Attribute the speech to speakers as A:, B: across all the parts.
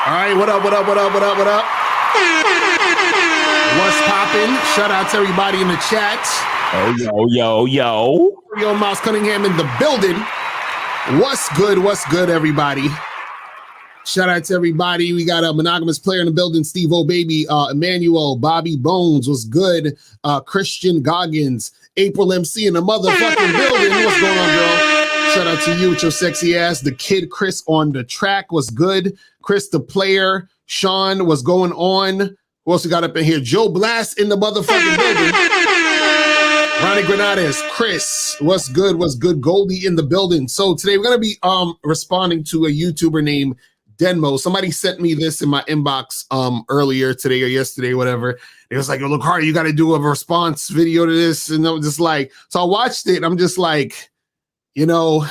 A: All right, what up? What's poppin'? Shout out to everybody in the chat.
B: Oh, yo.
A: Mouse Cunningham in the building. What's good, everybody? Shout out to everybody. We got a monogamous player in the building, Steve O Baby, Emmanuel, Bobby Bones, was good. Christian Goggins, April MC in the motherfucking building. What's going on, girl? Shout out to you with your sexy ass. The kid Chris on the track was good. Chris the player. Sean, what's going on? Who else we got up in here? Joe Blast in the motherfucking building. Ronnie Granades, Chris, what's good? Goldie in the building. So today we're gonna be responding to a YouTuber named Denmo. Somebody sent me this in my inbox earlier today or yesterday, whatever. It was like, "Yo, look, Hardy, you got to do a response video to this," and I was just like, so I watched it. And I'm just like, you know.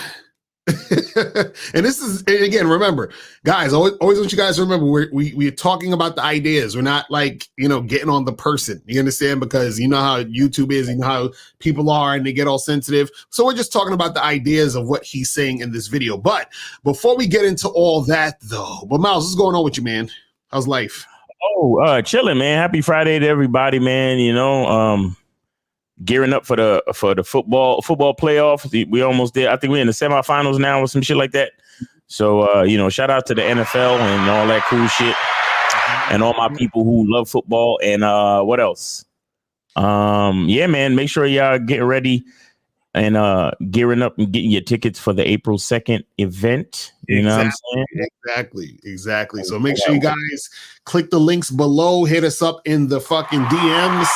A: And this is, and again, remember, guys, always want you guys to remember we're talking about the ideas. We're not like, you know, getting on the person. You understand? Because you know how YouTube is, you know how people are, and they get all sensitive. So we're just talking about the ideas of what he's saying in this video. But before we get into all that, though, but Miles, what's going on with you, man? How's life?
B: Oh, chilling, man. Happy Friday to everybody, man. You know, gearing up for the football playoff. We almost there. I think we're in the semifinals now or some shit like that. So, you know, shout out to the NFL and all that cool shit and all my people who love football. And what else? Yeah, man, make sure y'all get ready and gearing up and getting your tickets for the April 2nd event. You know what I'm saying?
A: Exactly. So make sure you guys click the links below. Hit us up in the fucking DMs.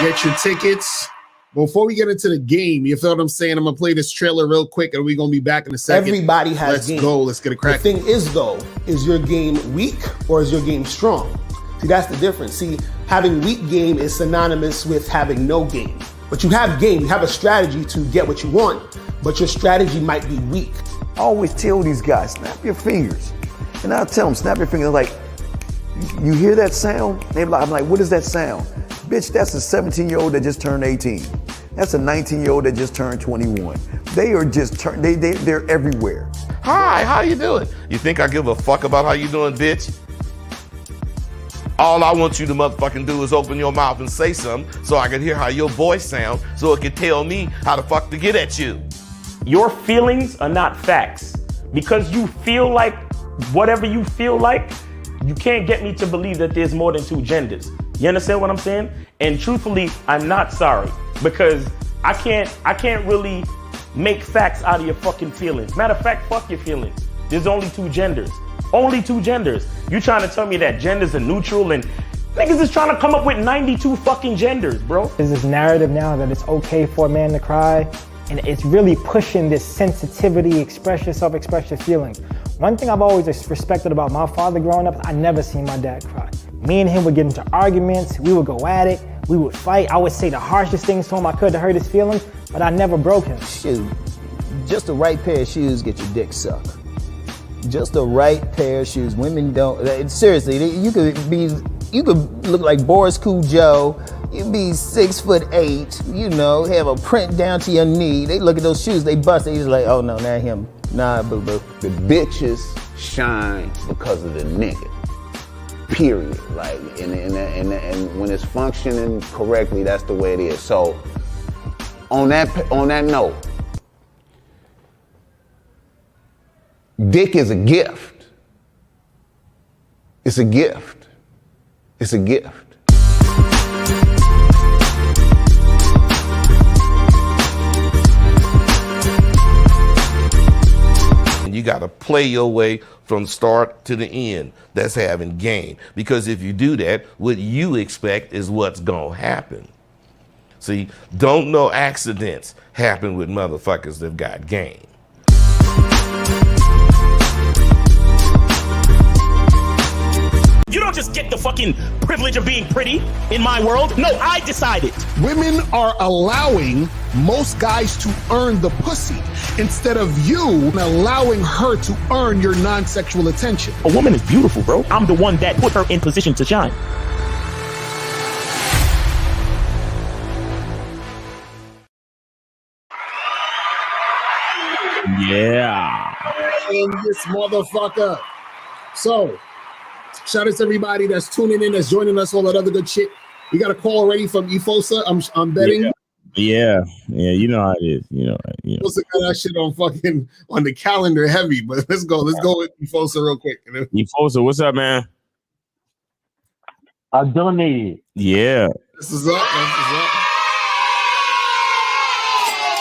A: Get your tickets. Before we get into the game, you feel what I'm saying? I'm gonna play this trailer real quick, and we're gonna be back in a second.
C: Everybody has
A: Let's
C: game.
A: go. Let's get it cracking.
C: The thing is, though, is your game weak or is your game strong? See, that's the difference. See, having weak game is synonymous with having no game. But you have game, you have a strategy to get what you want, but your strategy might be weak.
D: I always tell these guys, snap your fingers. And I'll tell them, snap your fingers. Like, you hear that sound? I'm like, what is that sound? Bitch, that's a 17-year-old that just turned 18. That's a 19-year-old that just turned 21. They are just, they're everywhere.
E: Hi, how you doing? You think I give a fuck about how you doing, bitch? All I want you to motherfucking do is open your mouth and say something so I can hear how your voice sounds so it can tell me how the fuck to get at you.
B: Your feelings are not facts. Because you feel like whatever you feel like, you can't get me to believe that there's more than two genders. You understand what I'm saying? And truthfully, I'm not sorry because I can't really make facts out of your fucking feelings. Matter of fact, fuck your feelings. There's only two genders. Only two genders. You trying to tell me that genders are neutral and niggas is trying to come up with 92 fucking genders, bro.
F: There's this narrative now that it's okay for a man to cry, and it's really pushing this sensitivity, express yourself, express your feelings. One thing I've always respected about my father growing up, I never seen my dad cry. Me and him would get into arguments, we would go at it, we would fight. I would say the harshest things to him I could to hurt his feelings, but I never broke him.
G: Shoot, just the right pair of shoes get your dick sucked. Just the right pair of shoes. Women don't, seriously, you could look like Boris Cujo, you'd be 6'8", you know, have a print down to your knee. They look at those shoes, they bust, they just like, oh no, not him. Nah, boo-boo.
H: The bitches shine because of the nigga. Period. Like, and when it's functioning correctly, that's the way it is. So, on that note, dick is a gift. It's a gift. It's a gift.
E: You got to play your way from start to the end. That's having game. Because if you do that, what you expect is what's going to happen. See, don't no accidents happen with motherfuckers that got game.
B: You don't just get the fucking privilege of being pretty in my world. No, I decided.
A: Women are allowing most guys to earn the pussy instead of you allowing her to earn your non-sexual attention.
B: A woman is beautiful, bro. I'm the one that put her in position to shine. Yeah.
A: In this motherfucker. So, shout out to everybody that's tuning in, that's joining us, all that other good shit. We got a call already from Efosa. I'm betting.
B: Yeah. You know how it is.
A: Efosa got that shit on the calendar heavy, but let's go with Efosa real quick.
B: Efosa, what's up, man?
I: I donated.
B: Yeah.
A: This is up.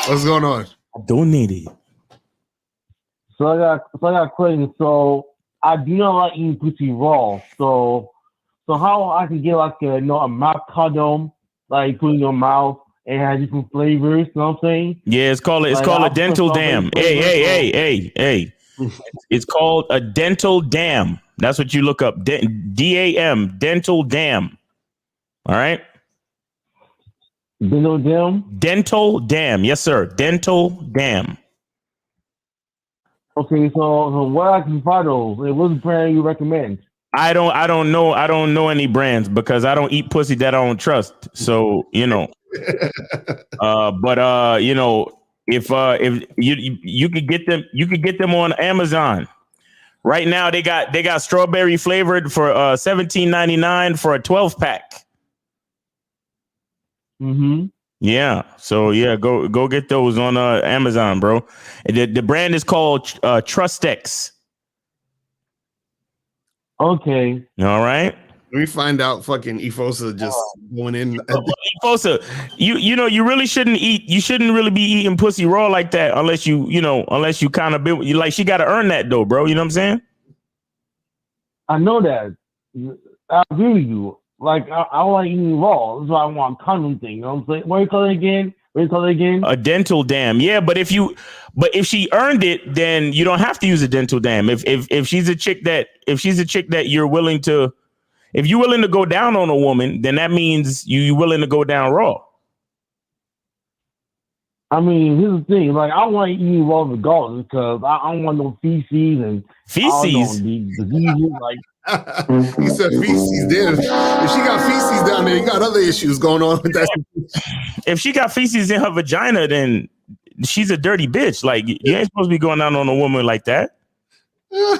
A: What's going on?
B: I donated.
I: So I got a question. So I do not like eating pussy raw. So how I can get like a mouth condom, like put in your mouth and have different flavors, you know what I'm saying?
B: Yeah, it's called a dental dam. Hey. It's called a dental dam. That's what you look up. DAM, dental dam. All right.
I: Dental dam?
B: Dental dam. Yes, sir. Dental dam.
I: Okay, so where I can find those? What brand you recommend?
B: I don't know any brands because I don't eat pussy that I don't trust. So, but if you could get them on Amazon. Right now they got strawberry flavored for $17.99 for a 12-pack.
I: Mm-hmm.
B: Yeah. So yeah, go get those on Amazon, bro. The brand is called Trustex.
I: Okay.
B: All right.
A: Let me find out fucking Efosa just going in.
B: Efosa, you really shouldn't eat. You shouldn't really be eating pussy raw like that unless you kind of like she got to earn that though, bro. You know what I'm saying?
I: I know that. I agree with you. Like I like eating raw. That's why I want a condom thing. You know what I'm saying? What do you call it again? A
B: dental dam. Yeah, but if she earned it, then you don't have to use a dental dam. If she's a chick that you're willing to, if you're willing to go down on a woman, then that means you're willing to go down raw.
I: I mean, here's the thing. Like, I want to eat raw regardless because I don't want no feces and diseases. Like,
A: he said feces. Damn. If she got feces down there, you got other issues going on with that.
B: If she got feces in her vagina, then she's a dirty bitch. Like, you ain't supposed to be going down on a woman like that.
I: You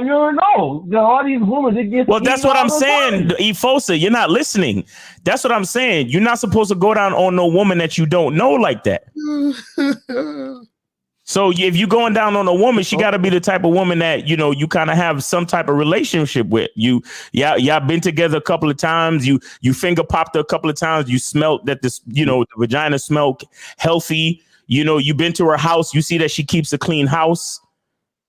I: don't know. All these women, they get.
B: Well, that's what I'm saying, Efosa. You're not listening. That's what I'm saying. You're not supposed to go down on no woman that you don't know like that. So if you're going down on a woman, she got to be the type of woman that, you kind of have some type of relationship with. Y'all been together a couple of times. You finger popped her a couple of times. You smelt that the vagina smelled healthy. You've been to her house. You see that she keeps a clean house.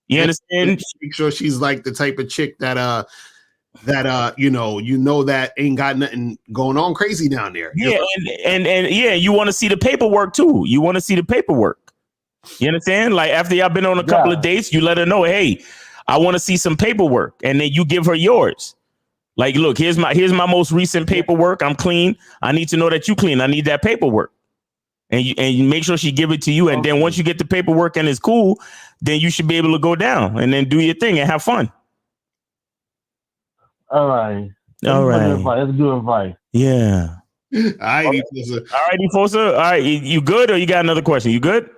B: You understand?
A: Make sure she's like the type of chick that that ain't got nothing going on crazy down there.
B: Yeah, and you want to see the paperwork too. You want to see the paperwork. You understand? Like after y'all been on a couple of dates, you let her know, hey, I want to see some paperwork, and then you give her yours. Like, look, here's my most recent paperwork. I'm clean. I need to know that you clean. I need that paperwork. And you make sure she give it to you. And then once you get the paperwork and it's cool, then you should be able to go down and then do your thing and have fun.
I: All right. That's good advice.
B: Yeah.
A: All right,
B: Efosa. All right, you good or you got another question? You good?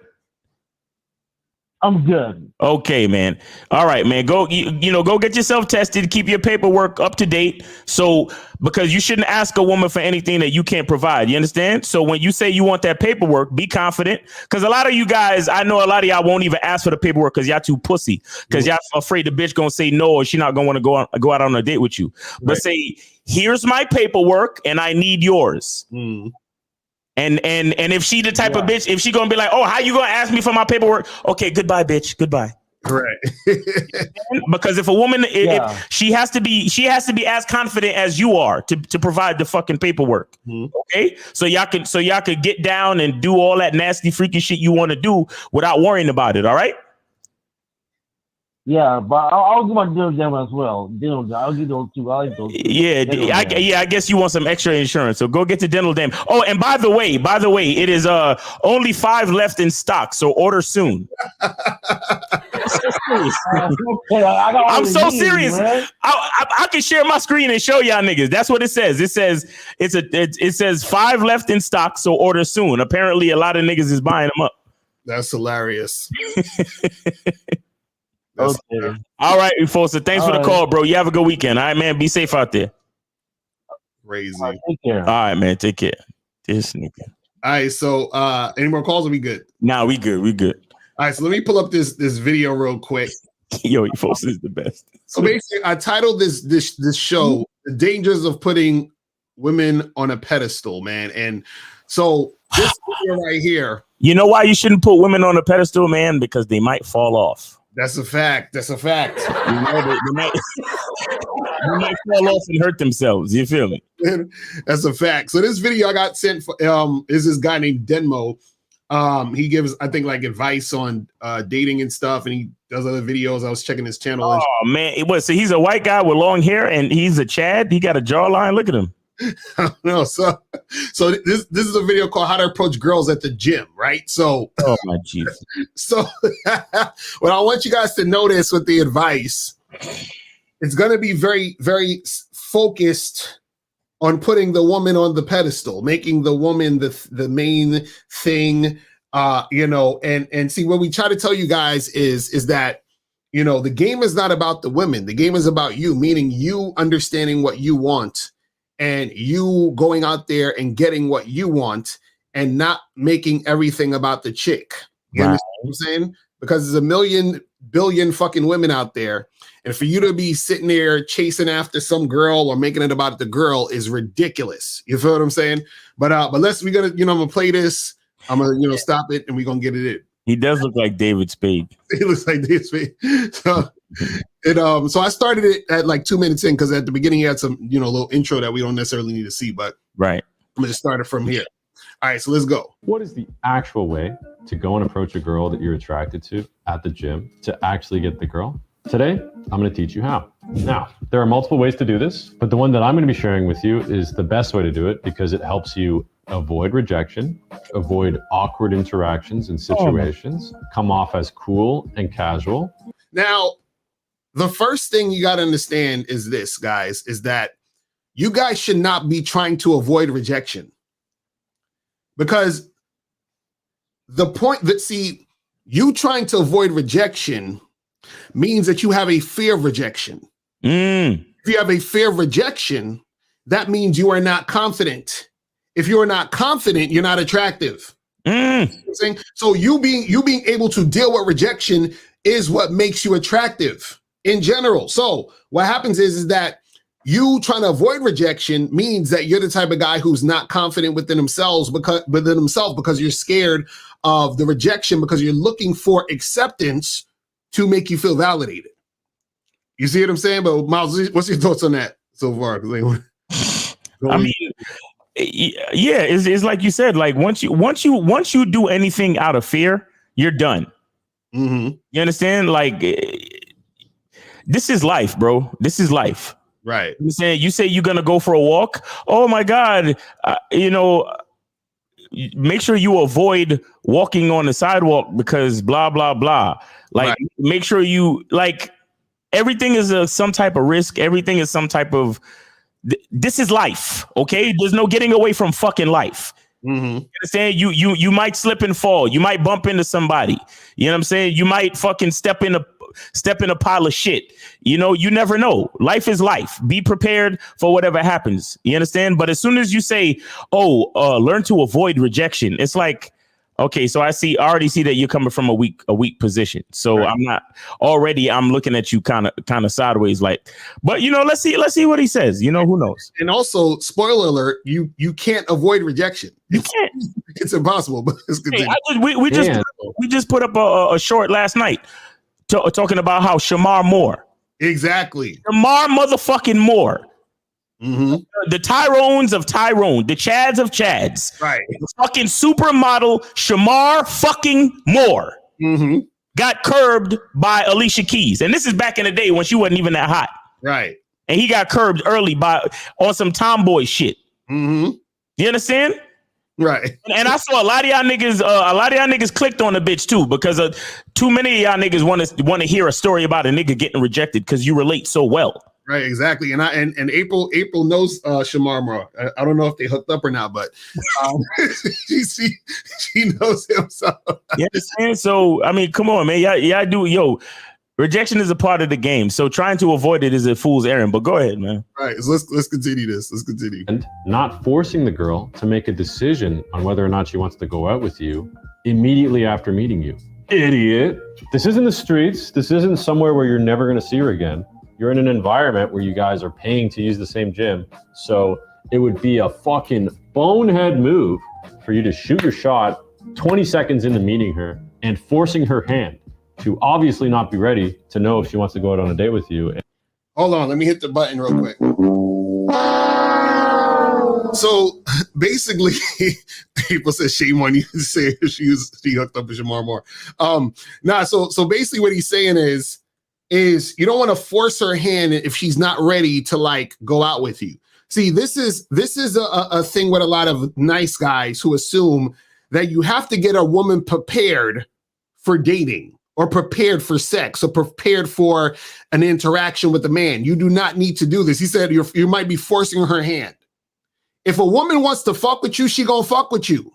I: I'm good.
B: Okay, man. All right, man. Go get yourself tested. Keep your paperwork up to date. So, because you shouldn't ask a woman for anything that you can't provide. You understand? So when you say you want that paperwork, be confident. Because a lot of you guys, I know a lot of y'all won't even ask for the paperwork because y'all too pussy. Because y'all afraid the bitch gonna say no or she not gonna want to go out on a date with you. Right. But say, here's my paperwork and I need yours. And if she the type of bitch, if she gonna be like, oh, how you gonna ask me for my paperwork? Okay, goodbye, bitch. Goodbye.
A: Right.
B: Because if a woman, if she has to be as confident as you are to provide the fucking paperwork. Okay, so y'all could get down and do all that nasty freaky shit you want to do without worrying about it. All right.
I: Yeah, but I'll get my dental dam as well. I'll get those two. I like those two.
B: I guess you want some extra insurance, so go get the dental dam. Oh, and by the way, it is only 5 left in stock, so order soon. I'm so serious. I can share my screen and show y'all niggas. That's what it says. It says 5 left in stock, so order soon. Apparently, a lot of niggas is buying them up.
A: That's hilarious.
I: Okay.
B: All right, folks. So thanks for the call, bro. You have a good weekend. All right, man. Be safe out there.
A: Crazy.
I: Take care.
B: All right, man. Take care. This nigga.
A: All right, so any more calls? Are we good?
B: Nah, we good. We good.
A: All right, so let me pull up this video real quick.
B: Yo, you folks is the best.
A: So basically, I titled this show "The Dangers of Putting Women on a Pedestal," man. And so this video right here.
B: You know why you shouldn't put women on a pedestal, man? Because they might fall off.
A: That's a fact. That's a fact.
B: You know, they might fall off and hurt themselves. You feel me?
A: That's a fact. So this video I got sent for, is this guy named Denmo. He gives, I think, like advice on dating and stuff, and he does other videos. I was checking his channel.
B: Oh man, so he's a white guy with long hair, and he's a Chad. He got a jawline. Look at him.
A: No, so this is a video called "How to Approach Girls at the Gym," right? So,
B: oh my Jesus.
A: So, what I want you guys to notice with the advice, it's going to be very, very focused on putting the woman on the pedestal, making the woman the main thing. And see, what we try to tell you guys is that, the game is not about the women. The game is about you, meaning you understanding what you want and you going out there and getting what you want and not making everything about the chick. You understand what I'm saying? Because there's a million billion fucking women out there. And for you to be sitting there chasing after some girl or making it about the girl is ridiculous. You feel what I'm saying? But I'm gonna play this. I'm gonna stop it and we're gonna get it in.
B: He does look like David Spade.
A: He looks like David Spade. So I started it at like 2 minutes in because at the beginning he had some, little intro that we don't necessarily need to see, but
B: right.
A: I'm gonna just start it from here. All right, so let's go.
J: What is the actual way to go and approach a girl that you're attracted to at the gym to actually get the girl? Today, I'm going to teach you how. Now, there are multiple ways to do this, but the one that I'm going to be sharing with you is the best way to do it because it helps you avoid rejection, avoid awkward interactions and situations, come off as cool and casual.
A: Now, the first thing you got to understand is this, guys, is that you guys should not be trying to avoid rejection. Because the point that, you trying to avoid rejection means that you have a fear of rejection. If you have a fear of rejection, that means you are not confident. If you are not confident, you're not attractive. So you being able to deal with rejection is what makes you attractive in general. So what happens is that you trying to avoid rejection means that you're the type of guy who's not confident within himself because you're scared of the rejection because you're looking for acceptance to make you feel validated. You see what I'm saying? But Miles, what's your thoughts on that so far?
B: I mean, yeah, it's like you said. Like once you do anything out of fear, you're done. You understand? Like this is life, bro. This is life.
A: Right.
B: You say you're gonna go for a walk. Oh my God, make sure you avoid walking on the sidewalk because blah blah blah. Like make sure you everything is some type of risk. Everything is some type of. This is life. Okay, there's no getting away from fucking life. You understand? You might slip and fall. You might bump into somebody. You know what I'm saying? You might fucking step in a pile of shit. You never know. Life is life. Be prepared for whatever happens. You understand? But as soon as you say, learn to avoid rejection, it's like, okay, so I already see that you're coming from a weak position. So right. I'm looking at you kind of sideways, like, but let's see what he says. Who knows? And also, spoiler alert, you can't avoid rejection. You can't. It's impossible. But it's we just put up a short last night talking about how Shamar Moore.
A: Exactly.
B: Shamar motherfucking Moore. The Tyrones of Tyrone, the Chads of Chads.
A: Right.
B: The fucking supermodel Shamar fucking Moore got curbed by Alicia Keys. And this is back in the day when she wasn't even that hot.
A: Right.
B: And he got curbed early on some tomboy shit. You understand?
A: Right.
B: And I saw a lot of y'all niggas clicked on the bitch too, because too many of y'all niggas want to hear a story about a nigga getting rejected because you relate so well.
A: Right, exactly. And April knows Shamarma. I don't know if they hooked up or not, but she knows him. So
B: you understand? So I mean, come on, man. Yeah, do rejection is a part of the game. So trying to avoid it is a fool's errand. But go ahead, man.
A: All right, so let's continue this. Let's continue.
J: And not forcing the girl to make a decision on whether or not she wants to go out with you immediately after meeting you. Idiot. This isn't the streets. This isn't somewhere where you're never going to see her again. You're in an environment where you guys are paying to use the same gym. So it would be a fucking bonehead move for you to shoot your shot 20 seconds into meeting her and forcing her hand to obviously not be ready to know if she wants to go out on a date with you.
A: Hold on, let me hit the button real quick. So basically, people said shame on you to say she hooked up with Shamar Moore. So basically what he's saying is you don't want to force her hand if she's not ready to like go out with you. See, this is a thing with a lot of nice guys who assume that you have to get a woman prepared for dating or prepared for sex or prepared for an interaction with a man. You do not need to do this. He said you might be forcing her hand. If a woman wants to fuck with you, she gonna fuck with you.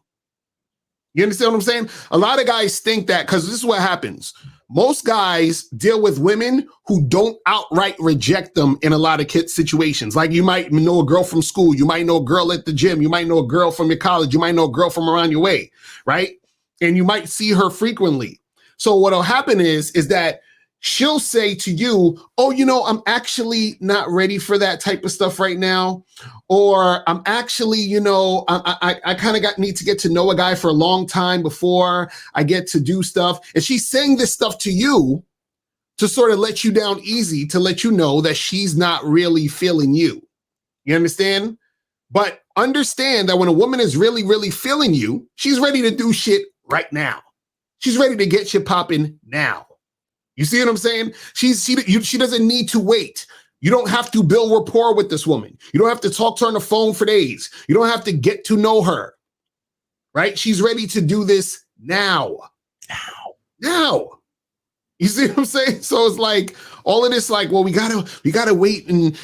A: You understand what I'm saying? A lot of guys think that because this is what happens. Most guys deal with women who don't outright reject them in a lot of situations. Like you might know a girl from school. You might know a girl at the gym. You might know a girl from your college. You might know a girl from around your way, right? And you might see her frequently. So what'll happen is that she'll say to you, oh, I'm actually not ready for that type of stuff right now. Or I'm actually, I kind of need to get to know a guy for a long time before I get to do stuff. And she's saying this stuff to you to sort of let you down easy, to let you know that she's not really feeling you. You understand? But understand that when a woman is really, really feeling you, she's ready to do shit right now. She's ready to get shit popping now. You see what I'm saying? She doesn't need to wait. You don't have to build rapport with this woman. You don't have to talk to her on the phone for days. You don't have to get to know her, right? She's ready to do this now. You see what I'm saying? So it's like all of this, like, well, we gotta wait and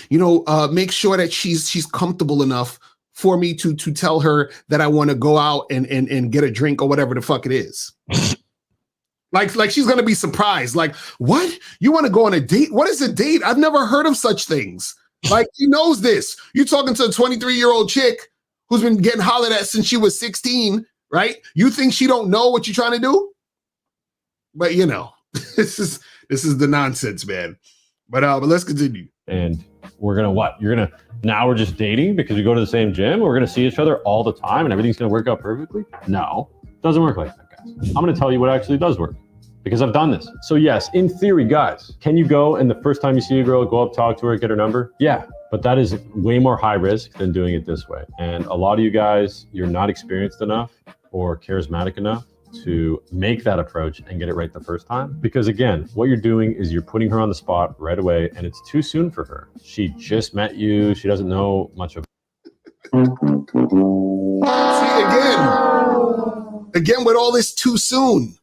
A: make sure that she's comfortable enough for me to tell her that I want to go out and get a drink or whatever the fuck it is. Like she's gonna be surprised. Like, what? You want to go on a date? What is a date? I've never heard of such things. Like, she knows this. You're talking to a 23-year-old chick who's been getting hollered at since she was 16, right? You think she don't know what you're trying to do? But this is the nonsense, man. But let's continue.
J: And we're gonna what? Now we're just dating because we go to the same gym. We're gonna see each other all the time and everything's gonna work out perfectly? No, it doesn't work like that, guys. I'm gonna tell you what actually does work, because I've done this. So yes, in theory, guys, can you go and the first time you see a girl, go up, talk to her, get her number? Yeah, but that is way more high risk than doing it this way. And a lot of you guys, you're not experienced enough or charismatic enough to make that approach and get it right the first time. Because again, what you're doing is you're putting her on the spot right away, and it's too soon for her. She just met you. She doesn't know much of.
A: See, again with all this too soon.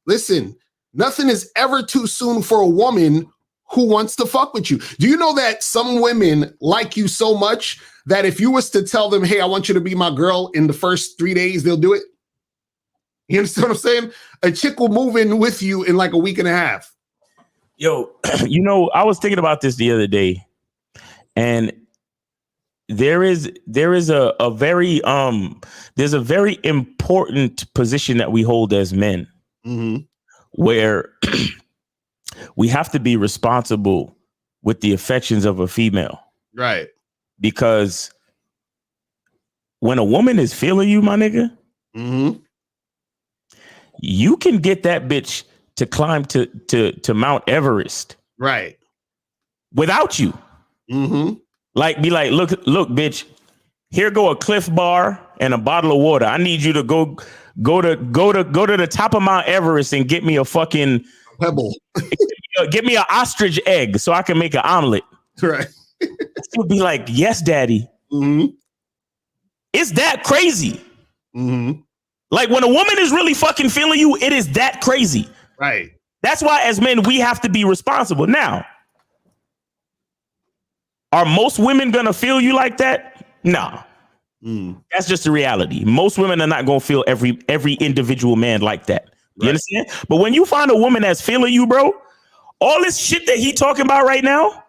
A: Listen, nothing is ever too soon for a woman who wants to fuck with you. Do you know that some women like you so much that if you was to tell them, hey, I want you to be my girl in the first 3 days, they'll do it? You understand what I'm saying? A chick will move in with you in like a week and a half.
B: Yo, I was thinking about this the other day, and there is a very there's a very important position that we hold as men, where we have to be responsible with the affections of a female,
A: right?
B: Because when a woman is feeling you, my nigga, you can get that bitch to climb to Mount Everest,
A: right,
B: without you. Like, be like, look, bitch, here go a Cliff Bar and a bottle of water. I need you to go to the top of Mount Everest and get me a fucking
A: pebble.
B: Get me an ostrich egg so I can make an omelet.
A: Right.
B: She'll be like, yes, daddy. It's that crazy. Like, when a woman is really fucking feeling you, it is that crazy.
A: Right.
B: That's why as men, we have to be responsible. Now, Are most women gonna feel you like that? No. That's just the reality. Most women are not gonna feel every individual man like that. You understand? But when you find a woman that's feeling you, bro, all this shit that he talking about right now,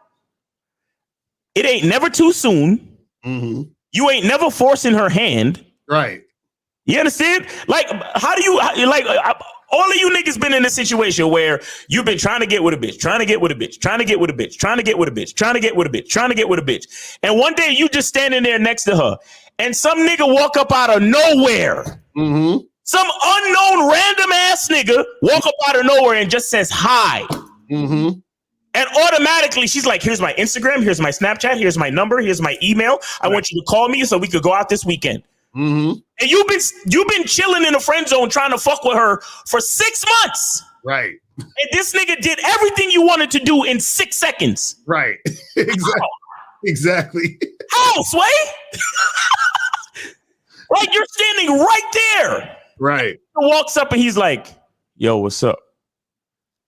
B: it ain't never too soon. You ain't never forcing her hand.
A: Right.
B: You understand? Like, how do you like? All of you niggas been in a situation where you've been trying to get with a bitch, trying to get with a bitch, trying to get with a bitch, trying to get with a bitch, trying to get with a bitch, trying to get with a bitch. And one day you just standing there next to her and some nigga walk up out of nowhere. Some unknown random ass nigga walk up out of nowhere and just says hi. And automatically she's like, here's my Instagram, here's my Snapchat, here's my number, here's my email. I want you to call me so we could go out this weekend. And you've been chilling in the friend zone trying to fuck with her for 6 months.
A: Right.
B: And this nigga did everything you wanted to do in 6 seconds.
A: Right. Exactly.
B: How, Sway? Like, you're standing right there.
A: Right.
B: He walks up and he's like, yo, what's up?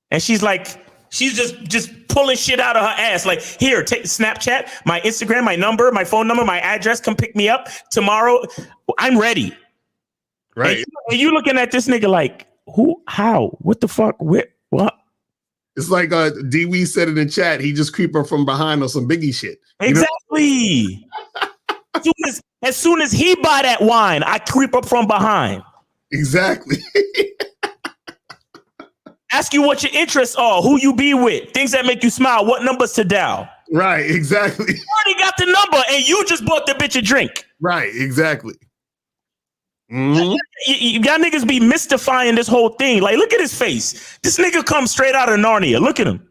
B: And she's like, she's just pulling shit out of her ass. Like, here, take Snapchat, my Instagram, my number, my phone number, my address. Come pick me up tomorrow. I'm ready.
A: Right.
B: And you looking at this nigga like, who, how, what the fuck, what?
A: It's like D-Wee said in the chat, he just creep her from behind on some Biggie shit.
B: Exactly. As soon as he buy that wine, I creep up from behind.
A: Exactly.
B: Ask you what your interests are, who you be with, things that make you smile, what numbers to dial.
A: Right, exactly.
B: You already got the number and you just bought the bitch a drink.
A: Right, exactly.
B: Y'all niggas be mystifying this whole thing. Like, look at his face. This nigga comes straight out of Narnia. Look at him.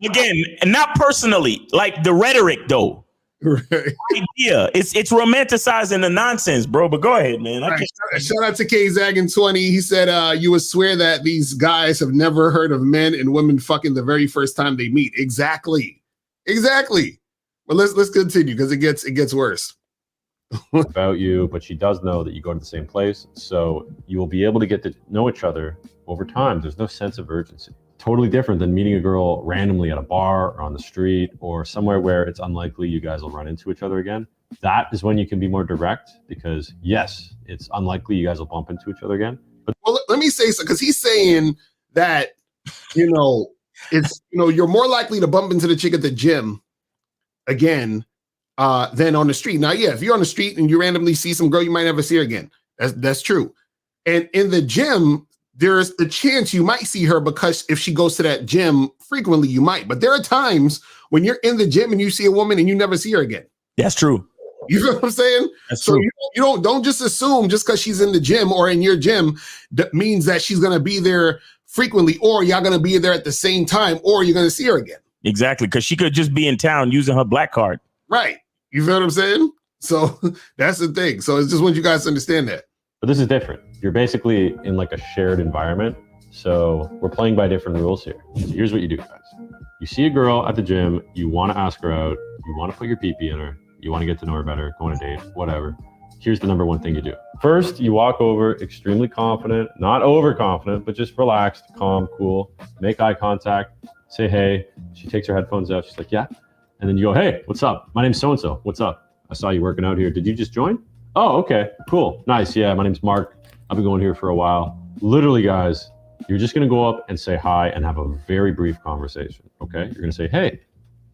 B: Again, not personally, like the rhetoric though. Right. Idea. It's romanticizing the nonsense, bro. But go ahead, man.
A: Shout out to KZaggin20. He said, you would swear that these guys have never heard of men and women fucking the very first time they meet. Exactly. But let's continue because it gets worse.
J: About you, but she does know that you go to the same place, so you will be able to get to know each other over time. There's no sense of urgency. Totally different than meeting a girl randomly at a bar or on the street or somewhere where it's unlikely you guys will run into each other again. That is when you can be more direct because yes, it's unlikely you guys will bump into each other again. But
A: well, let me say so because he's saying that it's you're more likely to bump into the chick at the gym again than on the street. Now, yeah, if you're on the street and you randomly see some girl, you might never see her again. That's true. And in the gym, there's a chance you might see her because if she goes to that gym frequently, you might. But there are times when you're in the gym and you see a woman and you never see her again.
B: That's true.
A: You know what I'm saying?
B: That's true.
A: You don't just assume just because she's in the gym or in your gym that means that she's going to be there frequently or y'all going to be there at the same time or you're going to see her again.
B: Exactly, because she could just be in town using her black card.
A: Right. You feel what I'm saying? So that's the thing. So it's just want you guys to understand that.
J: But this is different. You're basically in like a shared environment. So we're playing by different rules here. So here's what you do, guys. You see a girl at the gym, you want to ask her out, you want to put your pee-pee in her, you want to get to know her better, go on a date, whatever. Here's the number one thing you do. First, you walk over extremely confident, not overconfident, but just relaxed, calm, cool, make eye contact, say hey. She takes her headphones out. She's like, yeah. And then you go, hey, what's up? My name's so-and-so. What's up? I saw you working out here. Did you just join? Oh, okay, cool, nice. Yeah, my name's Mark. I've been going here for a while. Literally, guys, you're just gonna go up and say hi and have a very brief conversation, okay? You're gonna say, hey,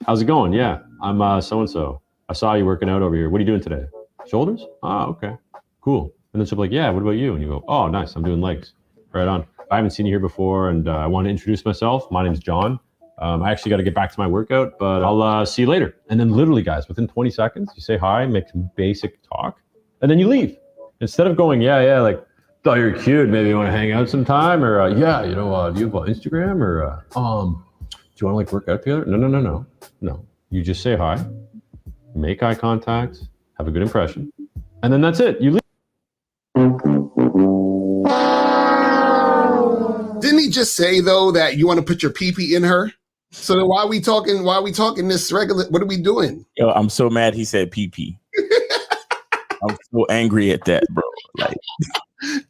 J: how's it going? Yeah, I'm so-and-so. I saw you working out over here. What are you doing today? Shoulders? Oh, okay, cool. And then she'll be like, yeah, what about you? And you go, oh, nice, I'm doing legs. Right on. I haven't seen you here before and I want to introduce myself. My name's John. I actually got to get back to my workout, but I'll see you later. And then literally, guys, within 20 seconds, you say hi, make some basic talk, and then you leave. Instead of going, yeah, like, thought you're cute, maybe you want to hang out sometime, or do you have Instagram, or do you want to like work out together? No. You just say hi, make eye contact, have a good impression, and then that's it. You leave.
A: Didn't he just say though that you want to put your pee-pee in her? So then why are we talking this regular? What are we doing?
B: Yo, I'm so mad he said pee-pee. I'm so angry at that, bro. Like,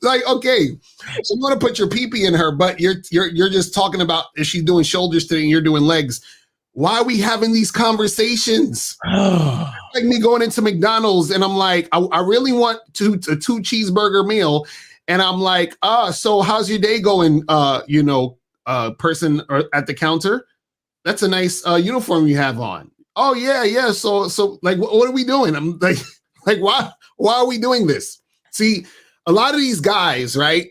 A: Like, okay, so you want to put your pee-pee in her, but you're just talking about if she's doing shoulders today and you're doing legs. Why are we having these conversations? Like me going into McDonald's and I'm like, I really want a 2 cheeseburger meal. And I'm like, so how's your day going? Person at the counter. That's a nice uniform you have on. Oh yeah. So like, what are we doing? I'm like why are we doing this? See, a lot of these guys, right?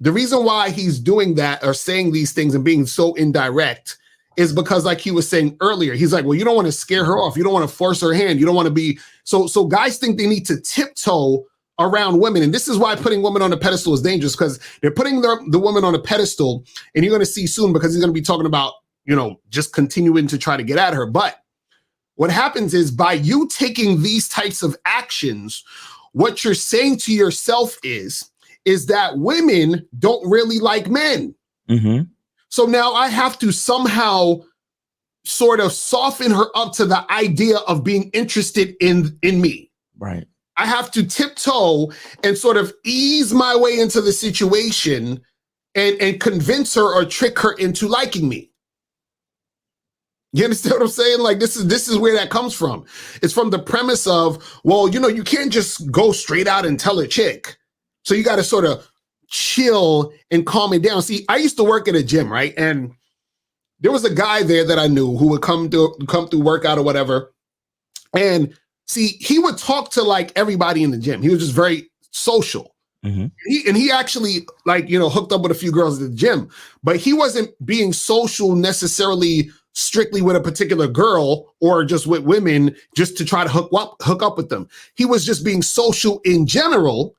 A: The reason why he's doing that or saying these things and being so indirect is because, like he was saying earlier, he's like, well, you don't want to scare her off. You don't want to force her hand. You don't want to be so guys think they need to tiptoe around women. And this is why putting women on a pedestal is dangerous, because they're putting the woman on a pedestal, and you're going to see soon because he's going to be talking about, just continuing to try to get at her. But what happens is by you taking these types of actions, what you're saying to yourself is that women don't really like men. Mm-hmm. So now I have to somehow sort of soften her up to the idea of being interested in me.
B: Right.
A: I have to tiptoe and sort of ease my way into the situation and convince her or trick her into liking me. You understand what I'm saying? Like this is where that comes from. It's from the premise of, well, you can't just go straight out and tell a chick. So you got to sort of chill and calm it down. See, I used to work at a gym, right? And there was a guy there that I knew who would come through workout or whatever. And see, he would talk to like everybody in the gym. He was just very social. Mm-hmm. He actually hooked up with a few girls at the gym, but he wasn't being social necessarily strictly with a particular girl or just with women just to try to hook up with them. He was just being social in general.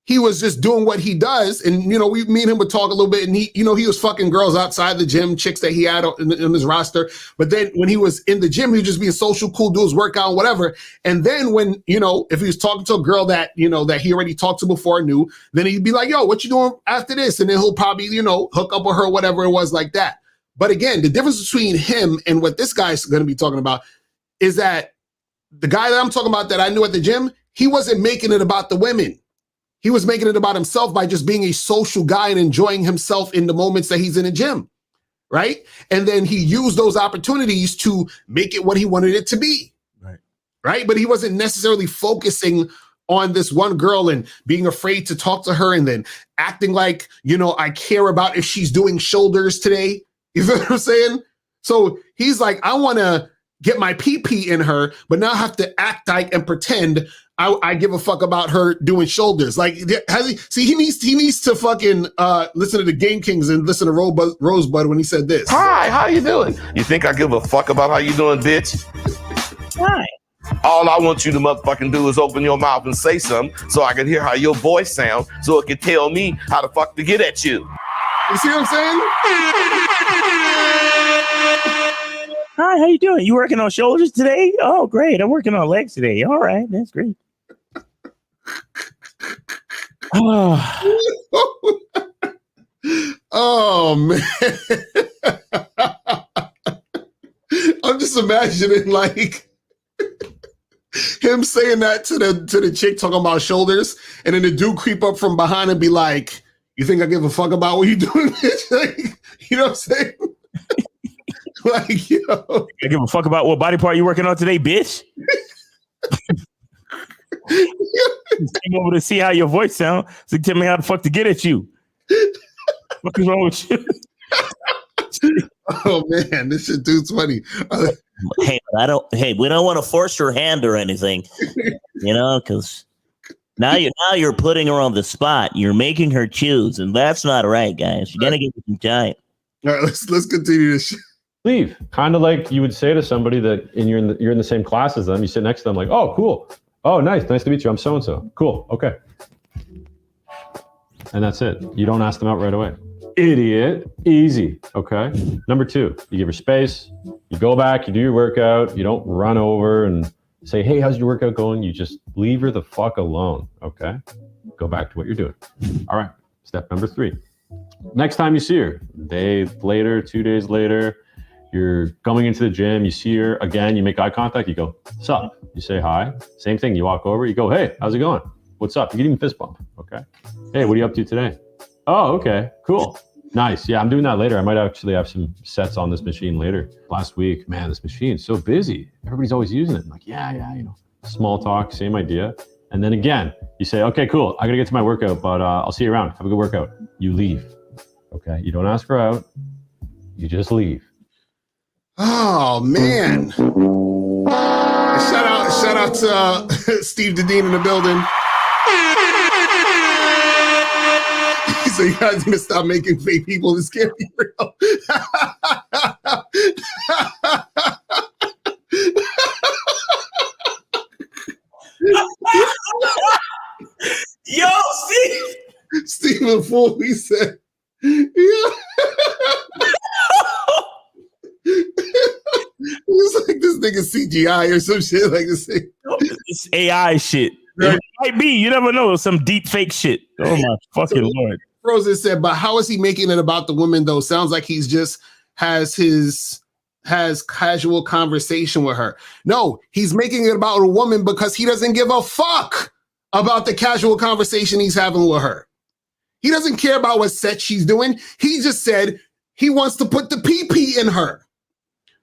A: He was just doing what he does. And, me and him would talk a little bit, and he was fucking girls outside the gym, chicks that he had in his roster. But then when he was in the gym, he was just being social, cool, do his workout, whatever. And then when, if he was talking to a girl that, that he already talked to before and knew, then he'd be like, yo, what you doing after this? And then he'll probably, hook up with her, whatever it was like that. But again, the difference between him and what this guy's going to be talking about is that the guy that I'm talking about that I knew at the gym, he wasn't making it about the women. He was making it about himself by just being a social guy and enjoying himself in the moments that he's in the gym, right? And then he used those opportunities to make it what he wanted it to be, right? But he wasn't necessarily focusing on this one girl and being afraid to talk to her and then acting like, I care about if she's doing shoulders today. You feel what I'm saying? So he's like, I want to get my pee-pee in her, but now I have to act like and pretend I give a fuck about her doing shoulders. Like, he needs to fucking listen to the Game Kings and listen to Rosebud when he said this.
E: Hi, how you doing? You think I give a fuck about how you doing, bitch?
K: Hi.
E: All I want you to motherfucking do is open your mouth and say something so I can hear how your voice sounds so it can tell me how the fuck to get at you.
A: You see what I'm saying?
K: Hi, how you doing? You working on shoulders today? Oh, great. I'm working on legs today. All right. That's great.
A: Oh, man. I'm just imagining like him saying that to the chick talking about shoulders, and then the dude creep up from behind and be like, you think I give a fuck about what you doing, bitch? Like, you know what I'm saying? Like, yo.
B: I give a fuck about what body part you working on today, bitch. Came over to see how your voice sounds. So tell me how the fuck to get at you. What is wrong with you?
A: Oh man, this shit dude's funny.
K: Hey, we don't want to force her hand or anything, because now you're putting her on the spot. You're making her choose, and that's not right, guys. You gotta give her some time.
A: All right, let's continue this shit.
J: Leave. Kind of like you would say to somebody that you're in the same class as them. You sit next to them like, oh, cool. Oh, nice to meet you. I'm so-and-so. Cool. Okay. And that's it. You don't ask them out right away. Idiot. Easy. Okay. Number 2, you give her space. You go back, you do your workout. You don't run over and say, hey, how's your workout going? You just leave her the fuck alone. Okay. Go back to what you're doing. All right. Step number 3. Next time you see her, a day later, 2 days later, you're going into the gym, you see her again, you make eye contact, you go, what's up? You say hi. Same thing, you walk over, you go, hey, how's it going? What's up? You can even fist bump, okay? Hey, what are you up to today? Oh, okay, cool. Nice. Yeah, I'm doing that later. I might actually have some sets on this machine later. Last week, man, this machine's so busy. Everybody's always using it. I'm like, yeah, small talk, same idea. And then again, you say, okay, cool. I got to get to my workout, but I'll see you around. Have a good workout. You leave. Okay. You don't ask her out. You just leave.
A: Oh, man. Shout out to Steve Dedeen in the building. So you guys gonna stop making fake people. This can't be real.
K: Yo, Steve.
A: Stephen Fool, he said, yeah. It's like this nigga CGI or some shit like this thing.
B: It's AI shit.
A: Right.
B: It might be. You never know. Some deep fake shit. Oh my fucking Lord.
A: Frozen said, but how is he making it about the women though? Sounds like he's just has casual conversation with her. No, he's making it about a woman because he doesn't give a fuck about the casual conversation he's having with her. He doesn't care about what set she's doing. He just said he wants to put the PP in her.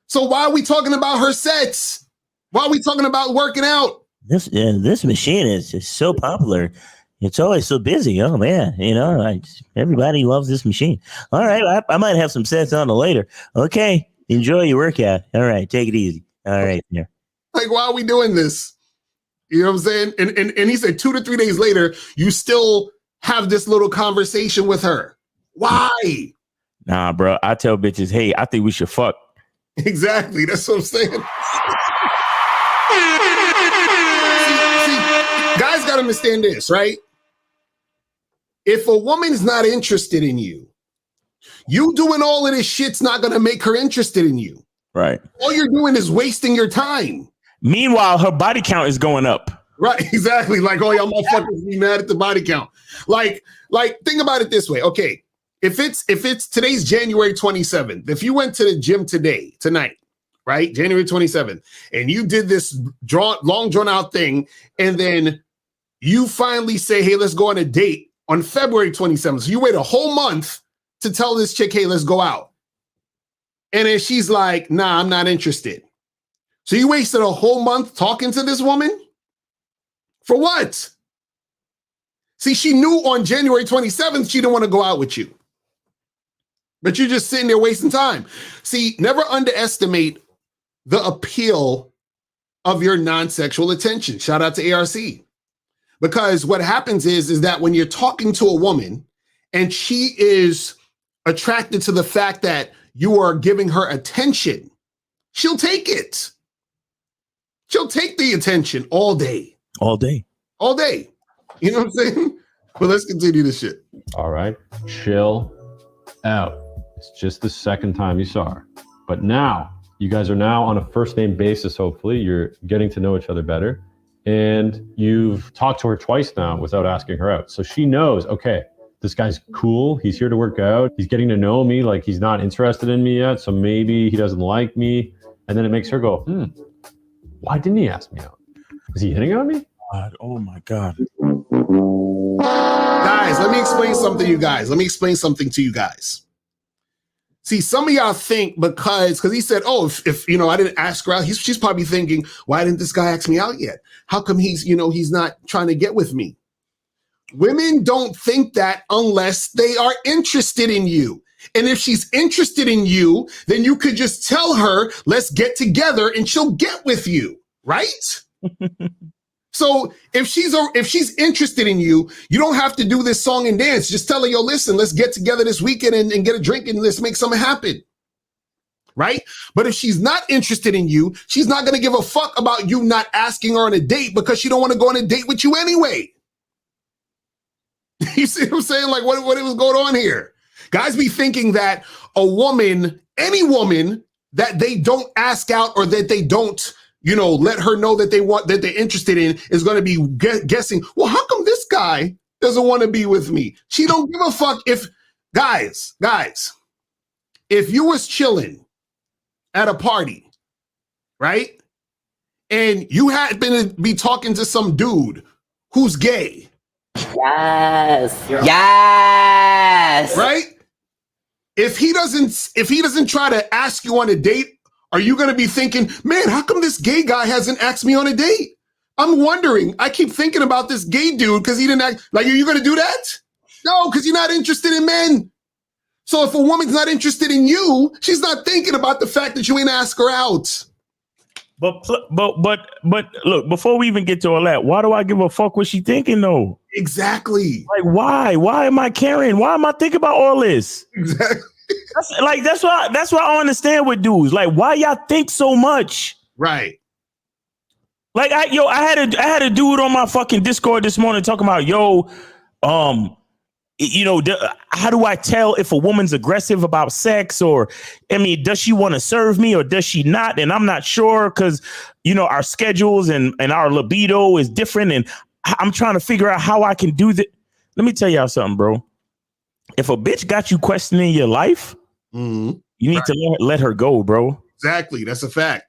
A: So why are we talking about her sets? Why are we talking about working out?
K: This machine is just so popular. It's always so busy. Oh man, everybody loves this machine. All right, I might have some sets on it later. Okay, enjoy your workout. All right, take it easy. All right, yeah.
A: Like, why are we doing this? You know what I'm saying? And he said 2 to 3 days later, you still have this little conversation with her. Why?
B: Nah, bro. I tell bitches, hey, I think we should fuck.
A: Exactly. That's what I'm saying. see, guys got to understand this, right? If a woman's not interested in you, you doing all of this shit's not going to make her interested in you.
B: Right.
A: All you're doing is wasting your time.
B: Meanwhile, her body count is going up.
A: Right, exactly. Like, oh, y'all motherfuckers be mad at the body count. Like, think about it this way. Okay, if it's today's January 27th, if you went to the gym tonight, right, January 27th, and you did this long drawn out thing, and then you finally say, hey, let's go on a date on February 27th. So you wait a whole month to tell this chick, hey, let's go out. And then she's like, nah, I'm not interested. So you wasted a whole month talking to this woman? For what? See, she knew on January 27th she didn't want to go out with you. But you're just sitting there wasting time. See, never underestimate the appeal of your non-sexual attention. Shout out to ARC. Because what happens is that when you're talking to a woman and she is attracted to the fact that you are giving her attention, she'll take it. She'll take the attention all day.
K: All day.
A: All day. You know what I'm saying? But let's continue this shit.
J: All right. Chill out. It's just the second time you saw her. But now, you guys are now on a first name basis, hopefully. You're getting to know each other better. And you've talked to her twice now without asking her out. So she knows, okay, this guy's cool. He's here to work out. He's getting to know me. Like, he's not interested in me yet. So maybe he doesn't like me. And then it makes her go, why didn't he ask me out? Is he hitting on me?
B: God, oh my God.
A: Guys, let me explain something to you guys. To you guys. See, some of y'all think because he said, oh, if I didn't ask her out, she's probably thinking, why didn't this guy ask me out yet? How come he's not trying to get with me? Women don't think that unless they are interested in you. And if she's interested in you, then you could just tell her, let's get together and she'll get with you, right? So if she's interested in you, you don't have to do this song and dance. Just tell her, yo, listen, let's get together this weekend and get a drink and let's make something happen. Right? But if she's not interested in you, she's not going to give a fuck about you not asking her on a date because she don't want to go on a date with you anyway. You see what I'm saying? Like what was going on here? Guys be thinking that any woman that they don't ask out or that they don't, let her know that they're interested in is going to be guessing, well, how come this guy doesn't want to be with me? She don't give a fuck if, guys, if you was chilling at a party, right? And you had been to be talking to some dude who's gay
L: Yes. Yes.
A: Right? If he doesn't try to ask you on a date, are you going to be thinking, man, how come this gay guy hasn't asked me on a date? I'm wondering. I keep thinking about this gay dude because he didn't act. Like, are you going to do that? No, because you're not interested in men. So if a woman's not interested in you, she's not thinking about the fact that you ain't ask her out.
B: But look, before we even get to all that, why do I give a fuck what she thinking though?
A: Exactly.
B: Like, why? Why am I caring? Why am I thinking about all this?
A: Exactly.
B: That's why I don't understand with dudes. Like, why y'all think so much?
A: Right.
B: Like, I had a dude on my fucking Discord this morning talking about, how do I tell if a woman's aggressive about sex, or, I mean, does she want to serve me or does she not? And I'm not sure because, our schedules and our libido is different. And I'm trying to figure out how I can do that. Let me tell y'all something, bro. If a bitch got you questioning your life, you need to let her go, bro.
A: Exactly. That's a fact.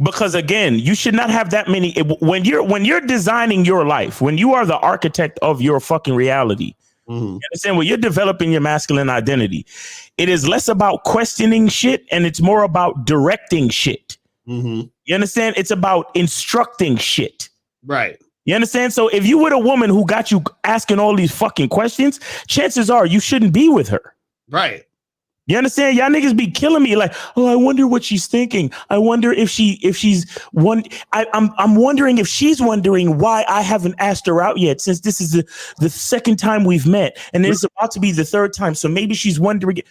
B: Because again, you should not have that many. When you're designing your life, when you are the architect of your fucking reality, you understand? When you're developing your masculine identity, it is less about questioning shit and it's more about directing shit. You understand? It's about instructing shit.
A: Right.
B: You understand? So if you were a woman who got you asking all these fucking questions, chances are you shouldn't be with her.
A: Right.
B: You understand? Y'all niggas be killing me. Like, oh, I wonder what she's thinking. I wonder if she's one. I'm wondering if she's wondering why I haven't asked her out yet, since this is the second time we've met, and it's about to be the third time. So maybe she's wondering.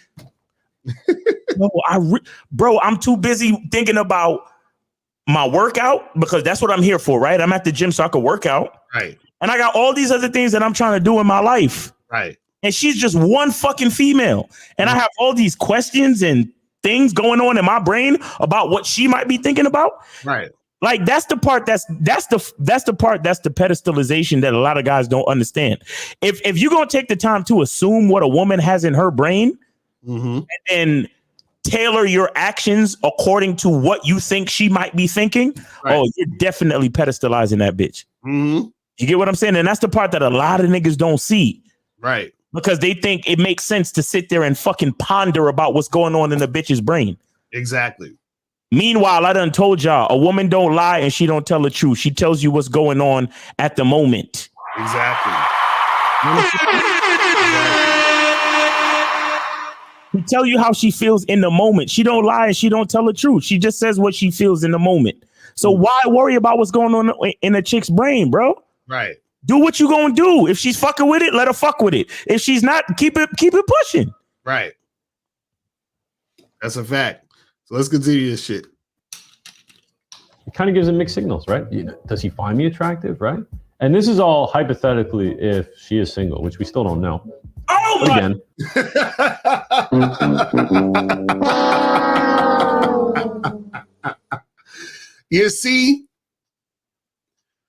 B: No, bro, I'm too busy thinking about my workout because that's what I'm here for, right? I'm at the gym so I can work out.
A: Right.
B: And I got all these other things that I'm trying to do in my life.
A: Right.
B: And she's just one fucking female. And I have all these questions and things going on in my brain about what she might be thinking about.
A: Right.
B: Like, that's the part that's the pedestalization that a lot of guys don't understand. If you're going to take the time to assume what a woman has in her brain and then tailor your actions according to what you think she might be thinking, oh, you're definitely pedestalizing that bitch. You get what I'm saying? And that's the part that a lot of niggas don't see.
A: Right.
B: Because they think it makes sense to sit there and fucking ponder about what's going on in the bitch's brain.
A: Exactly.
B: Meanwhile, I done told y'all, a woman don't lie and she don't tell the truth. She tells you what's going on at the moment.
A: Exactly.
B: She tell you how she feels in the moment. She don't lie and she don't tell the truth. She just says what she feels in the moment. So why worry about what's going on in a chick's brain, bro?
A: Right.
B: Do what you gonna do. If she's fucking with it, let her fuck with it. If she's not, keep it pushing.
A: Right. That's a fact. So let's continue this shit.
J: It kind of gives him mixed signals, right? Does he find me attractive, right? And this is all hypothetically if she is single, which we still don't know.
B: Oh
J: but
B: my!
J: Again.
A: You see?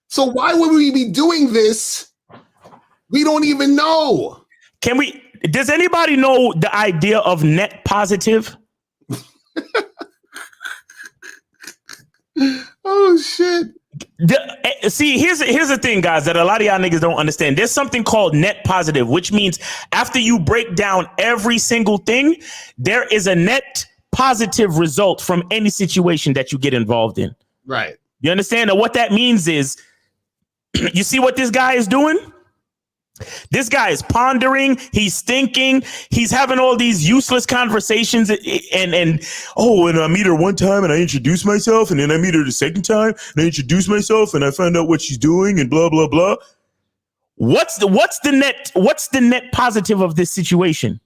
A: So why would we be doing this? We don't even know.
B: Does anybody know the idea of net positive?
A: Oh shit.
B: See, here's the thing, guys, that a lot of y'all niggas don't understand. There's something called net positive, which means after you break down every single thing, there is a net positive result from any situation that you get involved in.
A: Right.
B: You understand? And what that means is, you see what this guy is doing? This guy is pondering, he's thinking, he's having all these useless conversations and I meet her one time and I introduce myself, and then I meet her the second time and I introduce myself and I find out what she's doing and blah blah blah. What's the net positive of this situation?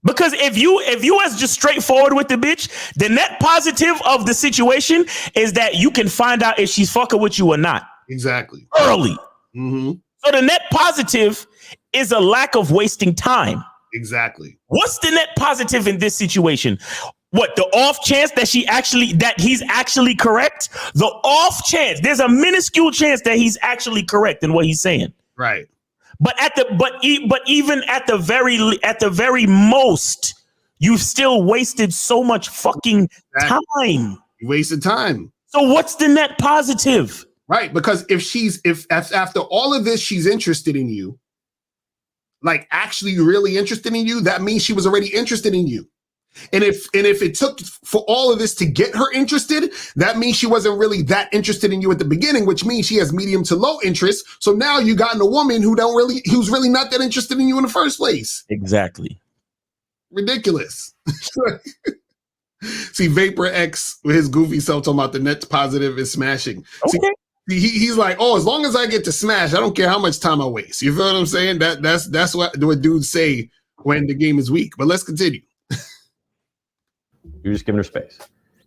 B: Because if you was just straightforward with the bitch, the net positive of the situation is that you can find out if she's fucking with you or not.
A: Exactly.
B: Early.
A: Mm-hmm.
B: So the net positive is a lack of wasting time.
A: Exactly.
B: What's the net positive in this situation? What, the off chance that he's actually correct? The off chance. There's a minuscule chance that he's actually correct in what he's saying.
A: Right.
B: But even at the very most, you've still wasted so much fucking time.
A: You wasted time.
B: So what's the net positive?
A: Right, because if after all of this she's interested in you, like actually really interested in you, that means she was already interested in you. And if it took for all of this to get her interested, that means she wasn't really that interested in you at the beginning, which means she has medium to low interest. So now you gotten a woman who's really not that interested in you in the first place.
B: Exactly.
A: Ridiculous. See, Vapor X with his goofy self talking about the net positive is smashing.
B: Okay.
A: See, he's like, oh, as long as I get to smash, I don't care how much time I waste. You feel what I'm saying? That's what dudes say when the game is weak. But let's continue.
J: You're just giving her space.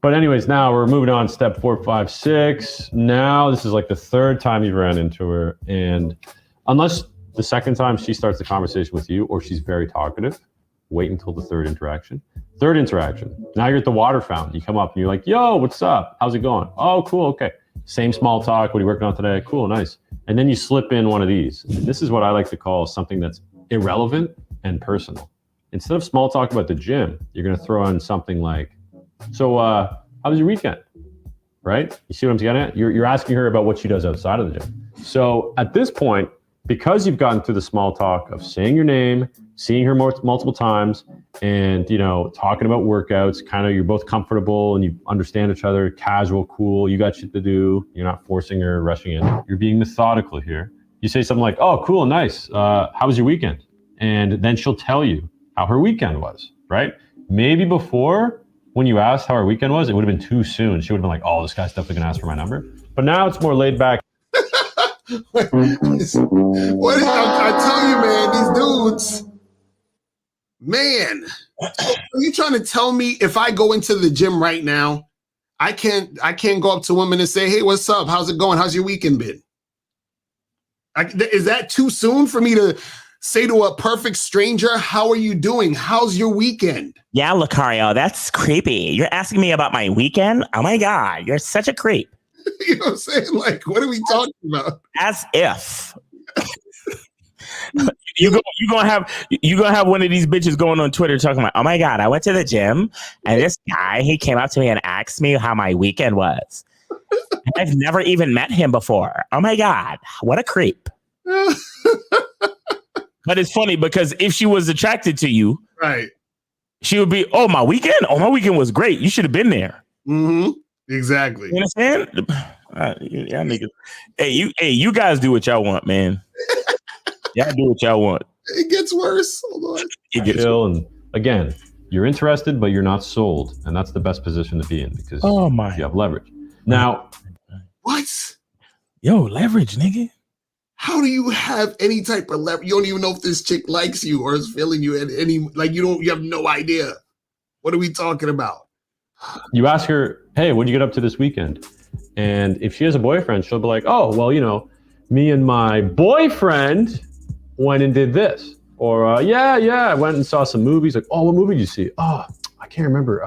J: But anyways, now we're moving on. Step 4, 5, 6. Now this is like the third time you've ran into her, and unless the second time she starts the conversation with you or she's very talkative, wait until the third interaction. Third interaction. Now you're at the water fountain. You come up and you're like, yo, what's up? How's it going? Oh, cool. Okay. Same small talk. What are you working on today? Cool. Nice. And then you slip in one of these. And this is what I like to call something that's irrelevant and personal. Instead of small talk about the gym, you're going to throw in something like, so how was your weekend? Right? You see what I'm getting at? You're asking her about what she does outside of the gym. So at this point, because you've gotten through the small talk of saying your name, seeing her multiple times, and talking about workouts, kind of you're both comfortable and you understand each other, casual, cool, you got shit to do, you're not forcing her, rushing in. You're being methodical here. You say something like, oh, cool, nice. How was your weekend? And then she'll tell you how her weekend was, right? Maybe before, when you asked how her weekend was, it would have been too soon. She would have been like, oh, this guy's definitely gonna ask for my number. But now it's more laid back.
A: I tell you, man, these dudes, man, are you trying to tell me if I go into the gym right now, I can't go up to women and say, hey, what's up? How's it going? How's your weekend been? Is that too soon for me to say to a perfect stranger, how are you doing? How's your weekend?
K: Yeah, Lucario, that's creepy. You're asking me about my weekend? Oh my God, you're such a creep.
A: You know what I'm saying? Like, what are we talking about?
K: As if.
B: You're gonna have one of these bitches going on Twitter talking about, oh my God, I went to the gym and this guy, he came up to me and asked me how my weekend was. I've never even met him before. Oh my God, what a creep. But it's funny because if she was attracted to you,
A: right,
B: she would be, oh, my weekend? Oh, my weekend was great. You should have been there.
A: Mm-hmm. Exactly.
B: You understand? Yeah, niggas. Hey, you guys do what y'all want, man. Y'all do what y'all want.
A: It gets worse. Hold on.
J: It gets chill, and again, you're interested, but you're not sold, and that's the best position to be in because you have leverage. Now,
A: what?
B: Yo, leverage, nigga.
A: How do you have any type of leverage? You don't even know if this chick likes you or is feeling you at any, like you have no idea. What are we talking about?
J: You ask her, hey, what'd you get up to this weekend? And if she has a boyfriend, she'll be like, oh, well, me and my boyfriend went and did this. Or, I went and saw some movies. Like, oh, what movie did you see? Oh, I can't remember.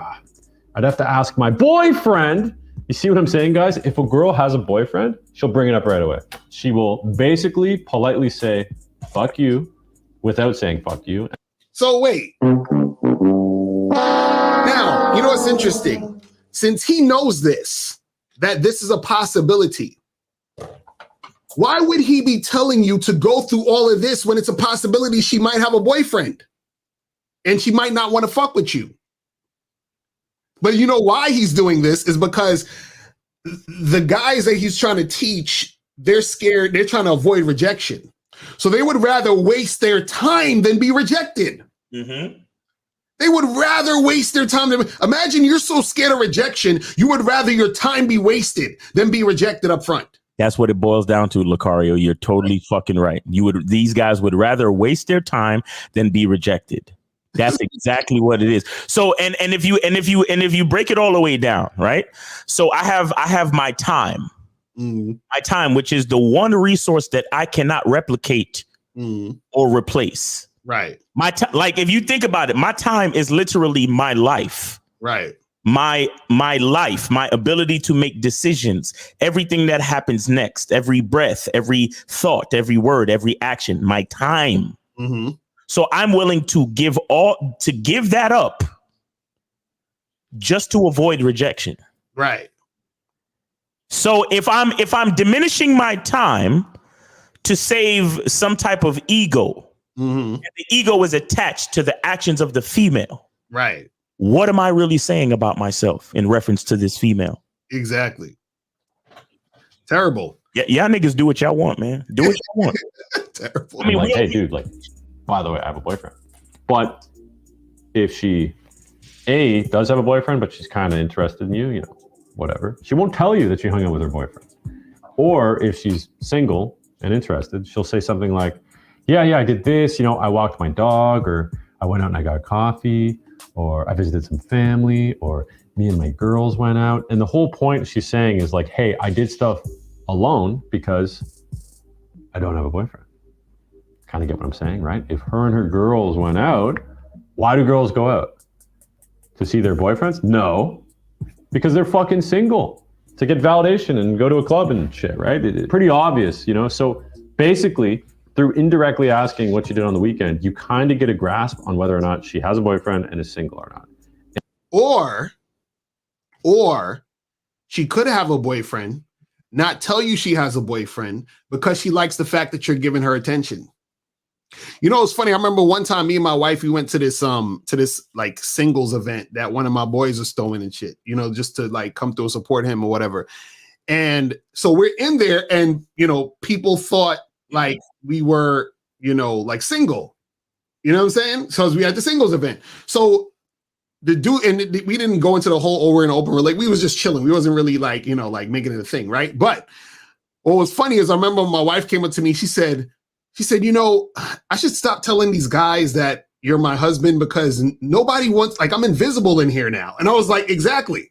J: I'd have to ask my boyfriend. You see what I'm saying, guys? If a girl has a boyfriend, she'll bring it up right away. She will basically politely say, fuck you, without saying fuck you.
A: So wait. Now, you know what's interesting? Since he knows that this is a possibility, why would he be telling you to go through all of this when it's a possibility she might have a boyfriend and she might not want to fuck with you? But you know why he's doing this is because the guys that he's trying to teach, they're scared. They're trying to avoid rejection. So they would rather waste their time than be rejected.
K: Mm-hmm.
A: They would rather waste their time. Imagine you're so scared of rejection, you would rather your time be wasted than be rejected up front.
B: That's what it boils down to, Lucario. You're totally fucking right. These guys would rather waste their time than be rejected. That's exactly what it is. So, and if you break it all the way down, right? So I have my time, my time, which is the one resource that I cannot replicate or replace.
A: Right.
B: My time, like if you think about it, my time is literally my life.
A: Right.
B: My life, my ability to make decisions, everything that happens next, every breath, every thought, every word, every action, my time.
A: Mm-hmm.
B: So I'm willing to give that up just to avoid rejection.
A: Right.
B: So if I'm diminishing my time to save some type of ego, and the ego is attached to the actions of the female,
A: right?
B: What am I really saying about myself in reference to this female?
A: Exactly. Terrible.
B: Yeah, y'all niggas do what y'all want, man. Do what y'all want.
A: Terrible.
J: I mean, like, hey, dude, like, by the way, I have a boyfriend. But if she, A, does have a boyfriend, but she's kind of interested in you, you know, whatever, she won't tell you that she hung out with her boyfriend. Or if she's single and interested, she'll say something like, yeah, I did this, you know, I walked my dog, or I went out and I got coffee, or I visited some family, or me and my girls went out. And the whole point she's saying is like, hey, I did stuff alone because I don't have a boyfriend. Kind of get what I'm saying, right? If her and her girls went out, why do girls go out? To see their boyfriends? No, because they're fucking single. To get validation and go to a club and shit, right? It's pretty obvious, you know? So basically, through indirectly asking what you did on the weekend, you kind of get a grasp on whether or not she has a boyfriend and is single or not.
A: Or she could have a boyfriend, not tell you she has a boyfriend because she likes the fact that you're giving her attention. You know, it's funny. I remember one time me and my wife, we went to this like singles event that one of my boys was throwing and shit, you know, just to like come through and support him or whatever. And so we're in there and, you know, people thought like we were, you know, like single, you know what I'm saying? So we had the singles event. So the dude, and we didn't go into the whole, we're in an open relationship. We was just chilling. We wasn't really like, you know, like making it a thing. Right. But what was funny is I remember my wife came up to me. She said, you know, I should stop telling these guys that you're my husband because nobody wants, like, I'm invisible in here now. And I was like, exactly.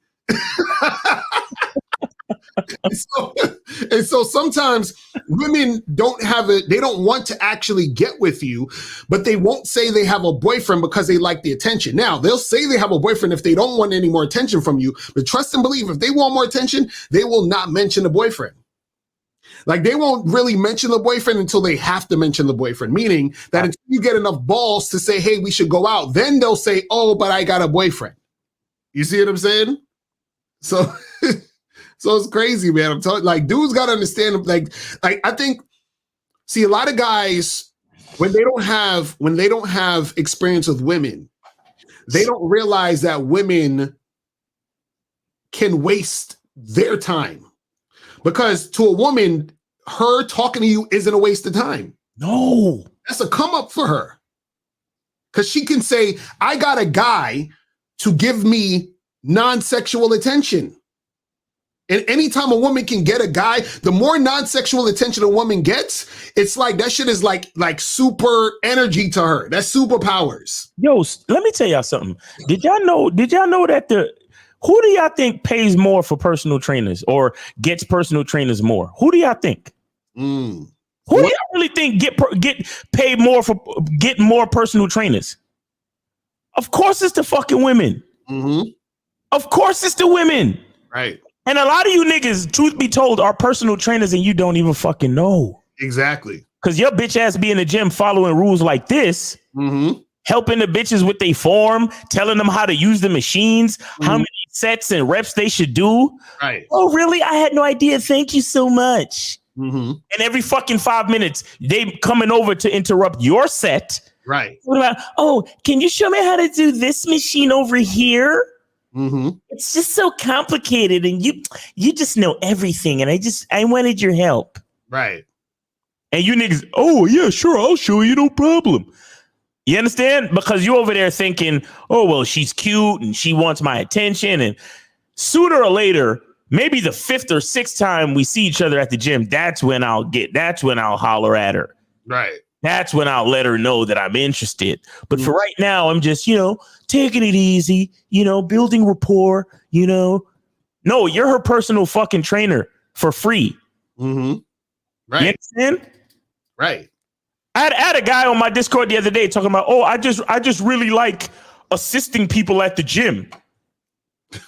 A: And so sometimes women they don't want to actually get with you, but they won't say they have a boyfriend because they like the attention. Now, they'll say they have a boyfriend if they don't want any more attention from you, but trust and believe, if they want more attention, they will not mention the boyfriend. Like, they won't really mention the boyfriend until they have to mention the boyfriend, meaning that until you get enough balls to say, hey, we should go out, then they'll say, oh, but I got a boyfriend. You see what I'm saying? So... So it's crazy, man. I'm telling, like, dudes got to understand, like I think, see, a lot of guys, when they don't have experience with women, they don't realize that women can waste their time, because to a woman, her talking to you isn't a waste of time.
B: No,
A: that's a come up for her, because she can say, I got a guy to give me non-sexual attention. And anytime a woman can get a guy, the more non-sexual attention a woman gets, it's like that shit is like super energy to her. That's superpowers.
B: Yo, let me tell y'all something. Did y'all know that who do y'all think pays more for personal trainers or gets personal trainers more? Who do y'all think? Who do y'all really think get paid more for getting more personal trainers? Of course it's the fucking women.
A: Mm-hmm.
B: Of course it's the women.
A: Right.
B: And a lot of you niggas, truth be told, are personal trainers and you don't even fucking know.
A: Exactly.
B: Because your bitch ass be in the gym following rules like this, helping the bitches with their form, telling them how to use the machines, how many sets and reps they should do.
A: Right.
B: Oh, really? I had no idea. Thank you so much.
A: And
B: every fucking 5 minutes, they coming over to interrupt your set.
A: Right.
B: What about, oh, can you show me how to do this machine over here? It's just so complicated, and you just know everything, and I wanted your help.
A: Right.
B: And you niggas, oh yeah, sure, I'll show you, no problem. You understand? Because you over there thinking, oh well, she's cute and she wants my attention, and sooner or later, maybe the 5th or 6th time we see each other at the gym, that's when I'll holler at her.
A: Right.
B: That's when I'll let her know that I'm interested. But for right now, I'm just, taking it easy, building rapport, No, you're her personal fucking trainer for free.
A: Right.
B: You understand?
A: Right.
B: I had a guy on my Discord the other day talking about, oh, I just really like assisting people at the gym.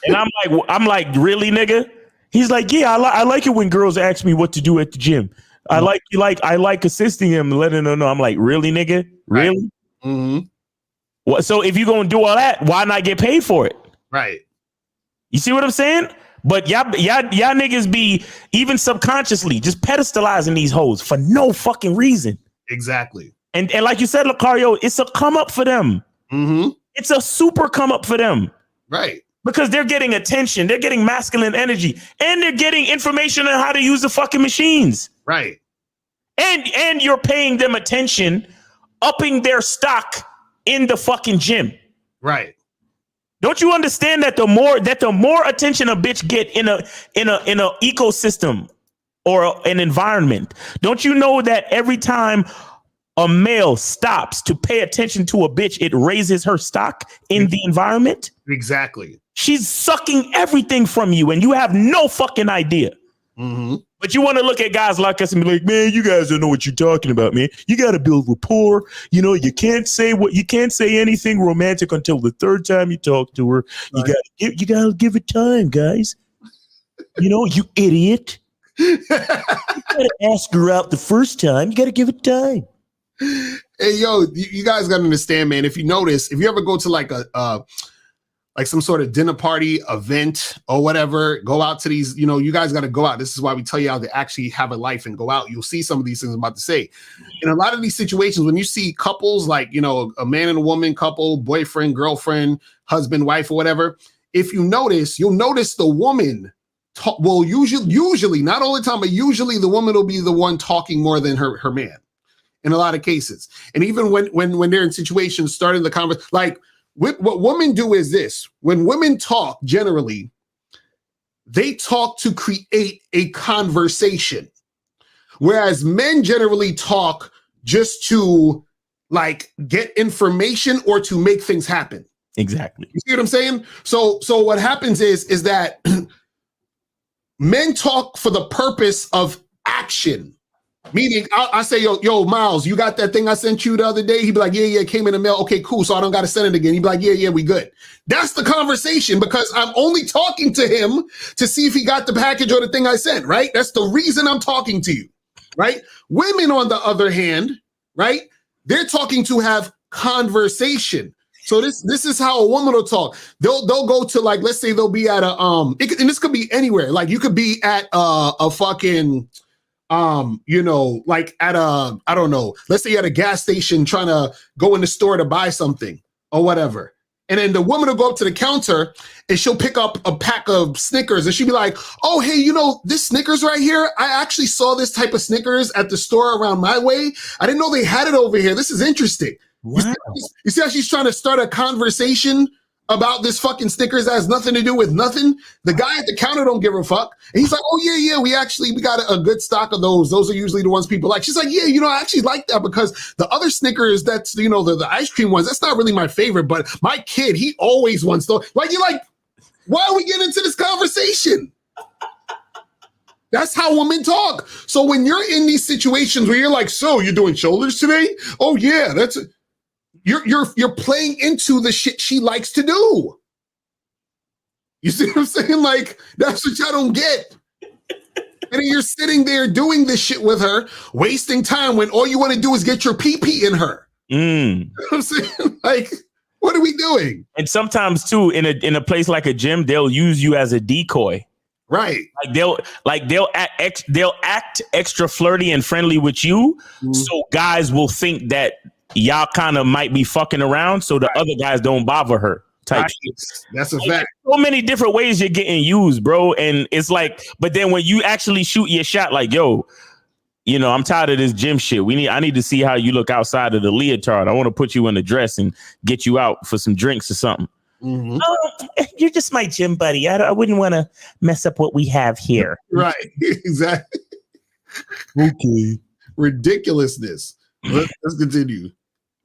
B: And I'm like, really, nigga? He's like, yeah, I like it when girls ask me what to do at the gym. I like assisting him and letting him know. I'm like, really, nigga? Really?
A: Right.
B: What? So if you're gonna do all that, why not get paid for it?
A: Right.
B: You see what I'm saying? But y'all niggas be even subconsciously just pedestalizing these hoes for no fucking reason.
A: Exactly.
B: And like you said, Lucario, it's a come up for them.
A: Mm-hmm.
B: It's a super come up for them.
A: Right.
B: Because they're getting attention, they're getting masculine energy, and they're getting information on how to use the fucking machines.
A: Right.
B: And you're paying them attention, upping their stock in the fucking gym.
A: Right.
B: Don't you understand that the more attention a bitch get in a ecosystem or an environment, don't you know that every time a male stops to pay attention to a bitch, it raises her stock in the environment?
A: Exactly.
B: She's sucking everything from you and you have no fucking idea.
A: Mm-hmm.
B: But you want to look at guys like us and be like, man, you guys don't know what you're talking about, man. You got to build rapport. You know, you can't say anything romantic until the third time you talk to her. Right. You got to give it time, guys. You know, you idiot. You got to ask her out the first time. You got to give it time.
A: Hey, yo, you guys got to understand, man. If you notice, if you ever go to like like some sort of dinner party event or whatever, go out to these, you know, you guys got to go out. This is why we tell you how to actually have a life and go out. You'll see some of these things I'm about to say. In a lot of these situations, when you see couples like, you know, a man and a woman couple, boyfriend, girlfriend, husband, wife, or whatever, if you notice, you'll notice the woman will usually, not all the time, but usually the woman will be the one talking more than her man in a lot of cases. And even when they're in situations starting the conversation, like, what women do is this. When women talk, generally, they talk to create a conversation. Whereas men generally talk just to like get information or to make things happen.
B: Exactly.
A: You see what I'm saying? So what happens is that men talk for the purpose of action. Meaning, I say, yo, Miles, you got that thing I sent you the other day? He'd be like, yeah, it came in the mail. Okay, cool. So I don't got to send it again. He'd be like, yeah, we good. That's the conversation because I'm only talking to him to see if he got the package or the thing I sent, right? That's the reason I'm talking to you, right? Women, on the other hand, right? They're talking to have conversation. So this is how a woman will talk. They'll go to, like, let's say they'll be at a and this could be anywhere. Like you could be at a fucking you know, like at a, I don't know, let's say you're at a gas station trying to go in the store to buy something or whatever. And then the woman will go up to the counter and she'll pick up a pack of Snickers and she'll be like, oh, hey, you know, this Snickers right here, I actually saw this type of Snickers at the store around my way. I didn't know they had it over here. This is interesting. Wow. You see how she's trying to start a conversation about this fucking Snickers that has nothing to do with nothing? The guy at the counter don't give a fuck. And he's like, oh, yeah, we got a good stock of those. Those are usually the ones people like. She's like, yeah, you know, I actually like that because the other Snickers, that's, you know, the ice cream ones, that's not really my favorite, but my kid, he always wants those. Like, you're like, why are we getting into this conversation? That's how women talk. So when you're in these situations where you're like, so you're doing shoulders today? Oh, yeah, that's it. You're playing into the shit she likes to do. You see what I'm saying? Like, that's what y'all don't get. And then you're sitting there doing this shit with her, wasting time when all you want to do is get your pee-pee in her. You know what I'm saying? Like, what are we doing?
B: And sometimes too, in a place like a gym, they'll use you as a decoy.
A: Right.
B: Like they'll act extra flirty and friendly with you. So guys will think that y'all kind of might be fucking around so the other guys don't bother her type shit.
A: That's a fact.
B: So many different ways you're getting used, bro. And it's like, but then when you actually shoot your shot, like, yo, you know, I'm tired of this gym shit. I need to see how you look outside of the leotard. I want to put you in a dress and get you out for some drinks or something.
A: Mm-hmm.
B: Oh, you're just my gym buddy. I wouldn't want to mess up what we have here.
A: Right. Exactly.
B: Okay.
A: Ridiculousness. Let's continue.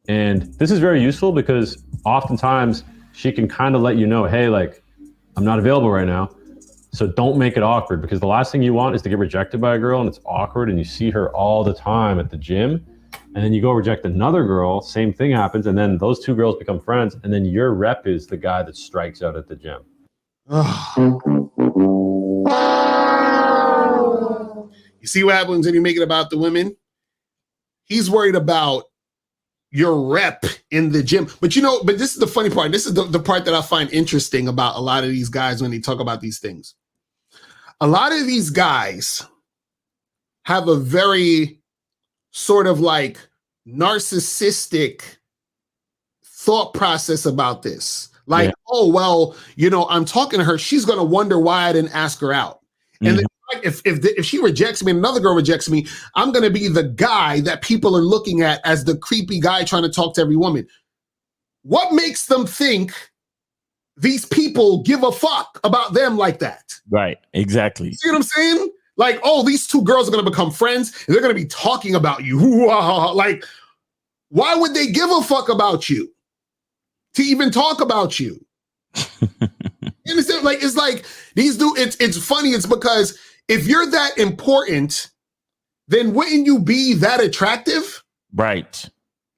J: And this is very useful because oftentimes she can kind of let you know, hey, like, I'm not available right now. So don't make it awkward, because the last thing you want is to get rejected by a girl and it's awkward and you see her all the time at the gym. And then you go reject another girl, same thing happens. And then those two girls become friends. And then your rep is the guy that strikes out at the gym.
A: You see what happens when you make it about the women? He's worried about your rep in the gym. But you know, but this is the funny part. This is the part that I find interesting about a lot of these guys when they talk about these things. a lot of these guys have a very sort of like narcissistic thought process about this. Like, oh, well, I'm talking to her. She's going to wonder why I didn't ask her out. And then if she rejects me and another girl rejects me, I'm going to be the guy that people are looking at as the creepy guy trying to talk to every woman. What makes them think these people give a fuck about them like that?
B: Right. Exactly.
A: See what I'm saying? Like, oh, these two girls are going to become friends and they're going to be talking about you. Like, why would they give a fuck about you to even talk about you? You understand? Like, it's like these dudes, it's funny. It's because if you're that important, then wouldn't you be that attractive?
B: Right.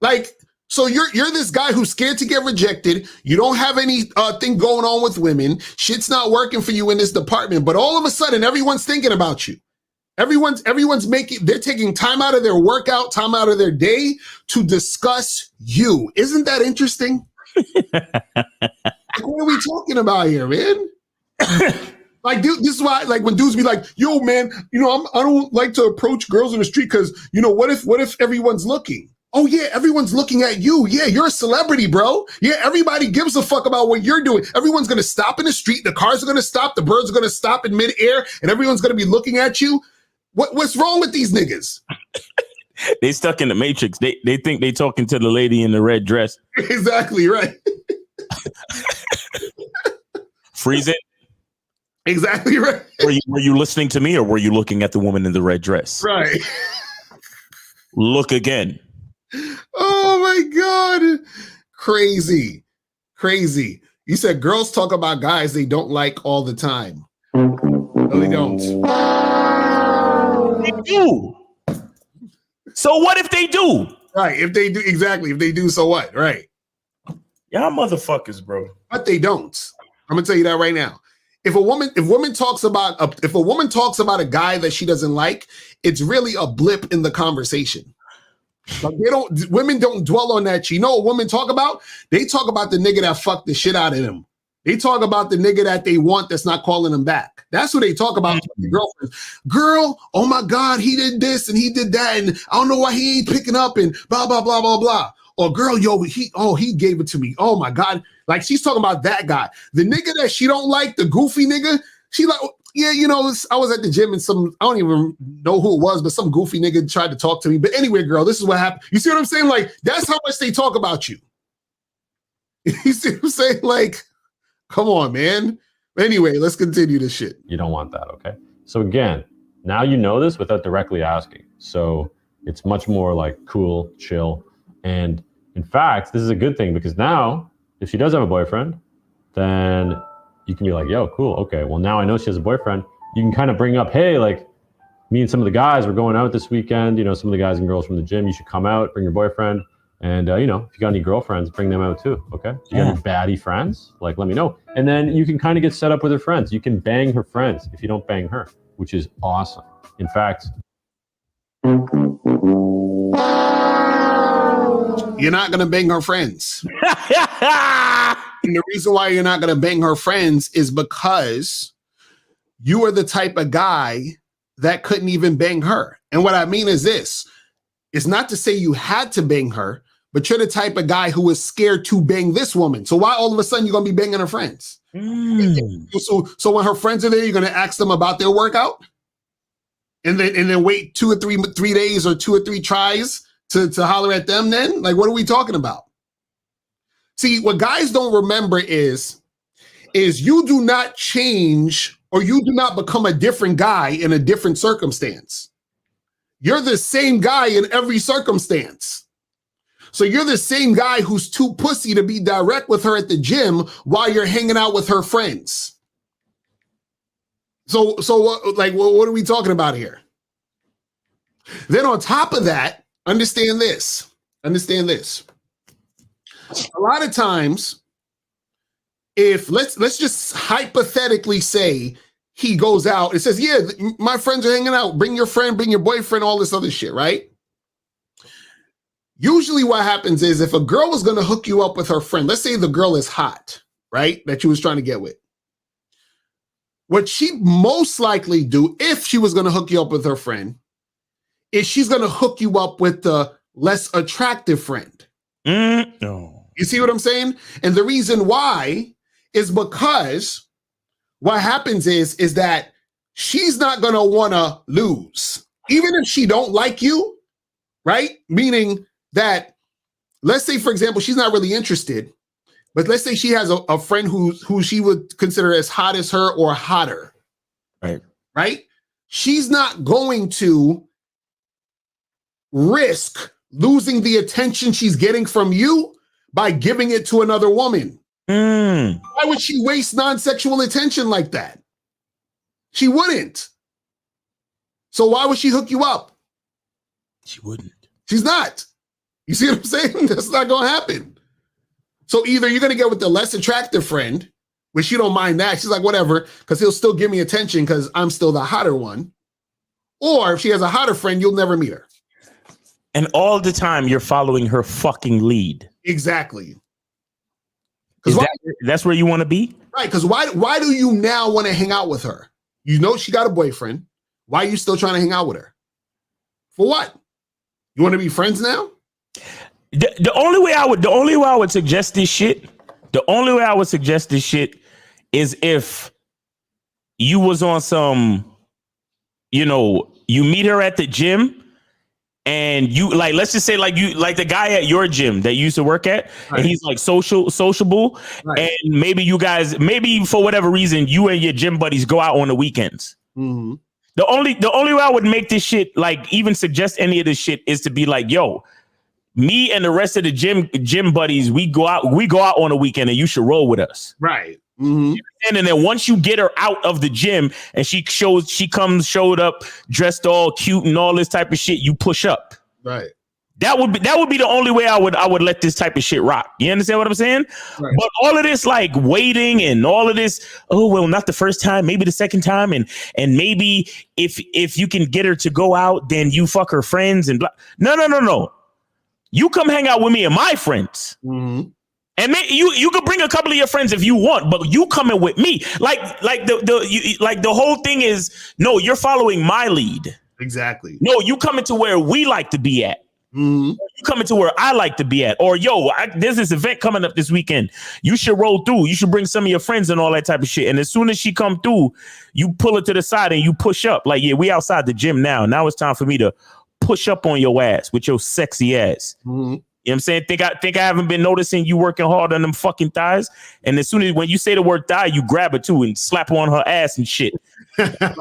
A: Like, so you're this guy who's scared to get rejected. You don't have any thing going on with women. Shit's not working for you in this department. But all of a sudden, everyone's thinking about you. Everyone's they're taking time out of their workout, time out of their day to discuss you. Isn't that interesting? Like, what are we talking about here, man? Like, dude, this is why, like, when dudes be like, yo, man, I don't like to approach girls in the street because, what if everyone's looking? Oh, yeah, everyone's looking at you. Yeah, you're a celebrity, bro. Yeah, everybody gives a fuck about what you're doing. Everyone's going to stop in the street. The cars are going to stop. The birds are going to stop in midair, and everyone's going to be looking at you. What's wrong with these niggas?
B: They stuck in the Matrix. They think they talking to the lady in the red dress.
A: Exactly right.
B: Freeze it.
A: Exactly right.
B: Were you listening to me or were you looking at the woman in the red dress?
A: Right.
B: Look again.
A: Oh my God. Crazy. You said girls talk about guys they don't like all the time. No, they don't.
B: They do. So what if they do?
A: Right. If they do, exactly. If they do, so what? Right.
B: Y'all motherfuckers, bro.
A: But they don't. I'm gonna tell you that right now. If a woman talks about a guy that she doesn't like, it's really a blip in the conversation. Like women don't dwell on that. You know what women talk about? They talk about the nigga that fucked the shit out of them. They talk about the nigga that they want that's not calling them back. That's what they talk about to their girlfriends. Girl, oh my God, he did this and he did that, and I don't know why he ain't picking up and blah, blah, blah, blah, blah. Or girl, yo, he gave it to me. Oh my God. Like, she's talking about that guy. The nigga that she don't like, the goofy nigga, she like, yeah, I was at the gym and I don't even know who it was, but some goofy nigga tried to talk to me. But anyway, girl, this is what happened. You see what I'm saying? Like, that's how much they talk about you. You see what I'm saying? Like, come on, man. Anyway, let's continue this shit.
J: You don't want that, okay? So again, now you know this without directly asking. So it's much more like cool, chill. And in fact, this is a good thing because now if she does have a boyfriend, then you can be like, yo, cool. Okay. Well, now I know she has a boyfriend. You can kind of bring up, hey, like me and some of the guys, we're going out this weekend. Some of the guys and girls from the gym, you should come out, bring your boyfriend. And, if you got any girlfriends, bring them out too. Okay. You got any baddie friends? Like, let me know. And then you can kind of get set up with her friends. You can bang her friends if you don't bang her, which is awesome. In fact,
A: you're not going to bang her friends. And the reason why you're not going to bang her friends is because you are the type of guy that couldn't even bang her. And what I mean is this. It's not to say you had to bang her, but you're the type of guy who is scared to bang this woman. So why all of a sudden you're going to be banging her friends? So when her friends are there, you're going to ask them about their workout? And then wait 2 or 3 days or 2 or 3 tries to holler at them then? Like, what are we talking about? See, what guys don't remember is you do not change or you do not become a different guy in a different circumstance. You're the same guy in every circumstance. So you're the same guy who's too pussy to be direct with her at the gym while you're hanging out with her friends. So what are we talking about here? Then on top of that, understand this. A lot of times, if let's just hypothetically say he goes out and says, yeah, my friends are hanging out. Bring your friend, bring your boyfriend, all this other shit, right? Usually what happens is if a girl was going to hook you up with her friend, let's say the girl is hot, right? That you was trying to get with. what she most likely do if she was going to hook you up with her friend is she's going to hook you up with the less attractive friend.
B: No.
A: You see what I'm saying? And the reason why is because what happens is that she's not going to want to lose. Even if she don't like you, right? Meaning that, let's say, for example, she's not really interested, but let's say she has a friend who she would consider as hot as her or hotter. Right? She's not going to risk losing the attention she's getting from you by giving it to another woman. Why would she waste non-sexual attention like that? She wouldn't. So why would she hook you up?
B: She wouldn't.
A: She's not. You see what I'm saying? That's not going to happen. So either you're going to get with the less attractive friend, which you don't mind that. She's like, whatever, because he'll still give me attention because I'm still the hotter one. Or if she has a hotter friend, you'll never meet her.
B: And all the time you're following her fucking lead.
A: Exactly.
B: That's where you want to be?
A: Right, because why do you now want to hang out with her? You know she got a boyfriend. Why are you still trying to hang out with her? For what? You want to be friends now?
B: The only way I would suggest this shit is if you was on some, you meet her at the gym and you let's just say like the guy at your gym that you used to work at, right. And he's like sociable, right. And maybe for whatever reason, you and your gym buddies go out on the weekends.
A: Mm-hmm.
B: The only way I would make this shit, even suggest any of this shit, is to be like, yo, me and the rest of the gym buddies, we go out on a weekend and you should roll with us.
A: Right. Mm-hmm.
B: And then once you get her out of the gym and showed up dressed all cute and all this type of shit, you push up.
A: Right.
B: That would be the only way I would let this type of shit rock. You understand what I'm saying? Right. But all of this waiting and all of this, oh well, not the first time, maybe the second time, and maybe if you can get her to go out, then you fuck her friends and blah. No. You come hang out with me and my friends.
A: Mm-hmm.
B: And you could bring a couple of your friends if you want, but you coming with me. The whole thing is, no, you're following my lead.
A: Exactly.
B: No, you coming to where we like to be at.
A: Mm-hmm.
B: You coming to where I like to be at. Or there's this event coming up this weekend. You should roll through. You should bring some of your friends and all that type of shit. And as soon as she come through, you pull her to the side and you push up. Like, yeah, we outside the gym now. Now it's time for me to push up on your ass with your sexy ass.
A: Mm-hmm.
B: You know what I'm saying? Think I haven't been noticing you working hard on them fucking thighs? And as soon as when you say the word thigh, you grab it too and slap her on her ass and shit. I've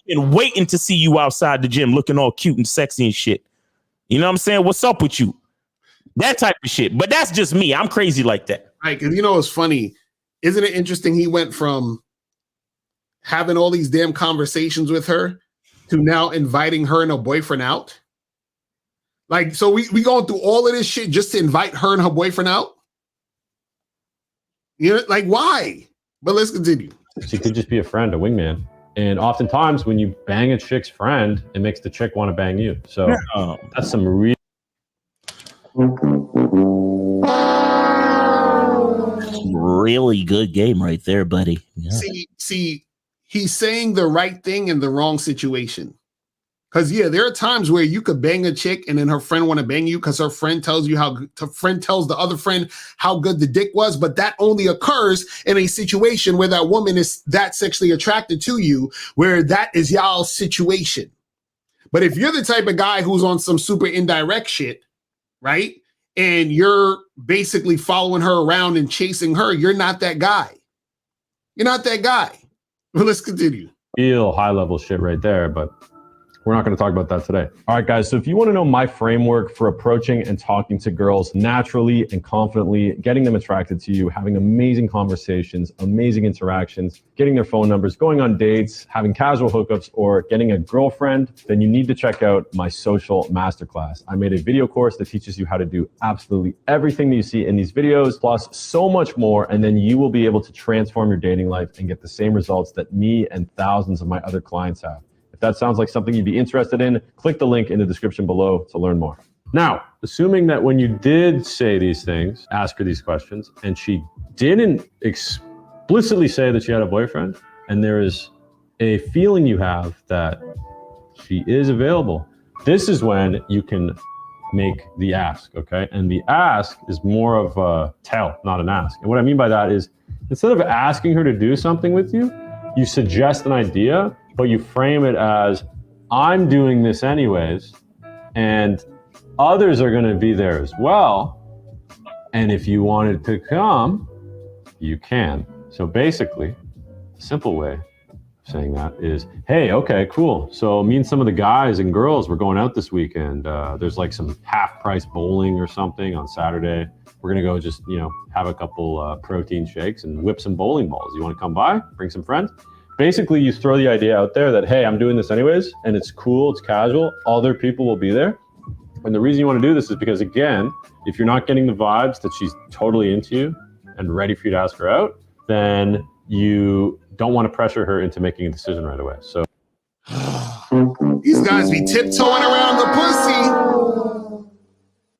B: been waiting to see you outside the gym looking all cute and sexy and shit. You know what I'm saying? What's up with you? That type of shit. But that's just me. I'm crazy like that.
A: Right. Because it's funny. Isn't it interesting? He went from having all these damn conversations with her to now inviting her and her boyfriend out. So we going through all of this shit just to invite her and her boyfriend out? Why? But let's continue.
J: She could just be a friend, a wingman. And oftentimes when you bang a chick's friend, it makes the chick want to bang you. So that's some
K: really good game right there, buddy. Yeah.
A: See, he's saying the right thing in the wrong situation. Because there are times where you could bang a chick and then her friend want to bang you because her friend tells the other friend how good the dick was, but that only occurs in a situation where that woman is that sexually attracted to you, where that is y'all's situation. But if you're the type of guy who's on some super indirect shit, right, and you're basically following her around and chasing her, you're not that guy. You're not that guy. Well, let's continue.
J: Real high level shit right there, but we're not going to talk about that today. All right, guys. So if you want to know my framework for approaching and talking to girls naturally and confidently, getting them attracted to you, having amazing conversations, amazing interactions, getting their phone numbers, going on dates, having casual hookups, or getting a girlfriend, then you need to check out my social masterclass. I made a video course that teaches you how to do absolutely everything that you see in these videos, plus so much more. And then you will be able to transform your dating life and get the same results that me and thousands of my other clients have. If that sounds like something you'd be interested in, click the link in the description below to learn more. Now, assuming that when you did say these things, ask her these questions, and she didn't explicitly say that she had a boyfriend, and there is a feeling you have that she is available, this is when you can make the ask, okay? And the ask is more of a tell, not an ask. And what I mean by that is, instead of asking her to do something with you, you suggest an idea, but you frame it as, I'm doing this anyways, and others are gonna be there as well. And if you wanted to come, you can. So basically, a simple way of saying that is, hey, okay, cool. So me and some of the guys and girls, we're going out this weekend. There's like some half price bowling or something on Saturday. We're gonna go just, have a couple protein shakes and whip some bowling balls. You wanna come by, bring some friends? Basically, you throw the idea out there that, hey, I'm doing this anyways, and it's cool, it's casual, other people will be there. And the reason you wanna do this is because, again, if you're not getting the vibes that she's totally into you and ready for you to ask her out, then you don't want to pressure her into making a decision right away. So
A: these guys be tiptoeing around the pussy.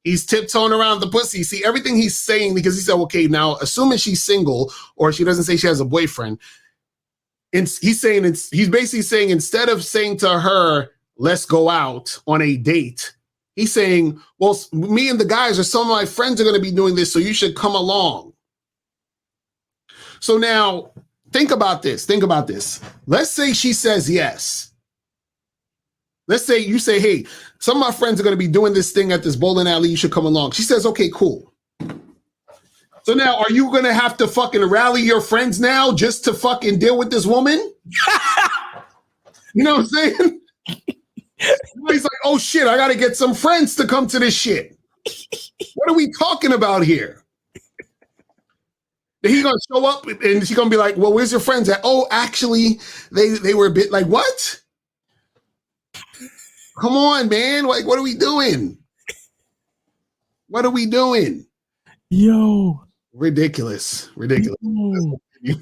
A: He's tiptoeing around the pussy. See, everything he's saying, because he said, okay, now assuming she's single or she doesn't say she has a boyfriend, he's basically saying, instead of saying to her, let's go out on a date, he's saying, well, me and the guys or some of my friends are going to be doing this, so you should come along. So now think about this. Let's say she says yes. Let's say you say, hey, some of my friends are going to be doing this thing at this bowling alley. You should come along. She says, okay, cool. So now are you going to have to fucking rally your friends now just to fucking deal with this woman? You know what I'm saying? He's like, oh shit, I got to get some friends to come to this shit. What are we talking about here? He's going to show up and she's going to be like, well, where's your friends at? Oh, actually, they were a bit like, what? Come on, man. Like, what are we doing? What are we doing?
B: Yo.
A: Ridiculous.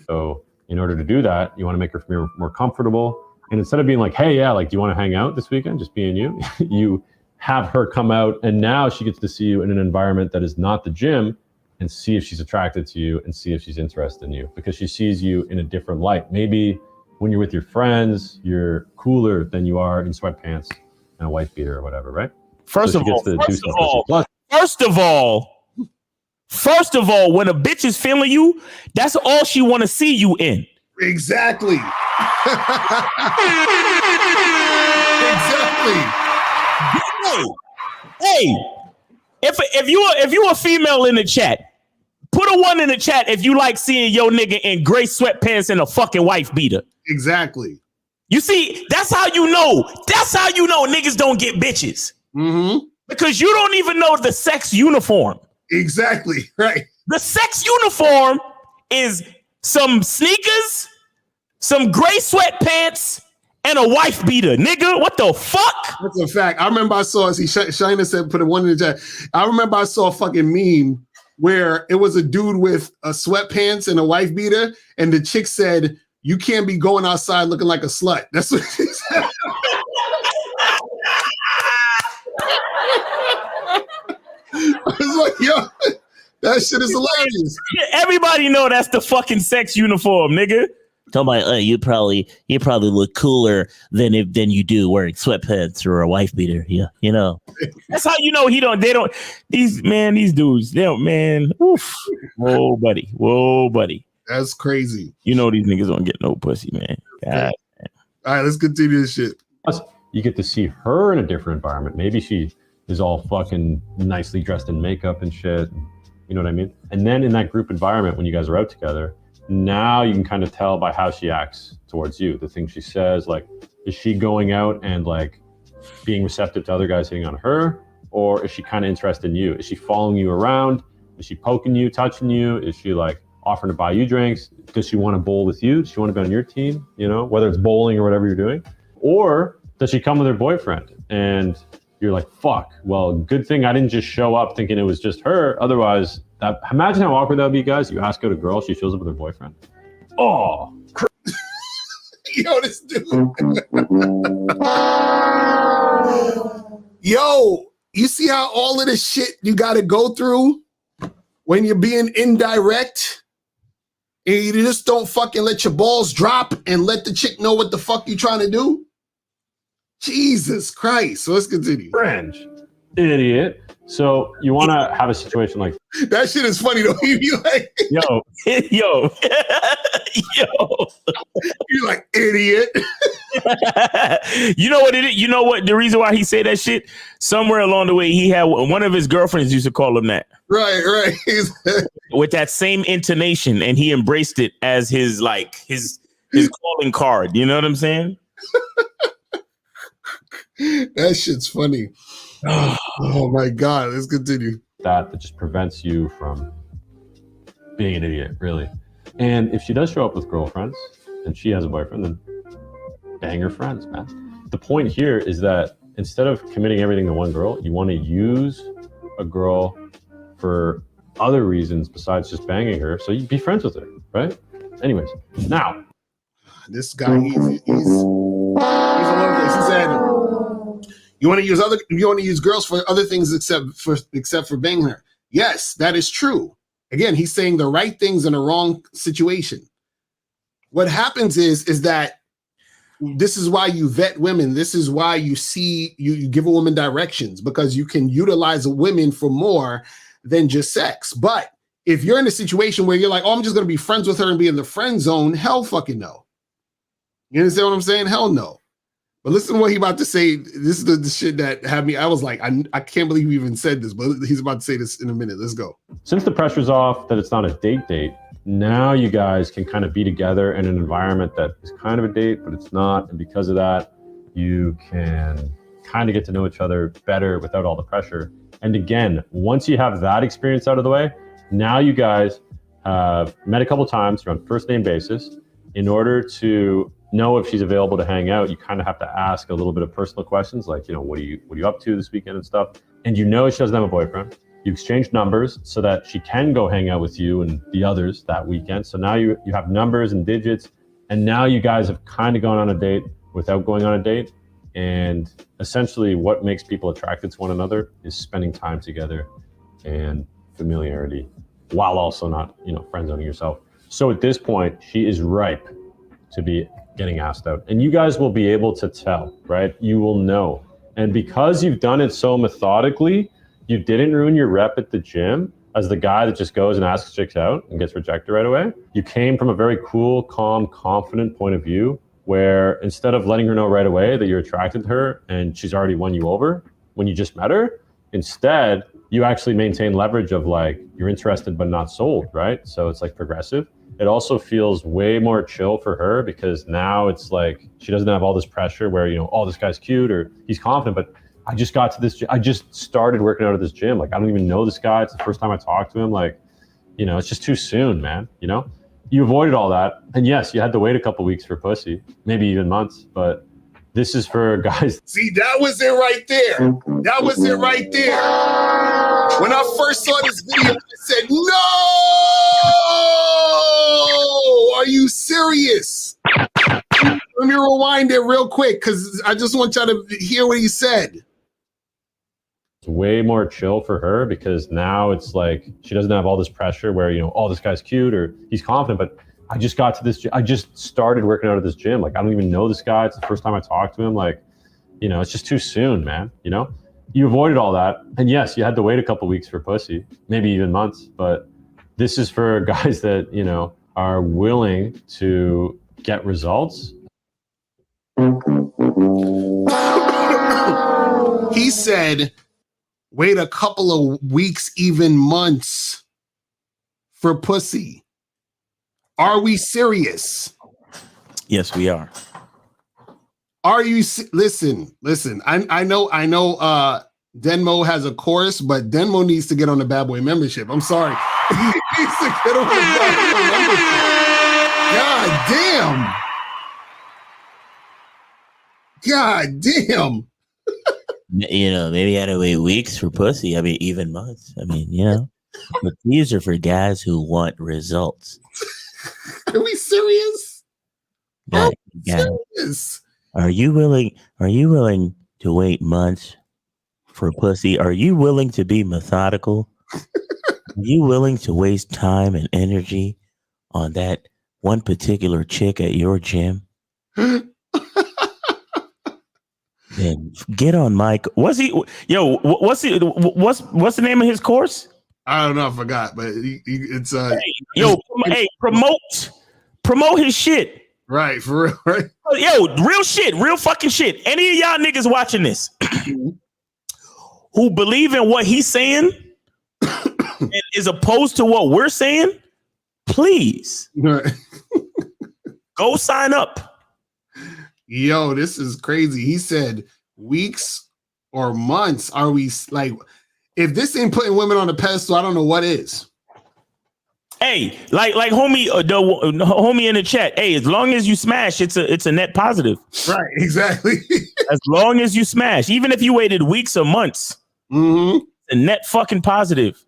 J: So in order to do that, you want to make her feel more comfortable. And instead of being like, hey, yeah, like, do you want to hang out this weekend? Just being you, you have her come out, and now she gets to see you in an environment that is not the gym, and see if she's attracted to you and see if she's interested in you, because she sees you in a different light. Maybe when you're with your friends, you're cooler than you are in sweatpants and a white beater or whatever, right?
B: First of all, when a bitch is feeling you, that's all she want to see you in.
A: Exactly. Exactly.
B: Hey, if you a female in the chat, put a 1 in the chat if you like seeing your nigga in gray sweatpants and a fucking wife beater.
A: Exactly.
B: You see, that's how you know niggas don't get bitches.
A: Mm-hmm.
B: Because you don't even know the sex uniform.
A: Exactly. Right. The
B: sex uniform is some sneakers, some gray sweatpants, and a wife beater, nigga. What the fuck?
A: That's a fact. I remember I saw, Shina said, put a 1 in the chat. I remember I saw a fucking meme where it was a dude with a sweatpants and a wife beater, and the chick said, you can't be going outside looking like a slut. That's what she said. I was like, yo, that shit is hilarious.
B: Everybody know that's the fucking sex uniform, nigga.
K: Talking about, you probably look cooler than you do wearing sweatpants or a wife beater. Yeah, you know.
B: That's how you know these dudes, they don't, man. Oof. Whoa, buddy.
A: That's crazy.
B: You know these niggas don't get no pussy, man. God.
A: All right, let's continue this shit.
J: Plus, you get to see her in a different environment. Maybe she is all fucking nicely dressed in makeup and shit. You know what I mean? And then in that group environment, when you guys are out together, now you can kind of tell by how she acts towards you, the things she says. Like, is she going out and like being receptive to other guys hitting on her? Or is she kind of interested in you? Is she following you around? Is she poking you, touching you? Is she like offering to buy you drinks? Does she want to bowl with you? Does she want to be on your team? You know, whether it's bowling or whatever you're doing. Or does she come with her boyfriend? And you're like, fuck, well, good thing I didn't just show up thinking it was just her. Otherwise, imagine how awkward that would be, guys. You ask out a girl, she shows up with her boyfriend. Oh,
A: yo, this dude. Yo, you see how all of this shit you got to go through when you're being indirect And you just don't fucking let your balls drop and let the chick know what the fuck you trying to do? Jesus Christ. So let's continue.
J: Fringe. Idiot. So you want to have a situation like
A: that shit is funny though. You be like,
B: yo, yo, yo.
A: You're like, idiot.
B: You know what it is? You know what the reason why he said that shit? Somewhere along the way, he had one of his girlfriends used to call him that.
A: Right.
B: With that same intonation, and he embraced it as his calling card. You know what I'm saying?
A: That shit's funny. Oh my God. Let's continue.
J: that just prevents you from being an idiot, really. And if she does show up with girlfriends and she has a boyfriend, then bang her friends, man. The point here is that instead of committing everything to one girl, you want to use a girl for other reasons besides just banging her. So you be friends with her, right? Anyways, now.
A: This guy, he's a little bit. He said, you want to use girls for other things except for banging her. Yes, that is true. Again, he's saying the right things in the wrong situation. What happens is that this is why you vet women. This is why you give a woman directions, because you can utilize women for more than just sex. But if you're in a situation where you're like, oh, I'm just going to be friends with her and be in the friend zone, hell fucking no. You understand what I'm saying? Hell no. But listen to what he's about to say. This is the shit that had me. I was like, I can't believe he even said this, but he's about to say this in a minute. Let's go.
J: Since the pressure's off, that it's not a date, now you guys can kind of be together in an environment that is kind of a date, but it's not. And because of that, you can kind of get to know each other better without all the pressure. And again, once you have that experience out of the way, now you guys have met a couple times, you're on first name basis. In order to know if she's available to hang out, you kind of have to ask a little bit of personal questions like, what are you up to this weekend and stuff. And you know she doesn't have a boyfriend. You exchange numbers so that she can go hang out with you and the others that weekend. So now you have numbers and digits, and now you guys have kind of gone on a date without going on a date. And essentially what makes people attracted to one another is spending time together and familiarity, while also not, friend zoning yourself. So at this point, she is ripe to be getting asked out. And you guys will be able to tell, right? You will know. And because you've done it so methodically, you didn't ruin your rep at the gym as the guy that just goes and asks chicks out and gets rejected right away. You came from a very cool, calm, confident point of view where instead of letting her know right away that you're attracted to her and she's already won you over when you just met her, instead, you actually maintain leverage of like, you're interested but not sold, right? So it's like progressive. It also feels way more chill for her because now it's like, she doesn't have all this pressure where, oh, this guy's cute or he's confident, but I just got to this, I just started working out at this gym. Like, I don't even know this guy. It's the first time I talked to him. Like, it's just too soon, man. You avoided all that. And yes, you had to wait a couple weeks for pussy, maybe even months, but this is for guys.
A: See, that was it right there. That was it right there. When I first saw this video, I said, no, are you serious? Let me rewind it real quick because I just want y'all to hear what he said.
J: It's way more chill for her because now it's like she doesn't have all this pressure where, oh, this guy's cute or he's confident, but I just got to this, I just started working out at this gym. Like, I don't even know this guy. It's the first time I talked to him. Like, it's just too soon, man. You avoided all that. And yes, you had to wait a couple weeks for pussy, maybe even months, but this is for guys that, are willing to get results.
A: He said, wait a couple of weeks, even months for pussy. Are we serious?
B: Yes, we are.
A: Are you listen? I know Denmo has a chorus, but Denmo needs to get on the Bad Boy membership. I'm sorry. He needs to get on the Bad Boy membership. God damn.
K: Maybe I had to wait weeks for pussy. I mean, even months. I mean, but these are for guys who want results.
A: Are we serious?
K: Serious? Are you willing to wait months for pussy? Are you willing to be methodical? Are you willing to waste time and energy on that one particular chick at your gym, then get on Mike. What's the name of his course?
A: I don't know, I forgot, but it's
B: promote his shit.
A: Right, for real, right?
B: Yo, real shit, real fucking shit. Any of y'all niggas watching this who believe in what he's saying and is opposed to what we're saying, please go sign up.
A: Yo, this is crazy. He said weeks or months. Are we like, if this ain't putting women on the pedestal, I don't know what is.
B: Hey, like homie, the homie in the chat. Hey, as long as you smash, it's a net positive.
A: Right, exactly.
B: As long as you smash, even if you waited weeks or months, it's a net fucking positive.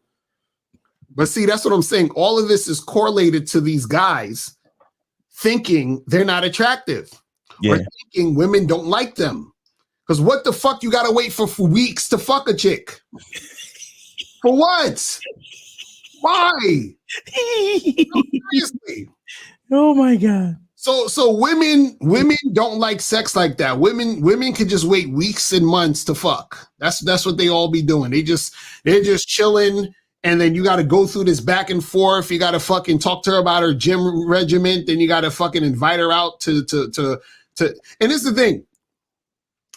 A: But see, that's what I'm saying. All of this is correlated to these guys thinking they're not attractive, or thinking women don't like them. Because what the fuck you gotta wait for weeks to fuck a chick? For what? Why? No, seriously.
B: Oh my God.
A: So women don't like sex like that. Women can just wait weeks and months to fuck. That's what they all be doing. They're just chilling, and then you got to go through this back and forth. You got to fucking talk to her about her gym regimen. Then you got to fucking invite her out to. And this is the thing.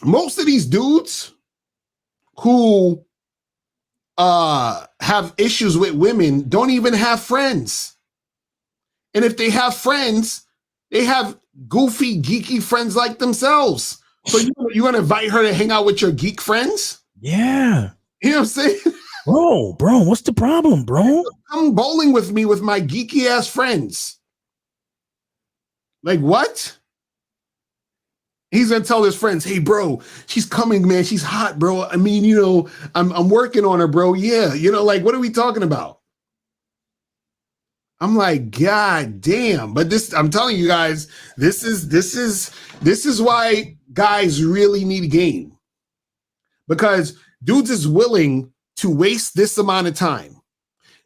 A: Most of these dudes who have issues with women don't even have friends. And if they have friends, they have goofy, geeky friends like themselves. So you're going to invite her to hang out with your geek friends?
B: Yeah.
A: You know what I'm saying?
B: Bro, what's the problem, bro?
A: Come bowling with me with my geeky ass friends. Like what? He's gonna tell his friends, "Hey, bro, she's coming, man. She's hot, bro. I mean, you know, I'm working on her, bro. Yeah, you know, like, what are we talking about?" I'm like, God damn. But this, I'm telling you guys, this is why guys really need a game, because dudes is willing to waste this amount of time.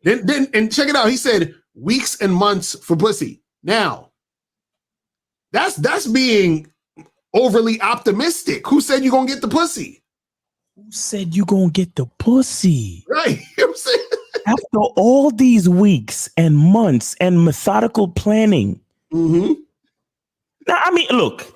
A: Then and check it out. He said weeks and months for pussy. Now, that's being overly optimistic. Who said you're gonna get the pussy?
B: Who said you gonna get the pussy?
A: Right. You know what I'm saying?
B: After all these weeks and months and methodical planning. Now, I mean, look,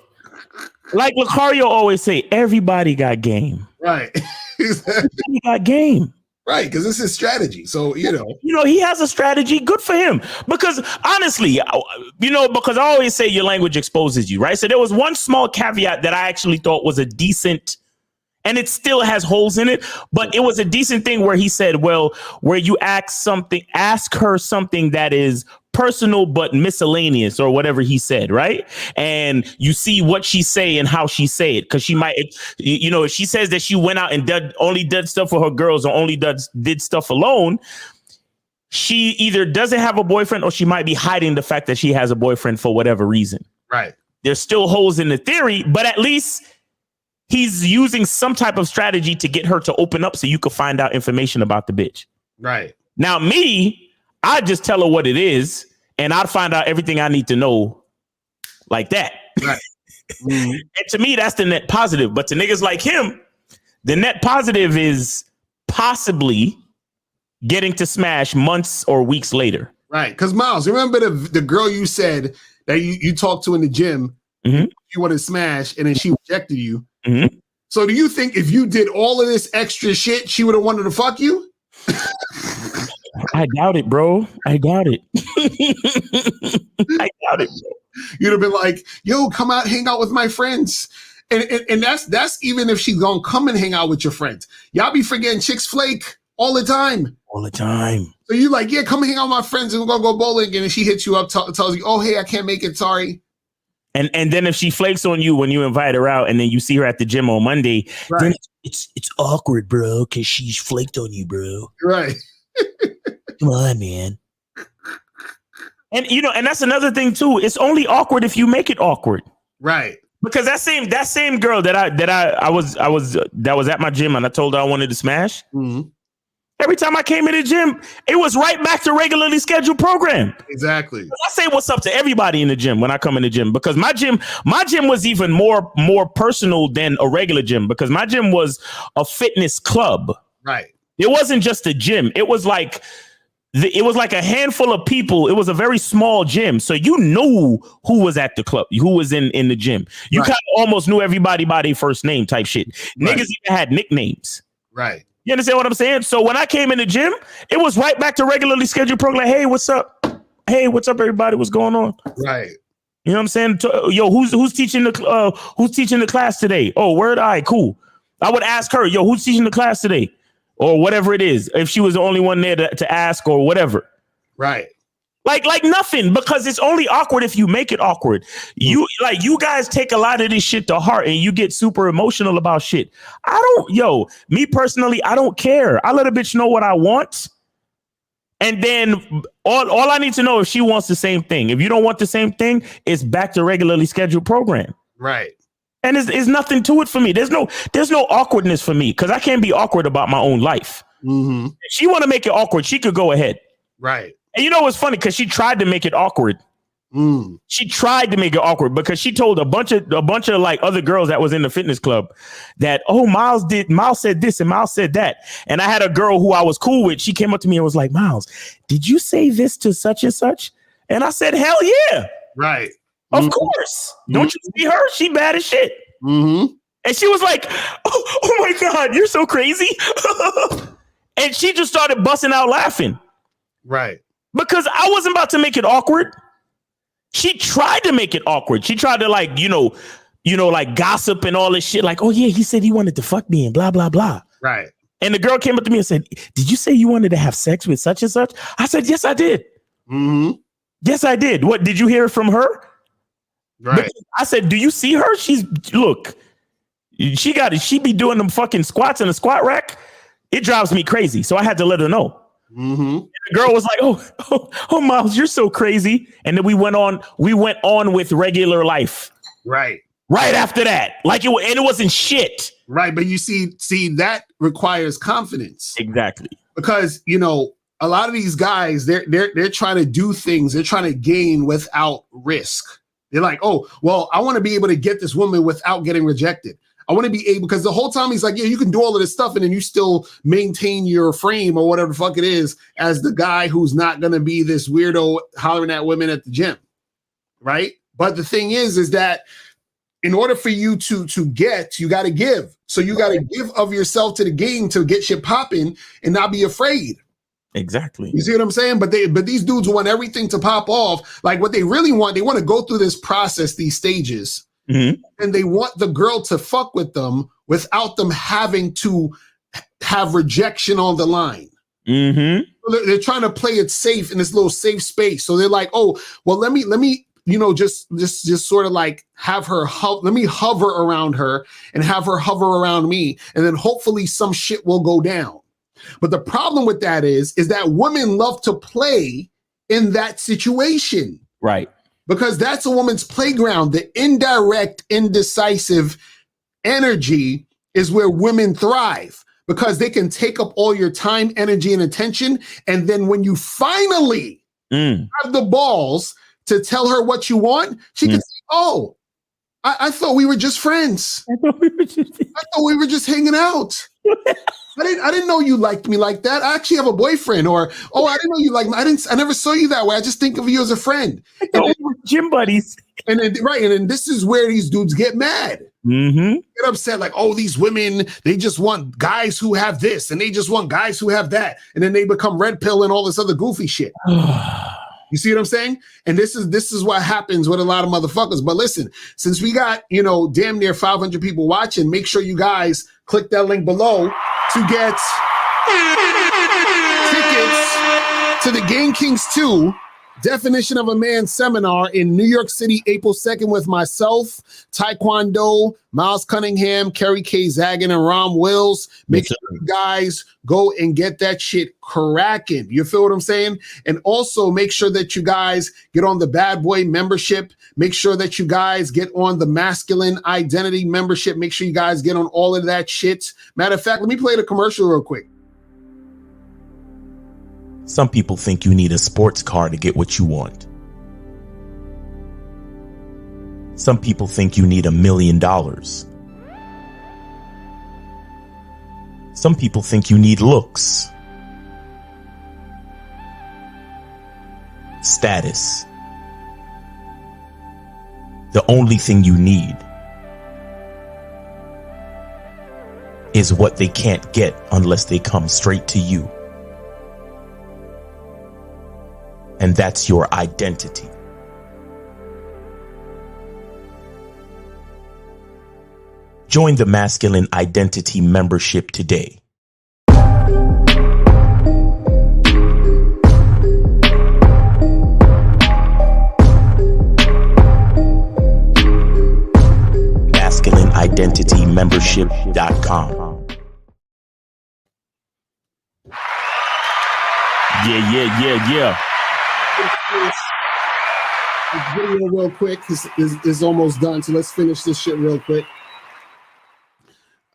B: like Lucario always say, everybody got game.
A: Right.
B: Everybody got game.
A: Right, because this is strategy. So, you know,
B: he has a strategy. Good for him. Because honestly, because I always say your language exposes you, right? So there was one small caveat that I actually thought was a decent, and it still has holes in it, but it was a decent thing where he said, well, where you ask her something that is personal but miscellaneous, or whatever he said, right? And you see what she say and how she say it, because she might, if she says that she went out and only did stuff for her girls, or only did stuff alone, she either doesn't have a boyfriend, or she might be hiding the fact that she has a boyfriend for whatever reason.
A: Right.
B: There's still holes in the theory, but at least he's using some type of strategy to get her to open up so you could find out information about the bitch.
A: Right.
B: Now, me, I just tell her what it is, and I'd find out everything I need to know like that.
A: Right.
B: And to me, that's the net positive. But to niggas like him, the net positive is possibly getting to smash months or weeks later.
A: Right. Because Miles, remember the girl you said that you talked to in the gym, you wanted to smash, and then she rejected you. So do you think if you did all of this extra shit, she would have wanted to fuck you?
B: I doubt it, bro. I doubt it. I doubt it, bro.
A: You'd have been like, yo, come out, hang out with my friends. And that's even if she's gonna come and hang out with your friends. Y'all be forgetting chicks flake all the time.
B: All the time.
A: So you like, yeah, come hang out with my friends and we're gonna go bowling. And then she hits you up, tells you, oh, hey, I can't make it, sorry.
B: And then if she flakes on you when you invite her out, and then you see her at the gym on Monday, then it's awkward, bro, because she's flaked on you, bro.
A: Right.
B: Come on, man. And and that's another thing too. It's only awkward if you make it awkward.
A: Right.
B: Because that same girl that was at my gym and I told her I wanted to smash. Every time I came in the gym, it was right back to regularly scheduled program.
A: Exactly.
B: I say what's up to everybody in the gym when I come in the gym, because my gym was even more personal than a regular gym, because my gym was a fitness club.
A: Right.
B: It wasn't just a gym. It was like a handful of people. It was a very small gym. So you knew who was at the club, who was in the gym. You kind of almost knew everybody by their first name type shit. Right. Niggas even had nicknames.
A: Right.
B: You understand what I'm saying? So when I came in the gym, it was right back to regularly scheduled program. Hey, what's up? Hey, what's up, everybody? What's going on?
A: Right.
B: You know what I'm saying? Yo, who's teaching the class today? Oh, word. All right, cool. I would ask her, yo, who's teaching the class today? Or whatever it is, if she was the only one there to ask or whatever.
A: Right.
B: Like nothing, because it's only awkward if you make it awkward. You guys take a lot of this shit to heart and you get super emotional about shit. Me personally, I don't care. I let a bitch know what I want. And then all I need to know if she wants the same thing. If you don't want the same thing, it's back to regularly scheduled program.
A: Right.
B: And there's nothing to it for me. There's no awkwardness for me, because I can't be awkward about my own life.
A: Mm-hmm.
B: If she want to make it awkward, she could go ahead.
A: Right.
B: And you know what's funny? Because she tried to make it awkward. She tried to make it awkward because she told a bunch of like other girls that was in the fitness club that, oh, Miles said this and Miles said that. And I had a girl who I was cool with. She came up to me and was like, Miles, did you say this to such and such? And I said, hell yeah.
A: Right.
B: Of course. Don't you see her? She bad as shit. And she was like, oh my God, you're so crazy. And she just started busting out laughing.
A: Right.
B: Because I wasn't about to make it awkward. She tried to make it awkward. She tried to like gossip and all this shit. Like, oh yeah, he said he wanted to fuck me and blah, blah, blah.
A: Right.
B: And the girl came up to me and said, did you say you wanted to have sex with such and such? I said, yes, I did. Yes, I did. What, did you hear it from her?
A: Right.
B: I said, do you see her? She be doing them fucking squats in a squat rack. It drives me crazy. So I had to let her know. And the girl was like, oh, Miles, you're so crazy. And then we went on with regular life.
A: Right.
B: Right after that. It wasn't shit.
A: Right. But you see, that requires confidence.
B: Exactly.
A: Because, a lot of these guys, they're trying to do things. They're trying to gain without risk. They're like, oh, well, I want to be able to get this woman without getting rejected. I want to be able, because the whole time he's like, yeah, you can do all of this stuff and then you still maintain your frame or whatever the fuck it is as the guy who's not going to be this weirdo hollering at women at the gym. Right. But the thing is that in order for you to get, you got to give. So you got to give of yourself to the game to get shit popping and not be afraid.
B: Exactly.
A: You see what I'm saying? But these dudes want everything to pop off. Like what they really want, they want to go through this process, these stages. And they want the girl to fuck with them without them having to have rejection on the line. They're trying to play it safe in this little safe space. So they're like, oh, well, let me, just sort of like have her, let me hover around her and have her hover around me. And then hopefully some shit will go down. But the problem with that is that women love to play in that situation.
B: Right.
A: Because that's a woman's playground. The indirect, indecisive energy is where women thrive, because they can take up all your time, energy, and attention. And then when you finally have the balls to tell her what you want, she can say, oh, I thought we were just friends. I thought we were just hanging out. I didn't know you liked me like that. I actually have a boyfriend. Or, oh, I didn't know you liked me. I never saw you that way. I just think of you as a friend. And
B: then, we're gym buddies.
A: And then this is where these dudes get mad. Get upset, like, oh, these women, they just want guys who have this, and they just want guys who have that. And then they become red pill and all this other goofy shit. You see what I'm saying? And this is what happens with a lot of motherfuckers. But listen, since we got, damn near 500 people watching, make sure you guys click that link below to get tickets to the Game Kings 2 Definition of a Man seminar in New York City, April 2nd with myself, Taekwondo, Miles Cunningham, Kerry K. Zagan, and Rom Wills. Make sure you guys go and get that shit cracking. You feel what I'm saying? And also make sure that you guys get on the Bad Boy membership. Make sure that you guys get on the Masculine Identity membership. Make sure you guys get on all of that shit. Matter of fact, let me play the commercial real quick.
M: Some people think you need a sports car to get what you want. Some people think you need $1 million. Some people think you need looks, status. The only thing you need is what they can't get unless they come straight to you. And that's your identity. Join the Masculine Identity membership today. MasculineIdentityMembership.com.
B: Yeah.
A: This video real quick is almost done, so let's finish this shit real quick.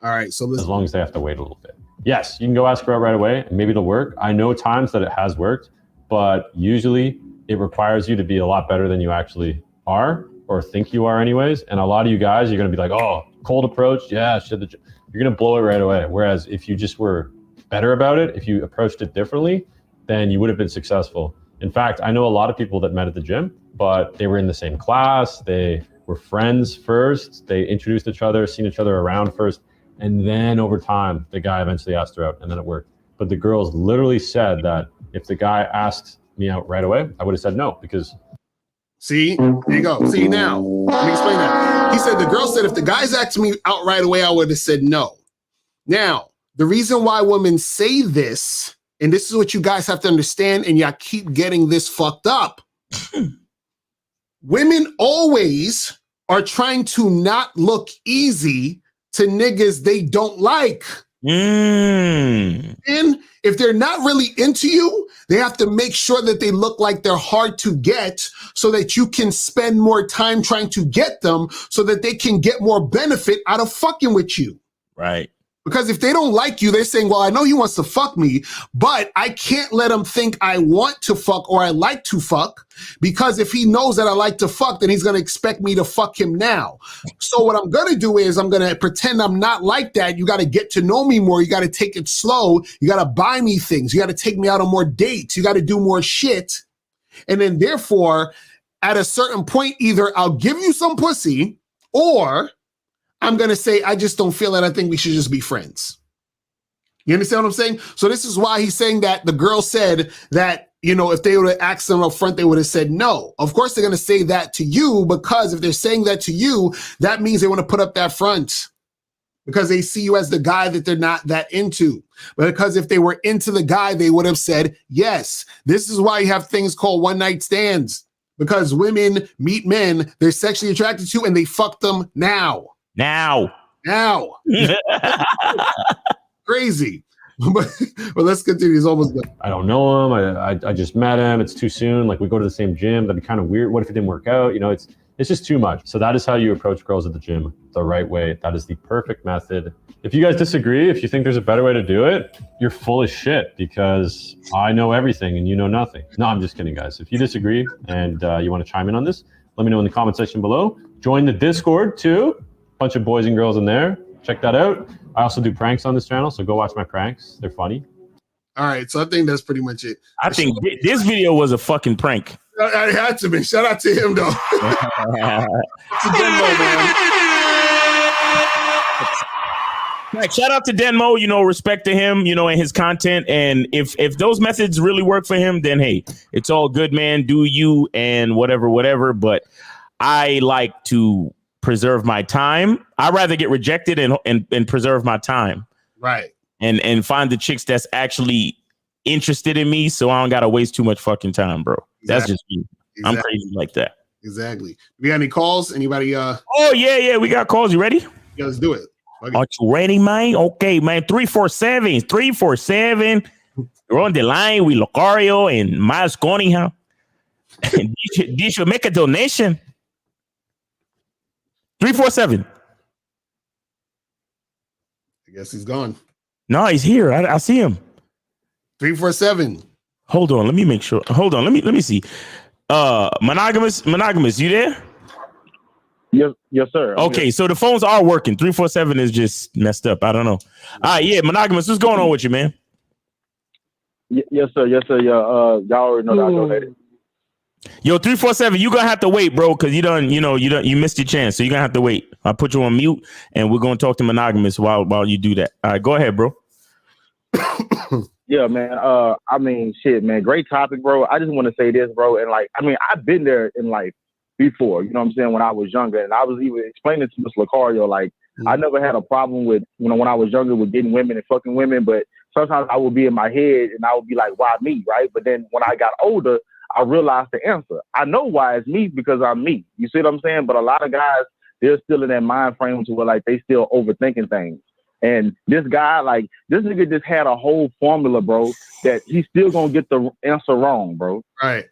A: All right, so
J: as long as they have to wait a little bit. Yes, you can go ask her out right away, and maybe it'll work. I know times that it has worked, but usually it requires you to be a lot better than you actually are or think you are anyways. And a lot of you guys, you're going to be like, oh, cold approach. Yeah, you're going to blow it right away. Whereas if you just were better about it, if you approached it differently, then you would have been successful. In fact, I know a lot of people that met at the gym, but they were in the same class. They were friends first. They introduced each other, seen each other around first. And then over time, the guy eventually asked her out, and then it worked. But the girls literally said that if the guy asked me out right away, I would have said no, because...
A: See, there you go. See, now, let me explain that. He said, the girl said, if the guys asked me out right away, I would have said no. Now, the reason why women say this, and this is what you guys have to understand, and y'all keep getting this fucked up. Women always are trying to not look easy to niggas they don't like. And if they're not really into you, they have to make sure that they look like they're hard to get so that you can spend more time trying to get them so that they can get more benefit out of fucking with you.
B: Right.
A: Because if they don't like you, they're saying, well, I know he wants to fuck me, but I can't let him think I want to fuck or I like to fuck, because if he knows that I like to fuck, then he's going to expect me to fuck him now. So what I'm going to do is I'm going to pretend I'm not like that. You got to get to know me more. You got to take it slow. You got to buy me things. You got to take me out on more dates. You got to do more shit. And then therefore, at a certain point, either I'll give you some pussy or I'm going to say, I just don't feel it. I think we should just be friends. You understand what I'm saying? So this is why he's saying that the girl said that, you know, if they would have asked them up front, they would have said no. Of course, they're going to say that to you, because if they're saying that to you, that means they want to put up that front because they see you as the guy that they're not that into. But because if they were into the guy, they would have said yes. This is why you have things called one night stands, because women meet men they're sexually attracted to and they fuck them now. Crazy. But let's continue. He's almost done.
J: I don't know him. I just met him. It's too soon. Like, we go to the same gym. That'd be kind of weird. What if it didn't work out? You know, it's just too much. So that is how you approach girls at the gym the right way. That is the perfect method. If you guys disagree, if you think there's a better way to do it, you're full of shit, because I know everything and you know nothing. No, I'm just kidding, guys. If you disagree and you want to chime in on this, let me know in the comment section below. Join the Discord too. Bunch of boys and girls in there. Check that out. I also do pranks on this channel, so go watch my pranks. They're funny. All
A: right, so I think that's pretty much it.
B: I think this video was a fucking prank.
A: I had to be. Shout out to him, though. It's a Denmo, man.
B: Right, shout out to Denmo, you know, respect to him, you know, and his content. And if those methods really work for him, then hey, it's all good, man. Do you and whatever. But I like to preserve my time. I'd rather get rejected and preserve my time.
A: Right.
B: And find the chicks that's actually interested in me, so I don't gotta waste too much fucking time, bro. Exactly. That's just me. Exactly. I'm crazy like that.
A: Exactly. We got any calls? Anybody?
B: Oh yeah, we got calls. You ready?
A: Yeah, let's do it.
B: Okay. Are you ready, man? Okay, man. 347. We're on the line with Locario and Miles Cunningham. Did you make a donation? 347.
A: I guess he's gone.
B: No, he's here. I see him.
A: 347.
B: Hold on, let me make sure. Hold on, let me see. Monogamous, you there?
N: Yes, sir.
B: Okay, so the phones are working. 347 is just messed up. I don't know. All right, yeah, monogamous. What's going on with you, man?
N: Yes, sir. Yeah, y'all already know that I donated.
B: Yo, 347, you gonna have to wait, bro, because you missed your chance. So you're gonna have to wait. I'll put you on mute and we're gonna talk to monogamous while you do that. All right, go ahead, bro.
N: Yeah, man. I mean, shit, man. Great topic, bro. I just want to say this, bro. And like, I mean, I've been there in life before, you know what I'm saying, when I was younger. And I was even explaining to Miss Lucario, like, I never had a problem with, when I was younger with getting women and fucking women, but sometimes I would be in my head and I would be like, why me, right? But then when I got older, I realized the answer. I know why it's me because I'm me. You see what I'm saying? But a lot of guys, they're still in that mind frame to where like they still overthinking things. And this guy, like, this nigga just had a whole formula, bro, that he's still gonna get the answer wrong, bro.
A: Right.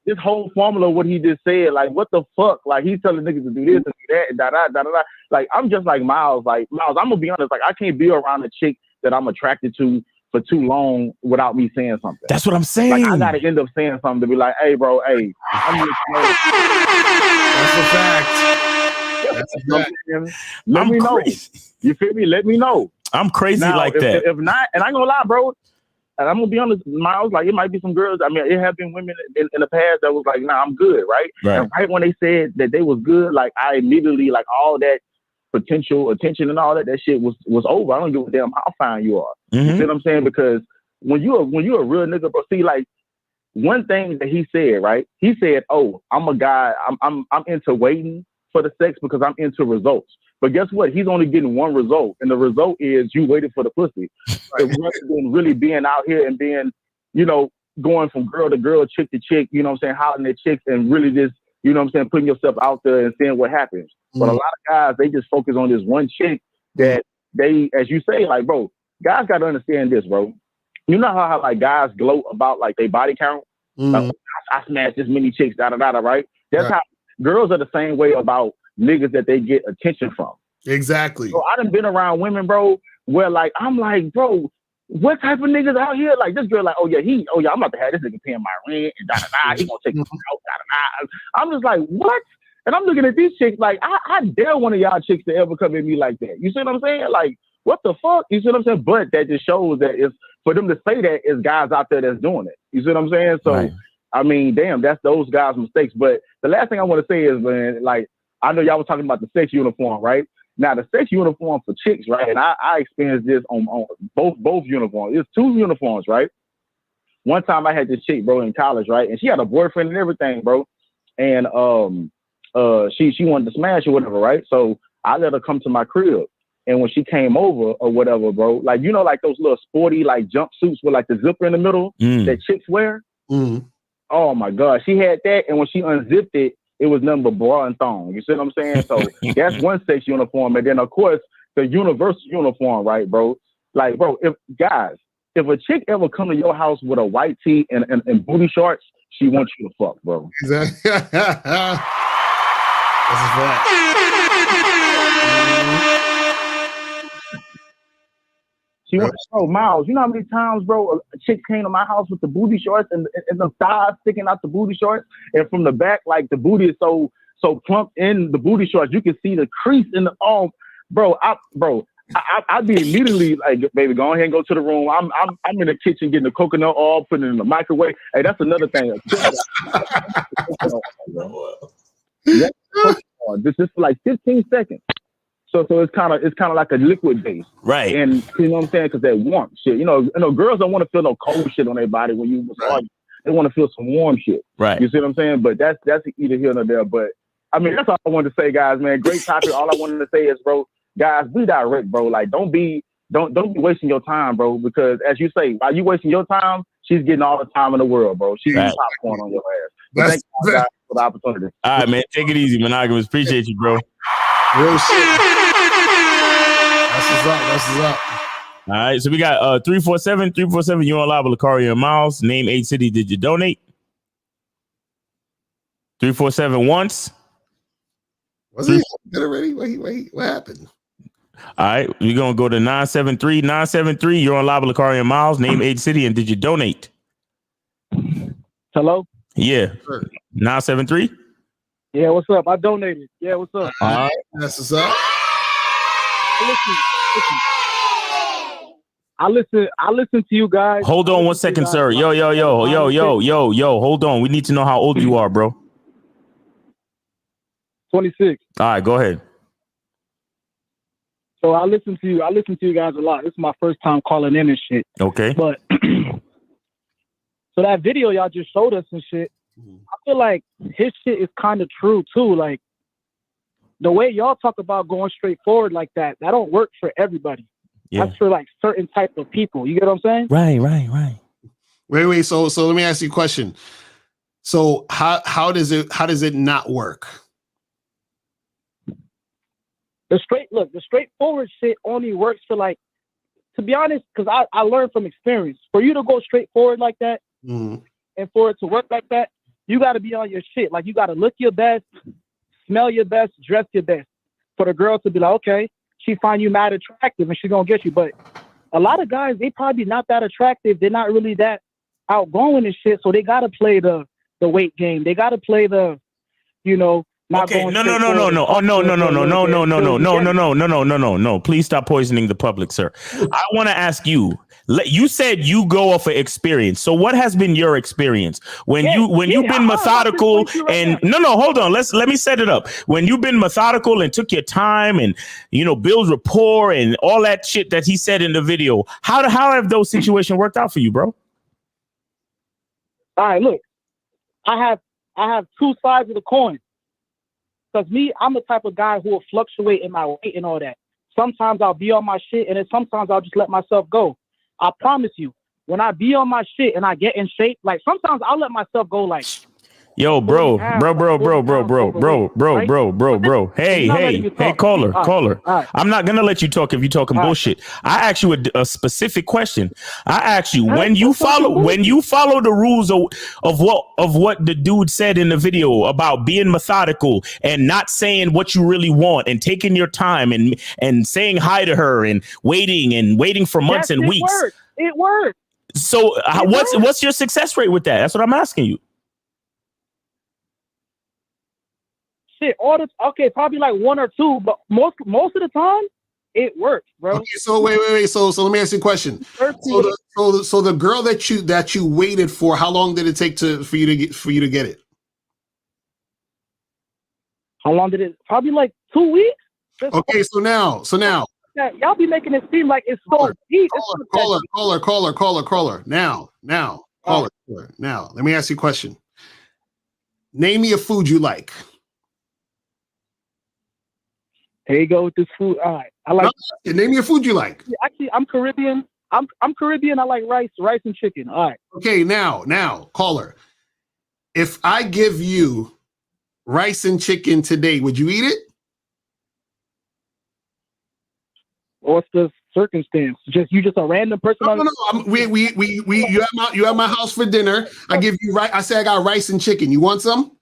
N: This whole formula, what he just said, like, what the fuck? Like, he's telling niggas to do this and do that and da-da-da-da-da. Like, I'm just like Miles. Like, Miles, I'm gonna be honest, like, I can't be around a chick that I'm attracted to for too long without me saying something.
B: That's what I'm saying.
N: Like, I gotta end up saying something to be like, hey, bro, hey, I'm
A: That's a fact. That's a fact.
N: Let me know. You feel me? Let me know.
B: I'm crazy
N: now,
B: like
N: if,
B: that.
N: If not, and I ain't gonna lie, bro. And I'm gonna be honest, Miles, like, it might be some girls. I mean, it have been women in the past that was like, nah, I'm good, right? And right when they said that they was good, like, I immediately, like, all that potential attention and all that shit was over. I don't give a damn how fine you are.
B: Mm-hmm.
N: You see what I'm saying? Because when you're a real nigga, bro, see, like, one thing that he said, right? He said, oh, I'm a guy, I'm into waiting for the sex because I'm into results. But guess what? He's only getting one result. And the result is you waited for the pussy. Right. Rather than really being out here and being, you know, going from girl to girl, chick to chick, you know what I'm saying, hollering at chicks and really just, you know what I'm saying, putting yourself out there and seeing what happens. But a lot of guys, they just focus on this one chick that they, as you say, like, bro, guys got to understand this, bro. You know how like guys gloat about like their body count? Like, I smashed this many chicks, da-da-da-da, right? That's how girls are the same way about niggas that they get attention from.
A: Exactly.
N: So I done been around women, bro, where like, I'm like, bro, what type of niggas out here? Like this girl, like, I'm about to have this nigga paying my rent and da-da-da. He gonna take me out, da-da-da. I'm just like, what? And I'm looking at these chicks like, I dare one of y'all chicks to ever come at me like that. You see what I'm saying? Like, what the fuck? You see what I'm saying? But that just shows that it's, for them to say that, is guys out there that's doing it. You see what I'm saying? So, I mean, damn, that's those guys' mistakes. But the last thing I want to say is, man, like, I know y'all was talking about the sex uniform, right? Now, the sex uniform for chicks, right? And I experienced this on both uniforms. It's two uniforms, right? One time I had this chick, bro, in college, right? And she had a boyfriend and everything, bro. And she wanted to smash or whatever, right? So I let her come to my crib. And when she came over or whatever, bro, like, you know, like those little sporty, like, jumpsuits with, like, the zipper in the middle that chicks wear? Oh, my God. She had that. And when she unzipped it, it was nothing but bra and thong. You see what I'm saying? So that's one sex uniform. And then, of course, the universal uniform, right, bro? Like, bro, if a chick ever come to your house with a white tee and booty shorts, she wants you to fuck, bro.
A: Exactly. That's a fact.
N: She went, bro, Miles, you know how many times, bro, a chick came to my house with the booty shorts and the thighs sticking out the booty shorts, and from the back, like, the booty is so plump in the booty shorts, you can see the crease in the arm, bro. I'd be immediately like, baby, go ahead and go to the room. I'm in the kitchen getting the coconut oil, putting it in the microwave. Hey, that's another thing. This is for like 15 seconds. So it's kind of like a liquid base,
B: right?
N: And you know what I'm saying? Because that warm shit, you know, girls don't want to feel no cold shit on their body when you massage. They want to feel some warm shit,
B: right?
N: You see what I'm saying? But that's either here or there. But I mean, that's all I wanted to say, guys. Man, great topic. All I wanted to say is, bro, guys, be direct, bro. Like, don't be wasting your time, bro. Because as you say, while you wasting your time, she's getting all the time in the world, bro. She's getting popcorn on your ass. But thank you guys for the opportunity.
B: All right, man. Take it easy, monogamous. Appreciate you, bro.
A: Real shit. That's what's up.
B: All right, so we got 347. You're on live with Lucario and Miles. Name, age, city. Did you donate? 347 once.
A: Was it already? Wait. What happened?
B: All right, we're gonna go to 973. 973. You're on live with Lucario and Miles. Name, age, city, and did you donate?
N: Hello?
B: Yeah. 973?
N: Yeah, what's up? I donated. Yeah, what's up?
A: All right. That's what's up.
N: I listen to you guys.
B: Hold on 1 second, sir. Yo. Hold on. We need to know how old you are, bro.
N: 26.
B: All right, go ahead.
N: So I listen to you. I listen to you guys a lot. This is my first time calling in and shit.
B: Okay.
N: But so that video y'all just showed us and shit, I feel like his shit is kind of true too. Like the way y'all talk about going straight forward like that don't work for everybody.
B: Yeah.
N: That's for like certain type of people. You get what I'm saying?
B: Right.
A: Wait. So let me ask you a question. So how does it not work?
N: The straightforward shit only works for like, to be honest, because I learned from experience. For you to go straightforward like that, and for it to work like that, you got to be on your shit. Like you got to look your best, smell your best, dress your best. For the girl to be like, okay, she find you mad attractive and she gonna get you. But a lot of guys, they probably not that attractive. They're not really that outgoing and shit. So they gotta play the weight game. They gotta play the, not
B: Okay,
N: going
B: no.
N: straight
B: Oh,
N: forward.
B: No. Please stop poisoning the public, sir. I want to ask you. You said you go off of experience. So what has been your experience when you've been methodical and no, hold on. Let me set it up. When you've been methodical and took your time and build rapport and all that shit that he said in the video, how have those situations worked out for you, bro?
N: All right, look, I have two sides of the coin. Because me, I'm the type of guy who will fluctuate in my weight and all that. Sometimes I'll be on my shit, and then sometimes I'll just let myself go. I promise you, when I be on my shit and I get in shape, like sometimes I'll let myself go like,
B: yo, bro. Hey, caller. I'm not gonna let you talk if you're talking bullshit. I asked you a specific question. I asked you when you follow the rules of what the dude said in the video about being methodical and not saying what you really want and taking your time and saying hi to her and waiting for months and weeks.
N: It worked.
B: So what's your success rate with that? That's what I'm asking you.
N: Shit, probably like one or two, but most of the time it works, bro.
A: Okay, so wait. So let me ask you a question. So the girl that you waited for, how long did it take for you to get it?
N: How long did it? Probably like 2 weeks.
A: Okay, so now.
N: Y'all be making it seem like it's so deep.
A: Caller. Now. Now, let me ask you a question. Name me a food you like.
N: Here you go with this food. All right, I like.
A: Name me a food you like.
N: Actually, I'm Caribbean. I'm Caribbean. I like rice and chicken. All right.
A: Okay, now, caller. If I give you rice and chicken today, would you eat it?
N: What's the circumstance? You just a random person?
A: No. You at my house for dinner. I give you I say I got rice and chicken. You want some?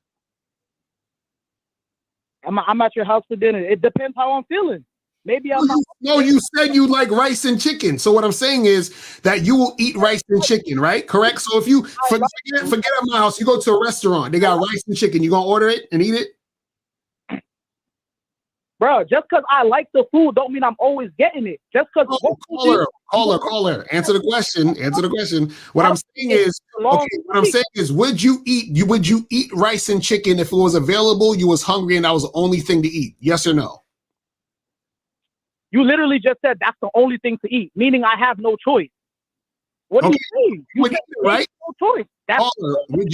N: I'm at your house for dinner. It depends how I'm feeling. Maybe I'm not.
A: No, you said you like rice and chicken. So what I'm saying is that you will eat rice and chicken, right? Correct. So if you forget at my house, you go to a restaurant, they got rice and chicken. You gonna order it and eat it?
N: Bro, just because I like the food don't mean I'm always getting it. Just because
A: caller, answer the question. What I'm saying is, would you eat rice and chicken if it was available, you was hungry, and that was the only thing to eat? Yes or no?
N: You literally just said that's the only thing to eat, meaning I have no choice. What do you mean? You said
A: right?
N: No choice.
A: Caller, would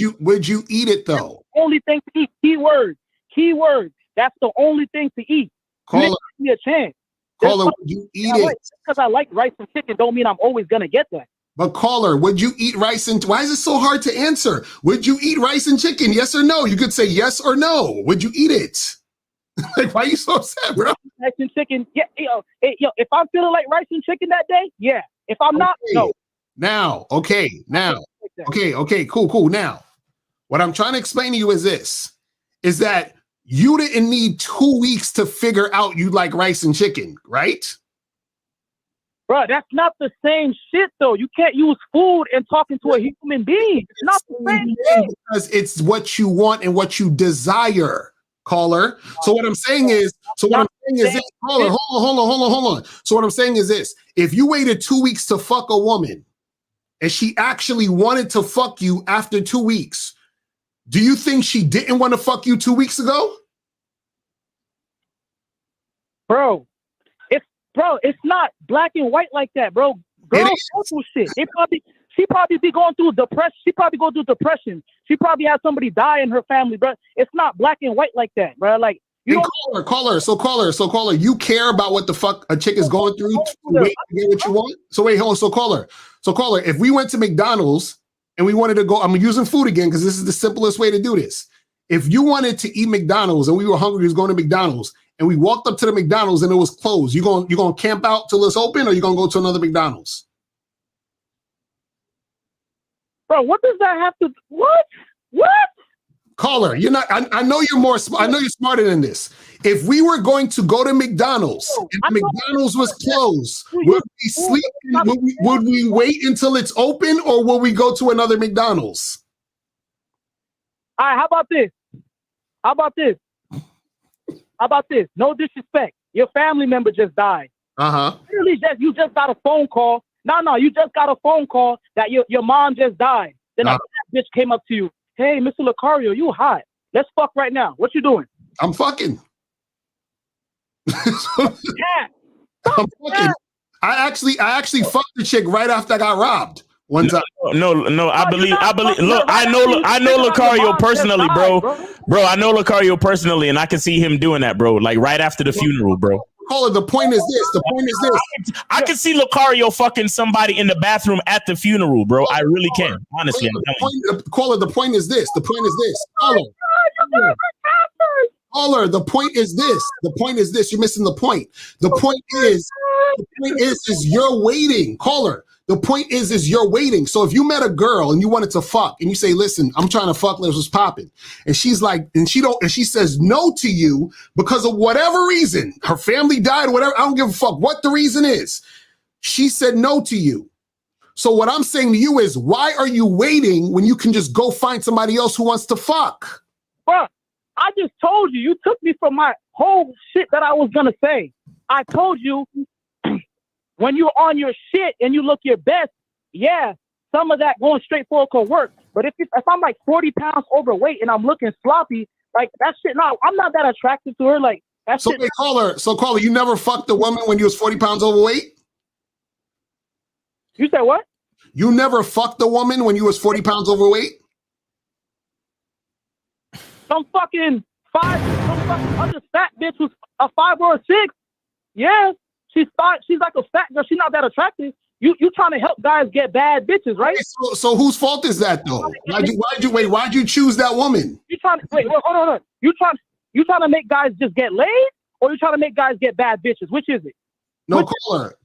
A: you eat it though?
N: That's the only thing to eat. Keyword. That's the only thing to eat.
A: Caller,
N: give me a chance.
A: Caller, would you eat it?
N: Because I like rice and chicken don't mean I'm always gonna get that.
A: But caller, would you eat rice and why is it so hard to answer? Would you eat rice and chicken? Yes or no? You could say yes or no. Would you eat it? Like, why are you so upset, bro?
N: Rice and chicken, yeah. If I'm feeling like rice and chicken that day, yeah. If I'm not, no.
A: Now, okay, cool. Now, what I'm trying to explain to you is this: is that you didn't need 2 weeks to figure out you like rice and chicken, right?
N: Bro, that's not the same shit though. You can't use food and talking to a human being. It's not the same thing.
A: Because it's what you want and what you desire, caller. So what I'm saying is, this, caller, hold on. So what I'm saying is this: if you waited 2 weeks to fuck a woman, and she actually wanted to fuck you after 2 weeks, do you think she didn't want to fuck you 2 weeks ago?
N: Bro, it's not black and white like that, bro. Girls go through shit. She probably be going through depression. She probably go through depression. She probably had somebody die in her family, bro. It's not black and white like that, bro. Like you
A: caller. You care about what the fuck a chick is going through to wait to get what you want? So wait, hold on. So caller, if we went to McDonald's and we wanted to go, I'm using food again because this is the simplest way to do this. If you wanted to eat McDonald's and we were hungry, we was going to McDonald's, and we walked up to the McDonald's and it was closed, you gonna camp out till it's open, or you gonna go to another McDonald's?
N: Bro, what does that have to? What?
A: Caller, you're not. I know you're more. I know you're smarter than this. If we were going to go to McDonald's and the McDonald's was closed, would we sleep? Would we wait until it's open, or will we go to another McDonald's?
N: All right. How about this? No disrespect. Your family member just died. Literally, you just got a phone call. No, you just got a phone call that your mom just died. Then a bitch came up to you. Hey, Mr. Lucario, you hot. Let's fuck right now. What you doing?
A: I'm fucking. I'm fucking. I actually fucked the chick right after I got robbed. One time.
B: No. I believe. Look, I know Lucario personally, bro. Bro, I know Lucario personally, and I can see him doing that, bro. Like right after the funeral, bro.
A: Caller, the point is this.
B: I can see Lucario fucking somebody in the bathroom at the funeral, bro. I really can. Honestly,
A: Caller, the point is this. Caller, the point is this. You're missing the point. The point is you're waiting. Caller, the point is you're waiting. So if you met a girl and you wanted to fuck and you say, listen, I'm trying to fuck, let's just pop it. And she's like, and she says no to you because of whatever reason, her family died, whatever. I don't give a fuck what the reason is. She said no to you. So what I'm saying to you is, why are you waiting when you can just go find somebody else who wants to fuck?
N: Bro, I just told you. You took me from my whole shit that I was going to say. I told you when you're on your shit and you look your best, yeah, some of that going straight forward could work. But if I'm like 40 pounds overweight and I'm looking sloppy, like that shit, no, I'm not that attracted to her. Like that shit.
A: Caller, you never fucked a woman when you was 40 pounds overweight?
N: You said what?
A: You never fucked a woman when you was 40 pounds overweight?
N: Some fucking other fat bitch who's a 5 or a 6. Yeah, she's fat. She's like a fat girl. She's not that attractive. You trying to help guys get bad bitches, right?
A: So whose fault is that though? Why'd you choose that woman?
N: You trying to hold on. You trying to make guys just get laid, or you trying to make guys get bad bitches? Which is it?
A: No, caller.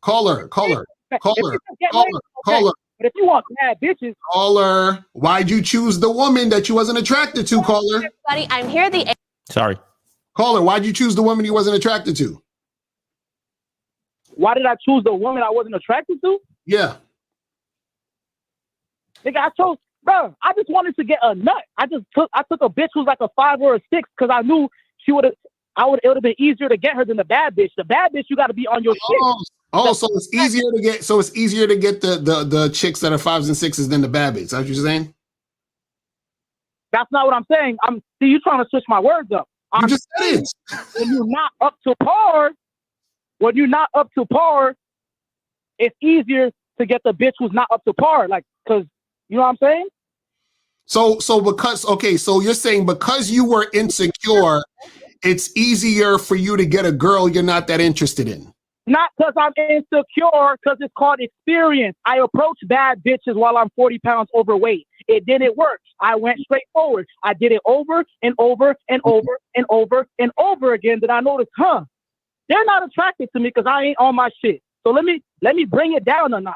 N: But if you want bad bitches,
A: caller, why'd you choose the woman that you wasn't attracted to, caller?
O: Everybody, I'm here.
B: Sorry,
A: caller, why'd you choose the woman you wasn't attracted to?
N: Why did I choose the woman I wasn't attracted to?
A: Yeah.
N: Nigga, I just wanted to get a nut. I took a bitch who's like a 5 or a 6 because I knew it would have been easier to get her than the bad bitch. The bad bitch, you got to be on your shit.
A: So it's easier to get the chicks that are 5s and 6s than the bad bitch. That's what you're saying?
N: That's not what I'm saying. You trying to switch my words up.
A: You just said it.
N: When you're not up to par, it's easier to get the bitch who's not up to par. Like, cause you know what I'm saying?
A: So you're saying because you were insecure, it's easier for you to get a girl you're not that interested in.
N: Not because I'm insecure, because it's called experience. I approach bad bitches while I'm 40 pounds overweight. It didn't work. I went straight forward. I did it over and over and over and over and over again. Then I noticed, they're not attracted to me because I ain't on my shit. So let me bring it down a notch.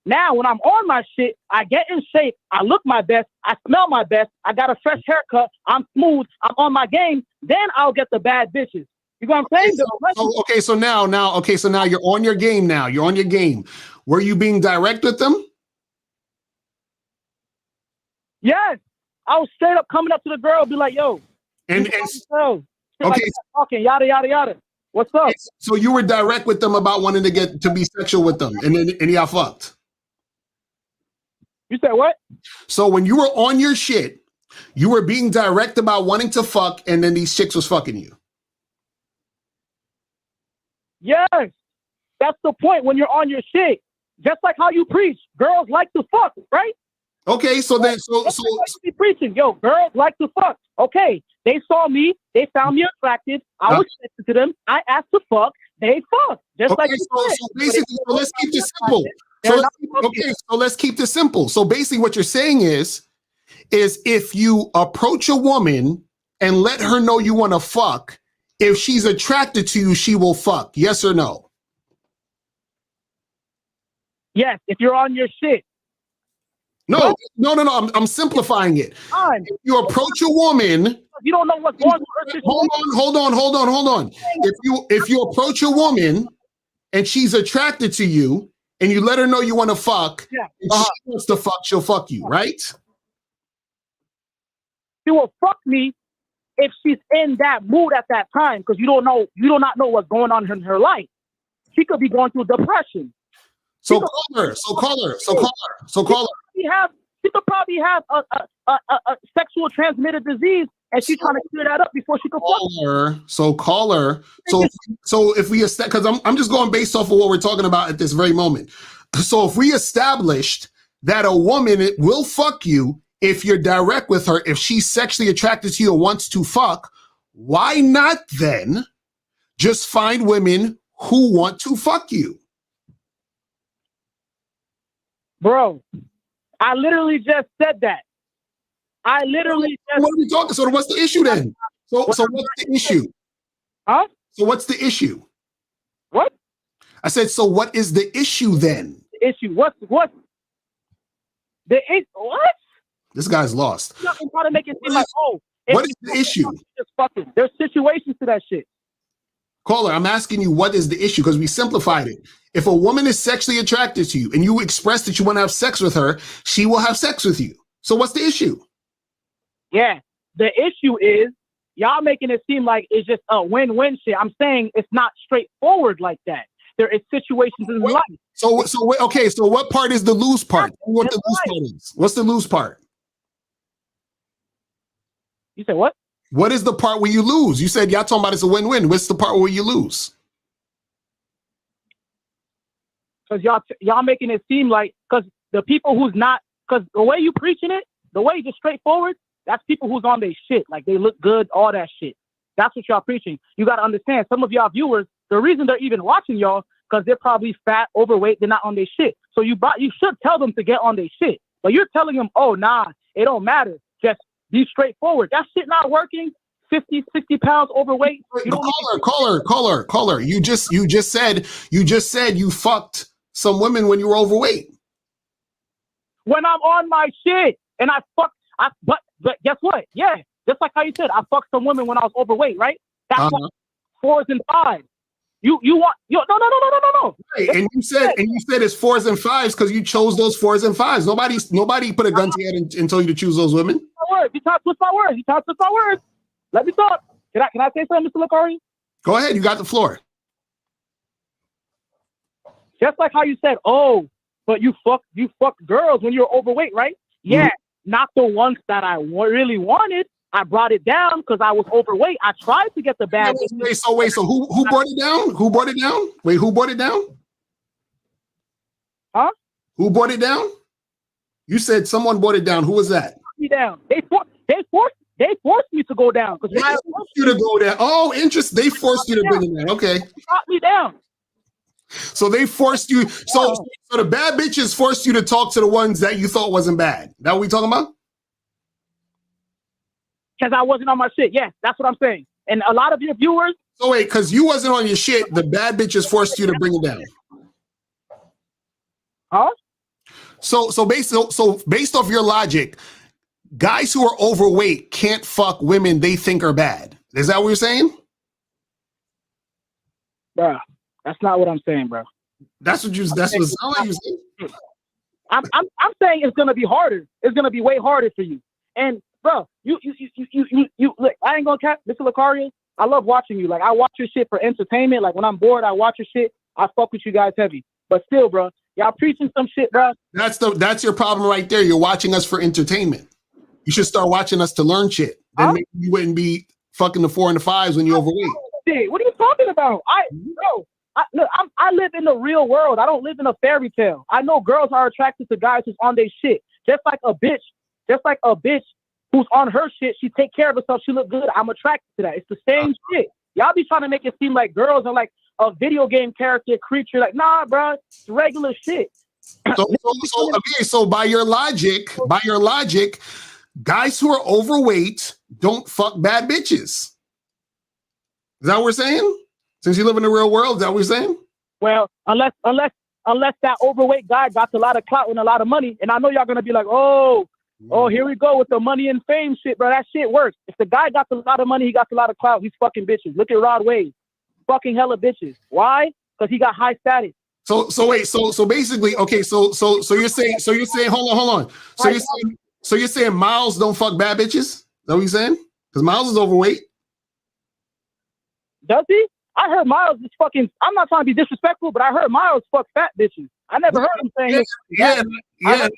N: Now, when I'm on my shit, I get in shape. I look my best. I smell my best. I got a fresh haircut. I'm smooth. I'm on my game. Then I'll get the bad bitches. You know what I'm saying?
A: So now you're on your game now. You're on your game. Were you being direct with them?
N: Yes. I was straight up coming up to the girl, be like, yo.
A: Okay.
N: Like talking, yada, yada, yada. What's up?
A: So you were direct with them about wanting to be sexual with them, and y'all fucked.
N: You said what?
A: So when you were on your shit, you were being direct about wanting to fuck, and then these chicks was fucking you.
N: Yes. That's the point when you're on your shit. Just like how you preach. Girls like to fuck, right?
A: Okay, so then so
N: be preaching, yo, girls like to fuck. Okay, they saw me, they found me attractive. I was attracted to them. I asked to fuck. They fuck. Just like
A: so basically, let's keep this simple. So let's keep this simple. So basically, what you're saying is if you approach a woman and let her know you want to fuck, if she's attracted to you, she will fuck. Yes or no?
N: Yes, if you're on your shit.
A: No. I'm simplifying it. If you approach a woman,
N: you don't know what's going on.
A: Hold on. If you approach a woman and she's attracted to you and you let her know you want to fuck, and she wants to fuck, she'll fuck you, right?
N: She will fuck me if she's in that mood at that time, because you do not know what's going on in her life. She could be going through depression.
A: So call her.
N: She could probably have a sexual transmitted disease, and she's trying to clear that up before she can fuck
A: her. So call her. So if we because I'm just going based off of what we're talking about at this very moment. So if we established that a woman will fuck you if you're direct with her, if she's sexually attracted to you and wants to fuck, why not then just find women who want to fuck you?
N: Bro, I literally just said that. What
A: are we talking? So what's the issue then? So what's the issue?
N: Huh?
A: So what's the issue?
N: What?
A: I said, so what is the issue then?
N: The issue. What? What?
A: This guy's lost.
N: I'm trying to make it seem like,
A: what is the issue?
N: Just fucking. There's situations to that shit.
A: Caller, I'm asking you, what is the issue? Because we simplified it. If a woman is sexually attracted to you and you express that you want to have sex with her, she will have sex with you. So what's the issue?
N: Yeah, the issue is y'all making it seem like it's just a win-win shit. I'm saying it's not straightforward like that. There is situations in life.
A: So what part is the lose part? What the lose part is? What's the lose part?
N: You said what?
A: What is the part where you lose? You said y'all talking about it's a win-win. What's the part where you lose?
N: Because y'all making it seem like, because the people who's not, because the way you preaching it, the way just straightforward, that's people who's on their shit. Like they look good, all that shit. That's what y'all preaching. You got to understand, some of y'all viewers, the reason they're even watching y'all, because they're probably fat, overweight, they're not on their shit. So you should tell them to get on their shit. But you're telling them, oh, nah, it don't matter. Just be straightforward. That shit not working. 50, 60 pounds overweight.
A: Caller. You just said you fucked some women when you were overweight.
N: When I'm on my shit and but guess what? Yeah, just like how you said, I fucked some women when I was overweight, right? That's like 4s and 5s. No.
A: Right, and you said it's 4s and 5s because you chose those 4s and 5s. Nobody put a gun to your head and told you to choose those women.
N: You trying to twist my words. Let me talk. Can I say something, Mr. Lacari?
A: Go ahead. You got the floor.
N: Just like how you said, oh, but you fucked girls when you were overweight, right? Yeah, not the ones that I really wanted. I brought it down because I was overweight. I tried to get the bad.
A: So who brought it down? Who brought it down? Wait, who brought it down?
N: Huh?
A: Who brought it down? You said someone brought it down. Who was that?
N: Me down. They forced me to go down because
A: I forced you to go down. Oh, interest. They forced you to bring it down. Okay.
N: They brought me down.
A: So they forced you. So the bad bitches forced you to talk to the ones that you thought wasn't bad. That what we talking about?
N: Because I wasn't on my shit. Yeah, that's what I'm saying. And a lot of your viewers.
A: So wait, because you wasn't on your shit, the bad bitches forced you to bring it down.
N: Huh?
A: So based off your logic, guys who are overweight can't fuck women they think are bad. Is that what you're saying?
N: Bro, that's not what I'm saying, bro.
A: That's what you saying.
N: I'm saying it's gonna be harder. It's gonna be way harder for you. And bro, you look, I ain't gonna cap, Mr. Lucario. I love watching you. Like, I watch your shit for entertainment. Like, when I'm bored, I watch your shit. I fuck with you guys heavy. But still, bro, y'all preaching some shit, bro.
A: That's your problem right there. You're watching us for entertainment. You should start watching us to learn shit. Then maybe you wouldn't be fucking the 4 and the 5s when you're overweight.
N: What are you talking about? I live in the real world. I don't live in a fairy tale. I know girls are attracted to guys who's on their shit. Just like a bitch who's on her shit, she take care of herself, she look good. I'm attracted to that. It's the same shit. Y'all be trying to make it seem like girls are like a video game character creature. Like, nah, bro, it's regular shit.
A: So by your logic, guys who are overweight don't fuck bad bitches. Is that what we're saying? Since you live in the real world, is that what we're saying?
N: Well, unless that overweight guy got a lot of clout and a lot of money, and I know y'all gonna be like, oh, here we go with the money and fame shit, bro. That shit works. If the guy got a lot of money, he got a lot of clout, he's fucking bitches. Look at Rod Wave, fucking hella bitches. Why? Because he got high status.
A: So basically, okay, so you're saying, hold on. So you're saying Miles don't fuck bad bitches? Is that what you're saying? Because Miles is overweight.
N: Does he? I heard Miles is fucking. I'm not trying to be disrespectful, but I heard Miles fuck fat bitches. I never heard him saying this.
A: Yeah.
N: That's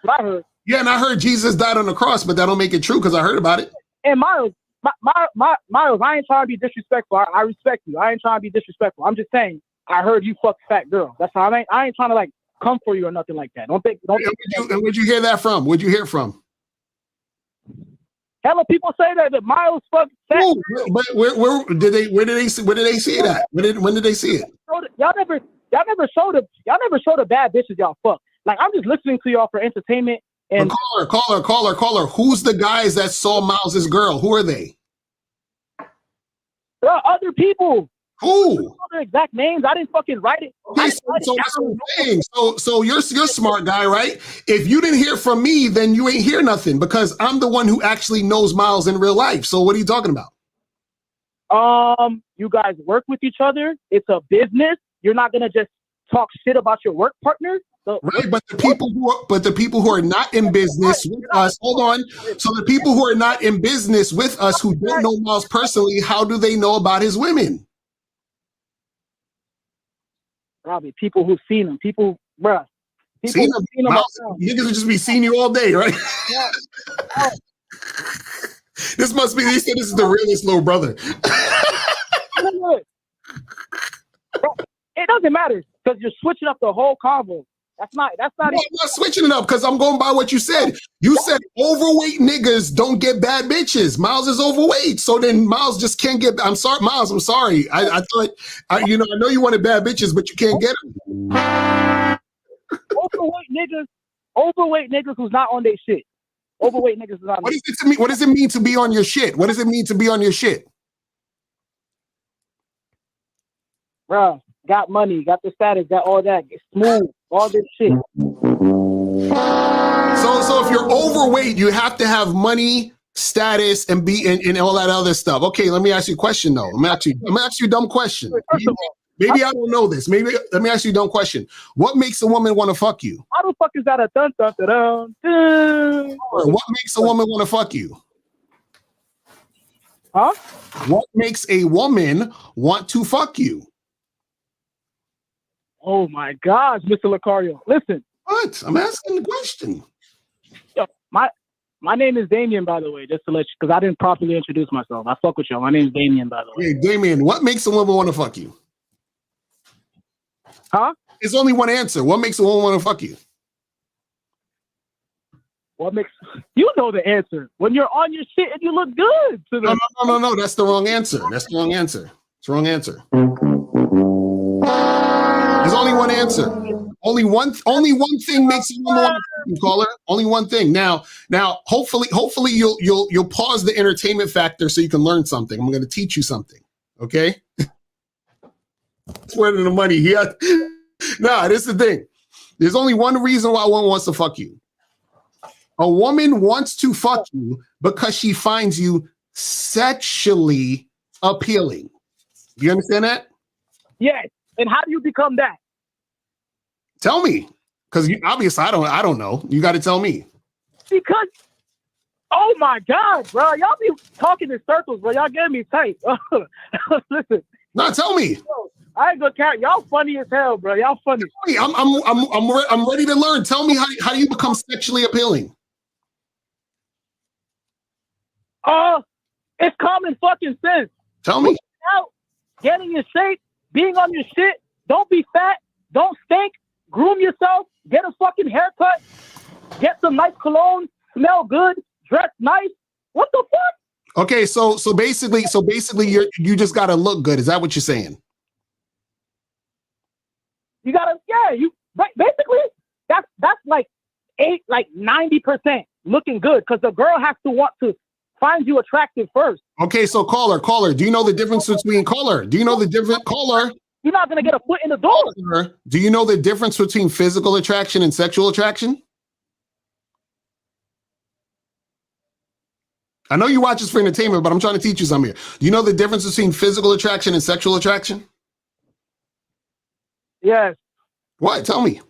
N: what I heard.
A: Yeah, and I heard Jesus died on the cross, but that don't make it true because I heard about it.
N: And Miles, Miles, I ain't trying to be disrespectful. I respect you. I ain't trying to be disrespectful. I'm just saying I heard you fuck fat girl. That's how I ain't trying to like come for you or nothing like that. Don't think.
A: And where'd you hear that from? Where'd you hear it from?
N: Hella people say that Miles fuck fat.
A: Ooh, but where did they see that? When did they see it?
N: Y'all never showed the bad bitches y'all fuck. Like, I'm just listening to y'all for entertainment. And
A: caller. Who's the guys that saw Miles's girl? Who are they?
N: There are other people.
A: Who?
N: I don't know their exact names. I didn't fucking write it.
A: Okay, so that's what I'm saying. So you're a smart guy, right? If you didn't hear from me, then you ain't hear nothing because I'm the one who actually knows Miles in real life. So what are you talking about?
N: You guys work with each other. It's a business. You're not gonna just talk shit about your work partner.
A: Right, but the people who are not in business with us, hold on. So the people who are not in business with us who don't know Miles personally, how do they know about his women?
N: Probably people who've seen him. People, bruh.
A: Seen him. Niggas would just be seeing you all day, right? This must be. They said this is the realest little brother.
N: It doesn't matter because you're switching up the whole convo. That's not.
A: No, I'm not switching it up because I'm going by what you said. You said overweight niggas don't get bad bitches. Miles is overweight, so then Miles just can't get. I'm sorry, Miles. I'm sorry. I thought, I know you wanted bad bitches, but you can't get them.
N: Overweight niggas who's not on their shit. Overweight niggas who's not.
A: What does it mean? What does it mean to be on your shit? What does it mean to be on your shit?
N: Bro, got money, got the status, got all that, get smooth, all this shit.
A: So if you're overweight, you have to have money, status, and be and all that other stuff. Okay, let me ask you a question though. Let me ask you a dumb question. Maybe I don't know this. Maybe let me ask you a dumb question. What makes a woman want to fuck you?
N: How the fuck is that a dun dun dun dun?
A: What makes a woman want to fuck you?
N: Huh?
A: What makes a woman want to fuck you?
N: Oh my gosh, Mr. Lucario. Listen.
A: What? I'm asking the question.
N: Yo, my name is Damien, by the way, just to let you, because I didn't properly introduce myself. I fuck with y'all. My name is Damien, by the way.
A: Hey, Damien, what makes a woman want to fuck you?
N: Huh?
A: There's only one answer. What makes a woman want to fuck you?
N: What makes you know the answer when you're on your shit and you look good.
A: No. That's the wrong answer. It's the wrong answer. There's only one answer. Only one thing makes a woman want to fuck you, caller. Only one thing. Now, hopefully you'll pause the entertainment factor so you can learn something. I'm going to teach you something. Okay. It's worth the money. Yeah. Nah, this is the thing. There's only one reason why one wants to fuck you. A woman wants to fuck you because she finds you sexually appealing. You understand that?
N: Yes. And how do you become that?
A: Tell me, because obviously I don't know. You got to tell me.
N: Because, oh my God, bro, y'all be talking in circles, bro. Y'all getting me tight. Listen.
A: No, tell me.
N: I ain't gonna count. Y'all funny as hell, bro. Y'all funny.
A: I'm ready to learn. Tell me how do you become sexually appealing?
N: It's common fucking sense.
A: Tell me.
N: Out, getting in shape, being on your shit. Don't be fat. Don't stink. Groom yourself. Get a fucking haircut. Get some nice cologne. Smell good. Dress nice. What the fuck?
A: Okay, so basically you just gotta look good. Is that what you're saying?
N: You gotta, you basically that's like 90% looking good because the girl has to want to find you attractive first.
A: Okay, so caller, do you know the difference between caller? Do you know the different caller?
N: You're not gonna get a foot in the door.
A: Caller, do you know the difference between physical attraction and sexual attraction? I know you watch this for entertainment, but I'm trying to teach you something here. Do you know the difference between physical attraction and sexual attraction?
N: Yes.
A: What? Tell me.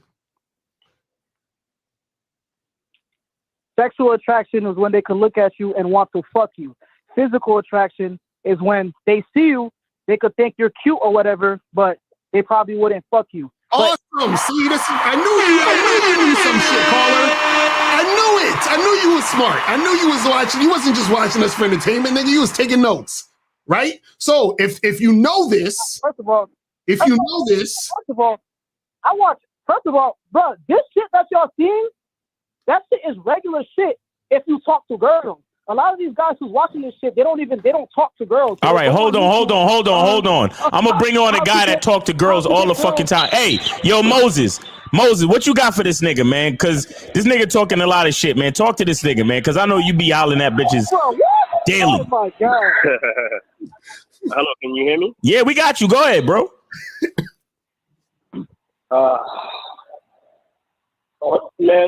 N: Sexual attraction is when they can look at you and want to fuck you. Physical attraction is when they see you, they could think you're cute or whatever, but they probably wouldn't fuck you.
A: Awesome. See, I knew you knew some shit, caller. I knew you was smart. I knew you was watching. You wasn't just watching us for entertainment, nigga. You was taking notes, right? So if you know this,
N: first of all, I watch. First of all, bro, this shit that y'all seeing, that shit is regular shit. If you talk to girls, a lot of these guys who's watching this shit, they don't talk to girls.
B: All right, hold on. I'm gonna bring on a guy that talk to girls all the fucking time. Hey, yo, Moses, what you got for this nigga, man? Because this nigga talking a lot of shit, man. Talk to this nigga, man, because I know you be howling at bitches daily.
N: Oh my God.
O: Hello, can you hear me?
B: Yeah, we got you. Go ahead, bro.
O: Man,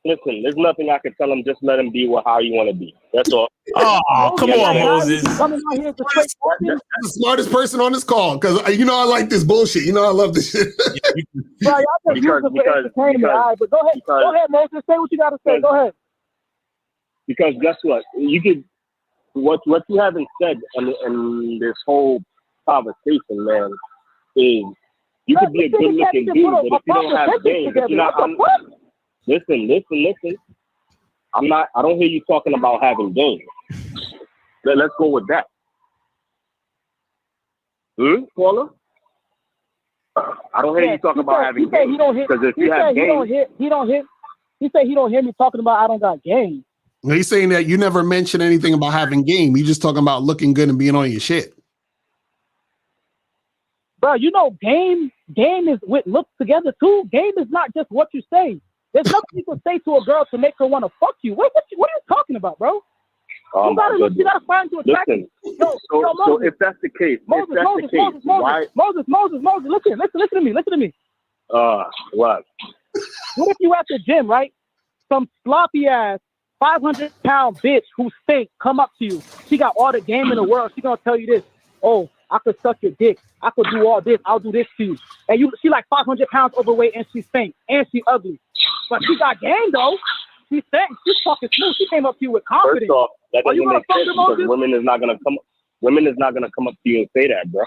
O: listen, there's nothing I can tell him. Just let him be how you want to be. That's all.
B: Oh, come on, Moses.
A: That's the smartest person on this call because I like this bullshit. You know I love this shit.
N: Bro, y'all just use it for entertainment. All right, but go ahead, Moses. Say what you got to say. Go ahead.
O: Because guess what? You could what you haven't said in this whole conversation, man, is you could be a good-looking dude, but if you don't have game, listen. I don't hear you talking about having game. Let's go with that. Caller? I don't hear you talking about having game. Because if you have game,
N: he said he don't hear me talking about I don't got game.
A: He's saying that you never mentioned anything about having game. You just talking about looking good and being on your shit.
N: Bro, game is with looks together too. Game is not just what you say. There's nothing you can say to a girl to make her want to fuck you. What are you talking about, bro? You gotta find you attractive.
O: So if that's the case,
N: Moses, listen to me.
O: What?
N: What if you at the gym, right? Some sloppy ass 500-pound bitch who stink come up to you. She got all the game in the world. She gonna tell you this. Oh, I could suck your dick. I could do all this. I'll do this to you. And she like 500 pounds overweight and she stink and she ugly. But she got game though. She stink. She's fucking smooth. She came up to you with confidence.
O: First off, that doesn't make sense because women is not gonna come up to you and say that, bro.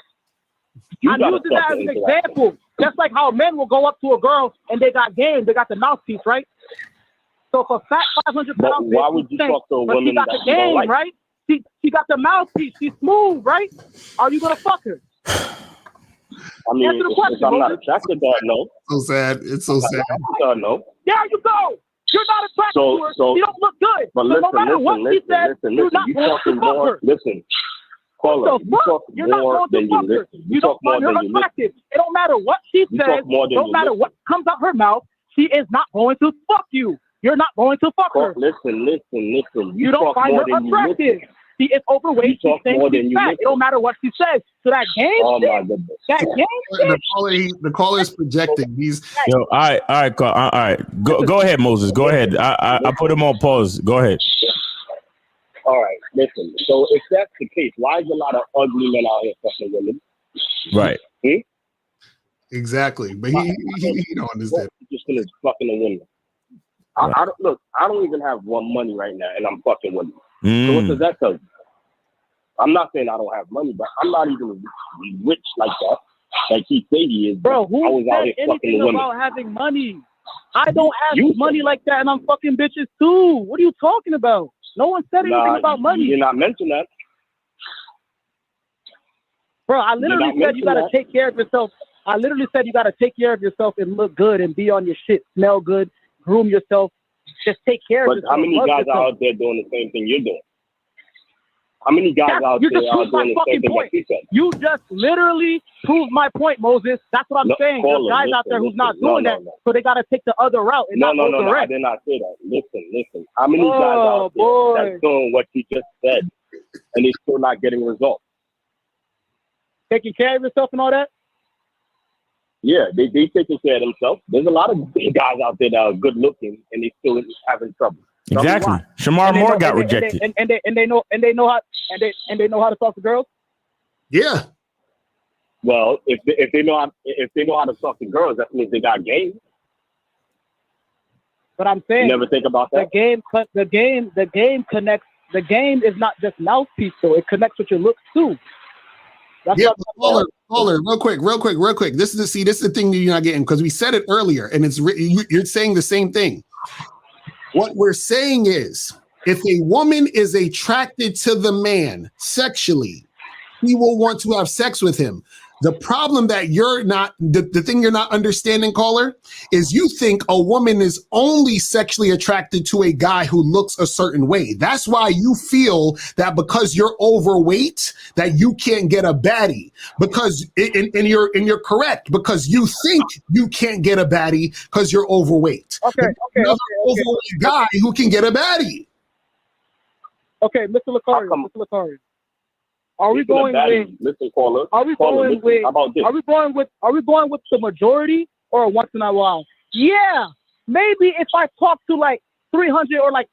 N: I'm using that as an example. Just like how men will go up to a girl and they got game. They got the mouthpiece, right? So for fat 500 pounds,
O: why would you talk to a woman
N: she got the game, right? She got the mouthpiece. She's smooth, right? Are you gonna fuck her?
O: I mean, if I'm not attracted to her, no.
A: So sad. It's so sad.
O: No.
N: There you go. You're not attracted to her. She don't look good.
O: But
N: so no matter what she says, you're not going to fuck her.
O: Listen. Caller,
N: you're not going to fuck her. You don't find her attractive. It don't matter what she says. No matter what comes out her mouth, she is not going to fuck you. You're not going to fuck her.
O: Listen.
N: You don't find her attractive. She is overweight. She thinks she's fat. It don't matter what she says. So that game
A: the caller is projecting.
B: All right. Go ahead, Moses. Go ahead. I put him on pause. Go ahead.
O: All right, listen. So if that's the case, why is a lot of ugly men out here fucking women?
B: Right.
A: Exactly, but he don't understand.
O: Just gonna fucking a woman. I don't look. I don't even have one money right now, and I'm fucking women. So what does that tell you? I'm not saying I don't have money, but I'm not even rich like that. Like he say he is.
N: Bro, who
O: I was out
N: said
O: here fucking
N: anything
O: women.
N: about having money? I don't have money like that, and I'm fucking bitches too. What are you talking about? No one said anything about money.
O: You did not mention that.
N: Bro, I literally said you gotta take care of yourself. I literally said you gotta take care of yourself and look good and be on your shit, smell good, groom yourself. Just take care of yourself.
O: But how many guys are out there doing the same thing you're doing? How many guys out there are doing the same thing that you said?
N: You just literally proved my point, Moses. That's what I'm saying. There's guys out there who's not doing that, so they gotta take the other route and not go direct.
O: I did not say that. Listen. How many guys out there that's doing what you just said and they still not getting results?
N: Taking care of yourself and all that?
O: Yeah, they taking care of themselves. There's a lot of guys out there that are good looking and they still having trouble.
B: Exactly. Shamar Moore got rejected.
N: And they know how to talk to girls?
A: Yeah.
O: Well, if they know how to talk to girls, that means they got game.
N: But I'm saying,
O: you never think about that.
N: The game connects. The game is not just mouthpiece, though. It connects with your looks too. That's
A: caller, real quick. This is the thing that you're not getting, because we said it earlier, and you're saying the same thing. What we're saying is, if a woman is attracted to the man sexually, he will want to have sex with him. The problem that you're not, the thing you're not understanding, caller, is you think a woman is only sexually attracted to a guy who looks a certain way. That's why you feel that because you're overweight, that you can't get a baddie. And you're correct, because you think you can't get a baddie because you're overweight.
N: Okay.
A: Overweight guy who can get a baddie.
N: Okay, Mr. Licari. Are we going with the majority or once in a while? Yeah, maybe if I talk to like 300 or like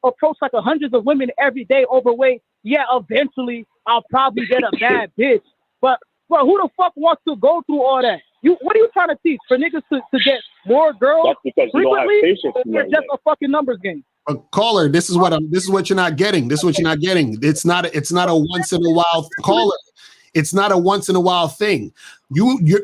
N: approach like hundreds of women every day overweight, yeah, eventually I'll probably get a bad bitch. But who the fuck wants to go through all that? What are you trying to teach for niggas to get more girls?
O: That's because you don't have patience.
N: Or just a fucking numbers game.
A: Caller, this is what you're not getting. It's not a once in a while caller. It's not a once in a while thing.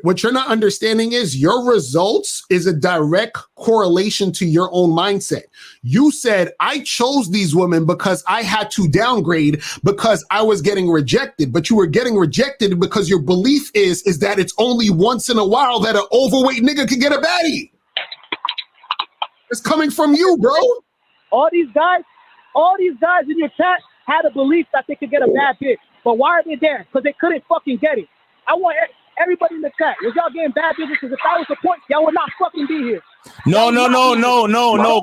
A: What you're not understanding is your results is a direct correlation to your own mindset. You said, I chose these women because I had to downgrade because I was getting rejected, but you were getting rejected because your belief is that it's only once in a while that an overweight nigga could get a baddie. It's coming from you, bro.
N: All these guys in your chat had a belief that they could get a bad bitch. But why are they there? Because they couldn't fucking get it. I want everybody in the chat. Was y'all getting bad bitches? Because if that was the point, y'all would not fucking be here.
B: No.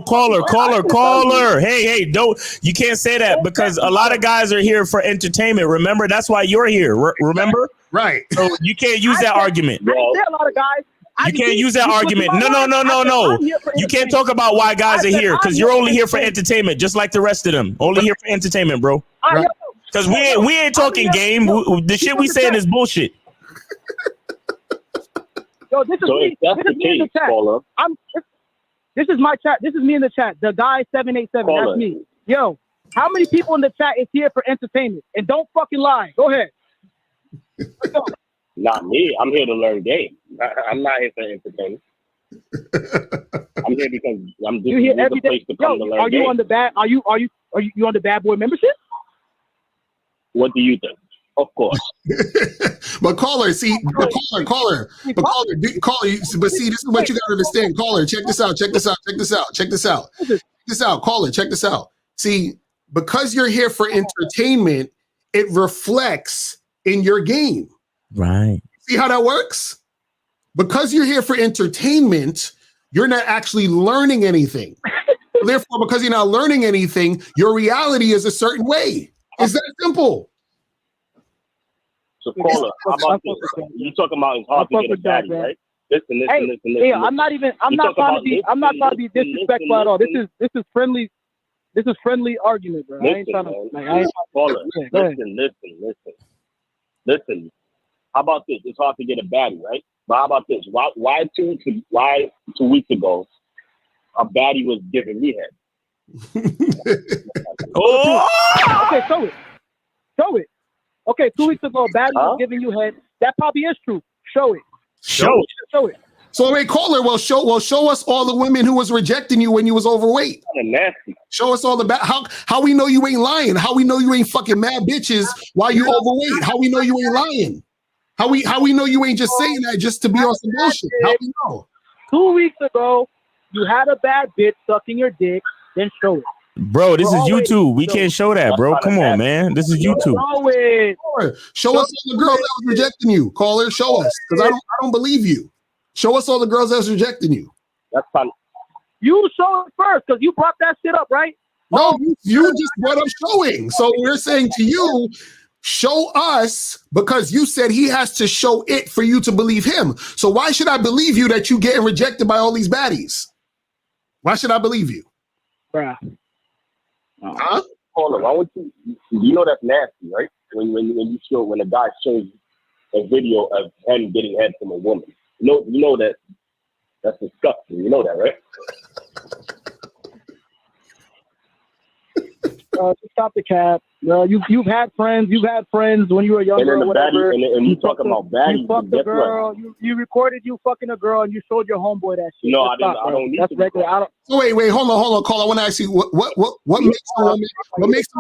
B: Caller. Hey, don't. You can't say that, because a lot of guys are here for entertainment. Remember, that's why you're here. Remember?
A: Right.
B: So you can't use that argument.
N: I didn't say a lot of guys.
B: You can't use that argument. No. You can't talk about why guys are here, because you're only here for entertainment, just like the rest of them. Only here for entertainment, bro. Because we ain't talking game. The shit we saying is bullshit.
N: Yo, this is me. This is me in the chat. This is my chat. This is me in the chat. The guy 787. That's me. Yo, how many people in the chat is here for entertainment? And don't fucking lie. Go ahead. Let's go.
O: Not me. I'm here to learn game. I'm not here for entertainment. I'm here because I'm just
N: here every
O: place
N: day.
O: to come to learn
N: are you
O: game.
N: on the bad? Are you on the bad boy membership?
O: What do you think? Of course.
A: But caller, but see, this is what you gotta understand. Caller, check this out. Caller, check this out. See, because you're here for entertainment, it reflects in your game.
K: Right.
A: See how that works? Because you're here for entertainment, you're not actually learning anything. Therefore, because you're not learning anything, your reality is a certain way. It's that simple.
O: So, caller, how about this? You talking about it's hard to get a baddie, right? Listen.
N: I'm not trying to be disrespectful at all. This is friendly. This is friendly argument, bro.
O: Listen. How about this? It's hard to get a baddie, right? But how about this? Why 2 weeks ago, a baddie was giving me head?
B: Oh!
N: Okay, show it. Okay, 2 weeks ago, a baddie was giving you head. That probably is true. Show it.
B: Show it.
A: So wait, caller, show us all the women who was rejecting you when you was overweight.
O: Kind of nasty.
A: Show us all the how we know you ain't lying. How we know you ain't fucking mad bitches while you overweight. How we know you ain't lying. How we know you ain't just saying that just to be on some bullshit. How we know?
N: 2 weeks ago, you had a bad bitch sucking your dick. Then show it.
B: Bro, this is YouTube. We can't show that, bro. Come on, man. This is YouTube.
N: Show it.
A: Show us all the girls that was rejecting you. Caller, show us. Because I don't believe you. Show us all the girls that was rejecting you.
O: That's fine.
N: You show it first because you brought that shit up, right?
A: No, you just brought up showing. So we're saying to you, show us, because you said he has to show it for you to believe him. So why should I believe you that you getting rejected by all these baddies? Why should I believe you?
N: Bruh.
A: Huh?
O: Hold on, why would you know that's nasty, right? When a guy shows a video of him getting head from a woman. You know that's disgusting. You know that, right?
N: Stop the cap. You've had friends when you were younger or whatever.
O: And you talking about baddies.
N: You fucked a girl. You recorded you fucking a girl and you showed your homeboy that shit.
O: No, I didn't. I don't need
N: that's
O: to.
N: regular.
A: So wait, hold on, caller. I want to ask you what makes a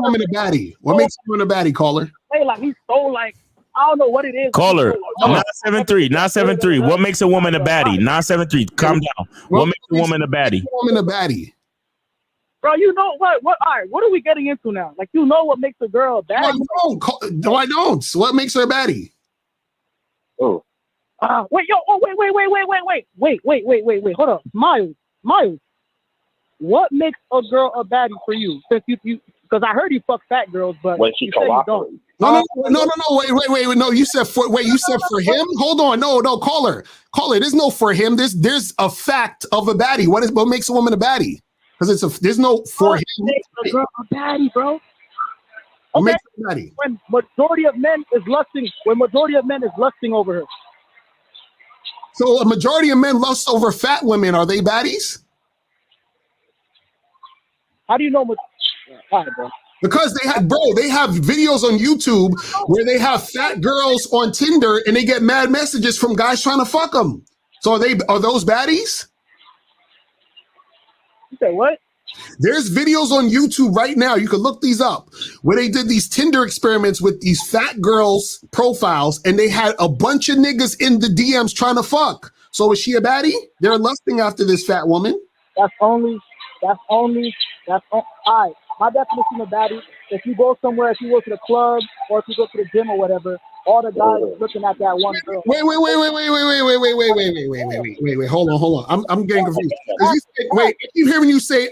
A: woman a baddie? What makes a woman a baddie, caller?
N: Hey, like he's so like I don't know what it is.
B: Caller, 973. What makes a woman a baddie? 973. Calm down. What makes a woman a baddie?
N: Bro, you know what? All right, what are we getting into now? Like, you know what makes a girl a baddie?
A: No, I don't. So what makes her a baddie?
O: Oh.
N: Wait. Hold up. Miles. What makes a girl a baddie for you? Since you because I heard you fuck fat girls, but
O: when she
N: you say you don't.
A: No. Wait. No, you said for for him? Hold on. No, caller. There's no for him. There's a fact of a baddie. What makes a woman a baddie? Because there's no for him.
N: Makes a girl a baddie, bro.
A: What makes a baddie?
N: When majority of men is lusting over her.
A: So a majority of men lust over fat women. Are they baddies?
N: How do you know? All right, bro.
A: Because they have videos on YouTube where they have fat girls on Tinder and they get mad messages from guys trying to fuck them. So are those baddies?
N: You say what?
A: There's videos on YouTube right now. You can look these up where they did these Tinder experiments with these fat girls' profiles and they had a bunch of niggas in the DMs trying to fuck. So is she a baddie? They're lusting after this fat woman.
N: That's all right. My definition of baddie, if you go somewhere, if you go to the club or if you go to the gym or whatever, all the guys are looking at that one girl.
A: Wait. Hold on. I'm getting confused. I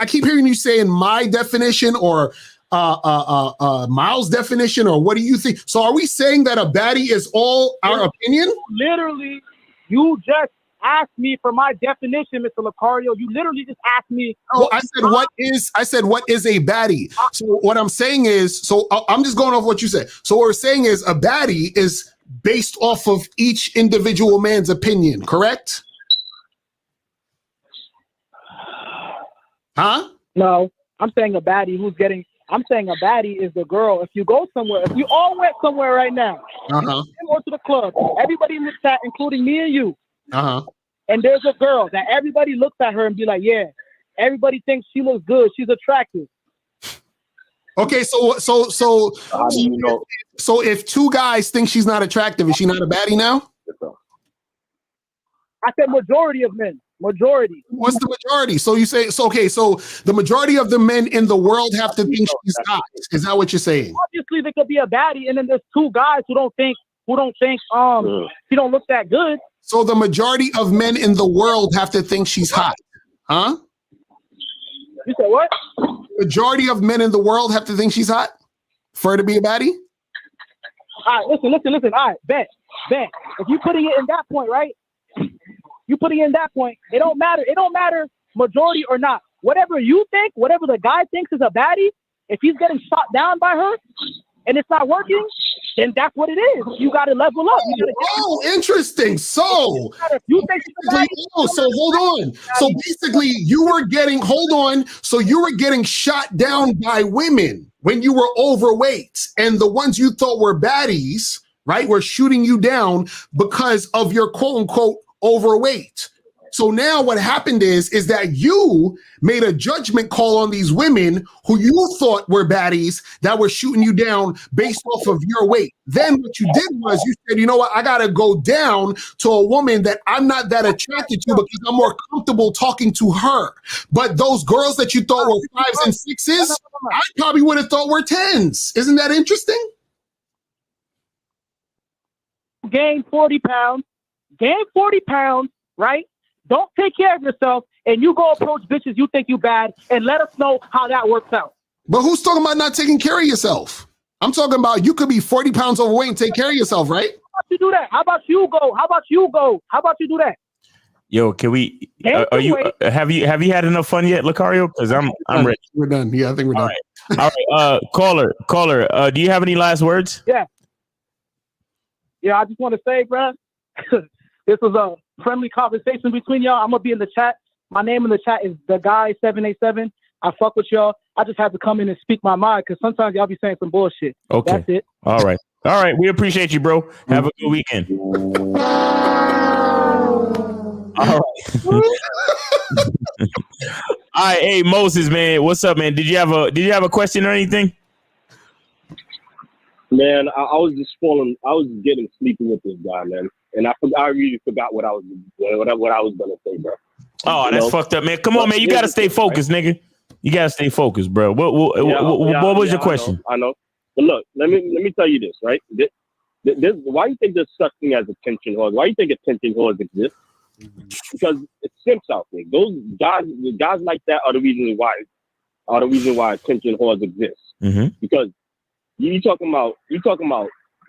A: keep hearing you say in my definition or Miles' definition, or what do you think? So are we saying that a baddie is all our opinion?
N: Literally, you just asked me for my definition, Mr. Lucario. You literally just asked me.
A: Oh, I said what is a baddie? So what I'm saying is, I'm just going off what you said. So what we're saying is a baddie is based off of each individual man's opinion, correct? Huh?
N: No, I'm saying a baddie is the girl. If you go somewhere, if you all went somewhere right now, you go to the club, everybody looks at, including me and you. And there's a girl that everybody looks at her and be like, yeah, everybody thinks she looks good. She's attractive.
A: Okay, so if two guys think she's not attractive, is she not a baddie now?
N: I said majority of men. Majority.
A: What's the majority? So you say so the majority of the men in the world have to think she's hot. Is that what you're saying?
N: Obviously there could be a baddie, and then there's two guys who don't think she don't look that good.
A: So the majority of men in the world have to think she's hot, huh?
N: You said what?
A: Majority of men in the world have to think she's hot for her to be a baddie?
N: All right, listen. All right, bet. If you putting it in that point, right? You putting it in that point, it don't matter. It don't matter majority or not. Whatever you think, whatever the guy thinks is a baddie, if he's getting shot down by her and it's not working, then that's what it is. You got to level up.
A: Interesting. So,
N: you think
A: so hold on. So basically, you were getting shot down by women when you were overweight, and the ones you thought were baddies, right, were shooting you down because of your quote unquote overweight. So now what happened is that you made a judgment call on these women who you thought were baddies that were shooting you down based off of your weight. Then what you did was you said, you know what, I got to go down to a woman that I'm not that attracted to because I'm more comfortable talking to her. But those girls that you thought were 5s and 6s, I probably would have thought were 10s. Isn't that interesting?
N: Gain 40 pounds, right? Don't take care of yourself, and you go approach bitches you think you bad, and let us know how that works out.
A: But who's talking about not taking care of yourself? I'm talking about you could be 40 pounds overweight and take care of yourself, right?
N: How about you do that? How about you go? How about you do that?
B: Yo, can we? Have you had enough fun yet, Lucario? Because I'm ready.
A: We're done. Yeah, I think we're done.
B: All right. Caller. Do you have any last words?
N: Yeah. I just want to say, bro, this was a friendly conversation between y'all. I'm gonna be in the chat. My name in the chat is the guy 787. I fuck with y'all. I just have to come in and speak my mind because sometimes y'all be saying some bullshit.
B: Okay.
N: That's it.
B: All right. We appreciate you, bro. Have a good weekend. All right. All right. Hey, Moses, man, what's up, man? Did you have a question or anything?
O: Man, I was just falling. I was getting sleepy with this guy, man, and I really forgot what I was gonna say, bro.
B: Oh, that's fucked up, man. Come on, man. You gotta stay focused, nigga. You gotta stay focused, bro. What was your question?
O: I know. But look, let me tell you this, right? This, why you think there's such thing as attention whores? Why you think attention whores exist? Because it's simps out there. Those guys like that are the reason why attention whores exist.
B: Mm-hmm.
O: Because you talking about,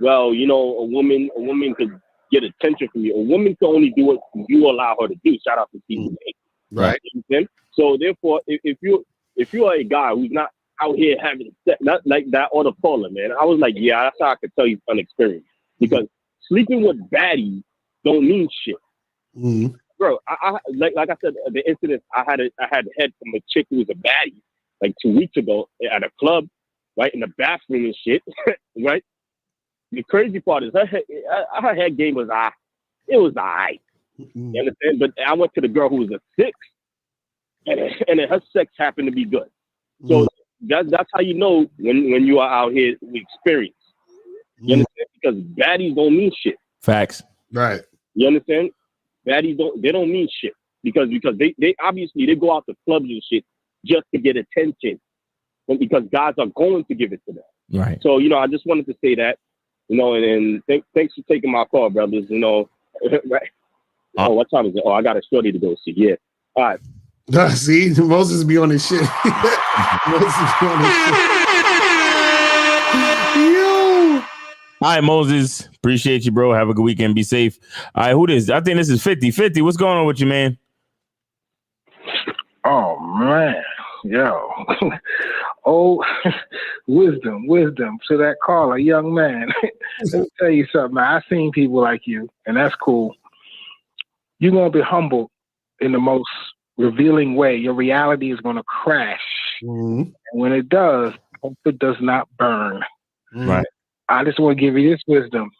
O: well, you know, a woman could get attention from you. A woman can only do what you allow her to do. Shout out to season 8.
A: Right.
O: You know? So therefore, if you are a guy who's not out here having sex, not like that or the caller, man, I was like, yeah, that's how I could tell you from experience. Because sleeping with baddies don't mean shit.
A: Mm-hmm.
O: Bro, I like I said, the incident I had head from a chick who was a baddie like 2 weeks ago at a club, right, in the bathroom and shit, right? The crazy part is her head game was it was alright. You understand? But I went to the girl who was a 6, and her sex happened to be good. So that's how you know when you are out here with experience. You understand? Because baddies don't mean shit.
B: Facts.
A: Right.
O: You understand? Baddies don't mean shit because they obviously they go out to clubs and shit just to get attention, and because guys are going to give it to them.
B: Right.
O: So I just wanted to say that, and thanks for taking my call, brothers. Right. Oh, what time is it? Oh, I got a shorty to go see. Yeah. All right.
A: See, Moses be on his shit. Moses be on his shit. Yo.
B: All right, Moses. Appreciate you, bro. Have a good weekend. Be safe. All right, who this? I think this is 50. 50, what's going on with you, man?
P: Oh, man. Yo. Oh, wisdom to that caller, young man. Let me tell you something, man. I've seen people like you, and that's cool. You're going to be humbled in the most revealing way. Your reality is going to crash.
A: Mm-hmm.
P: And when it does, hope it does not burn.
B: Right.
P: I just want to give you this wisdom.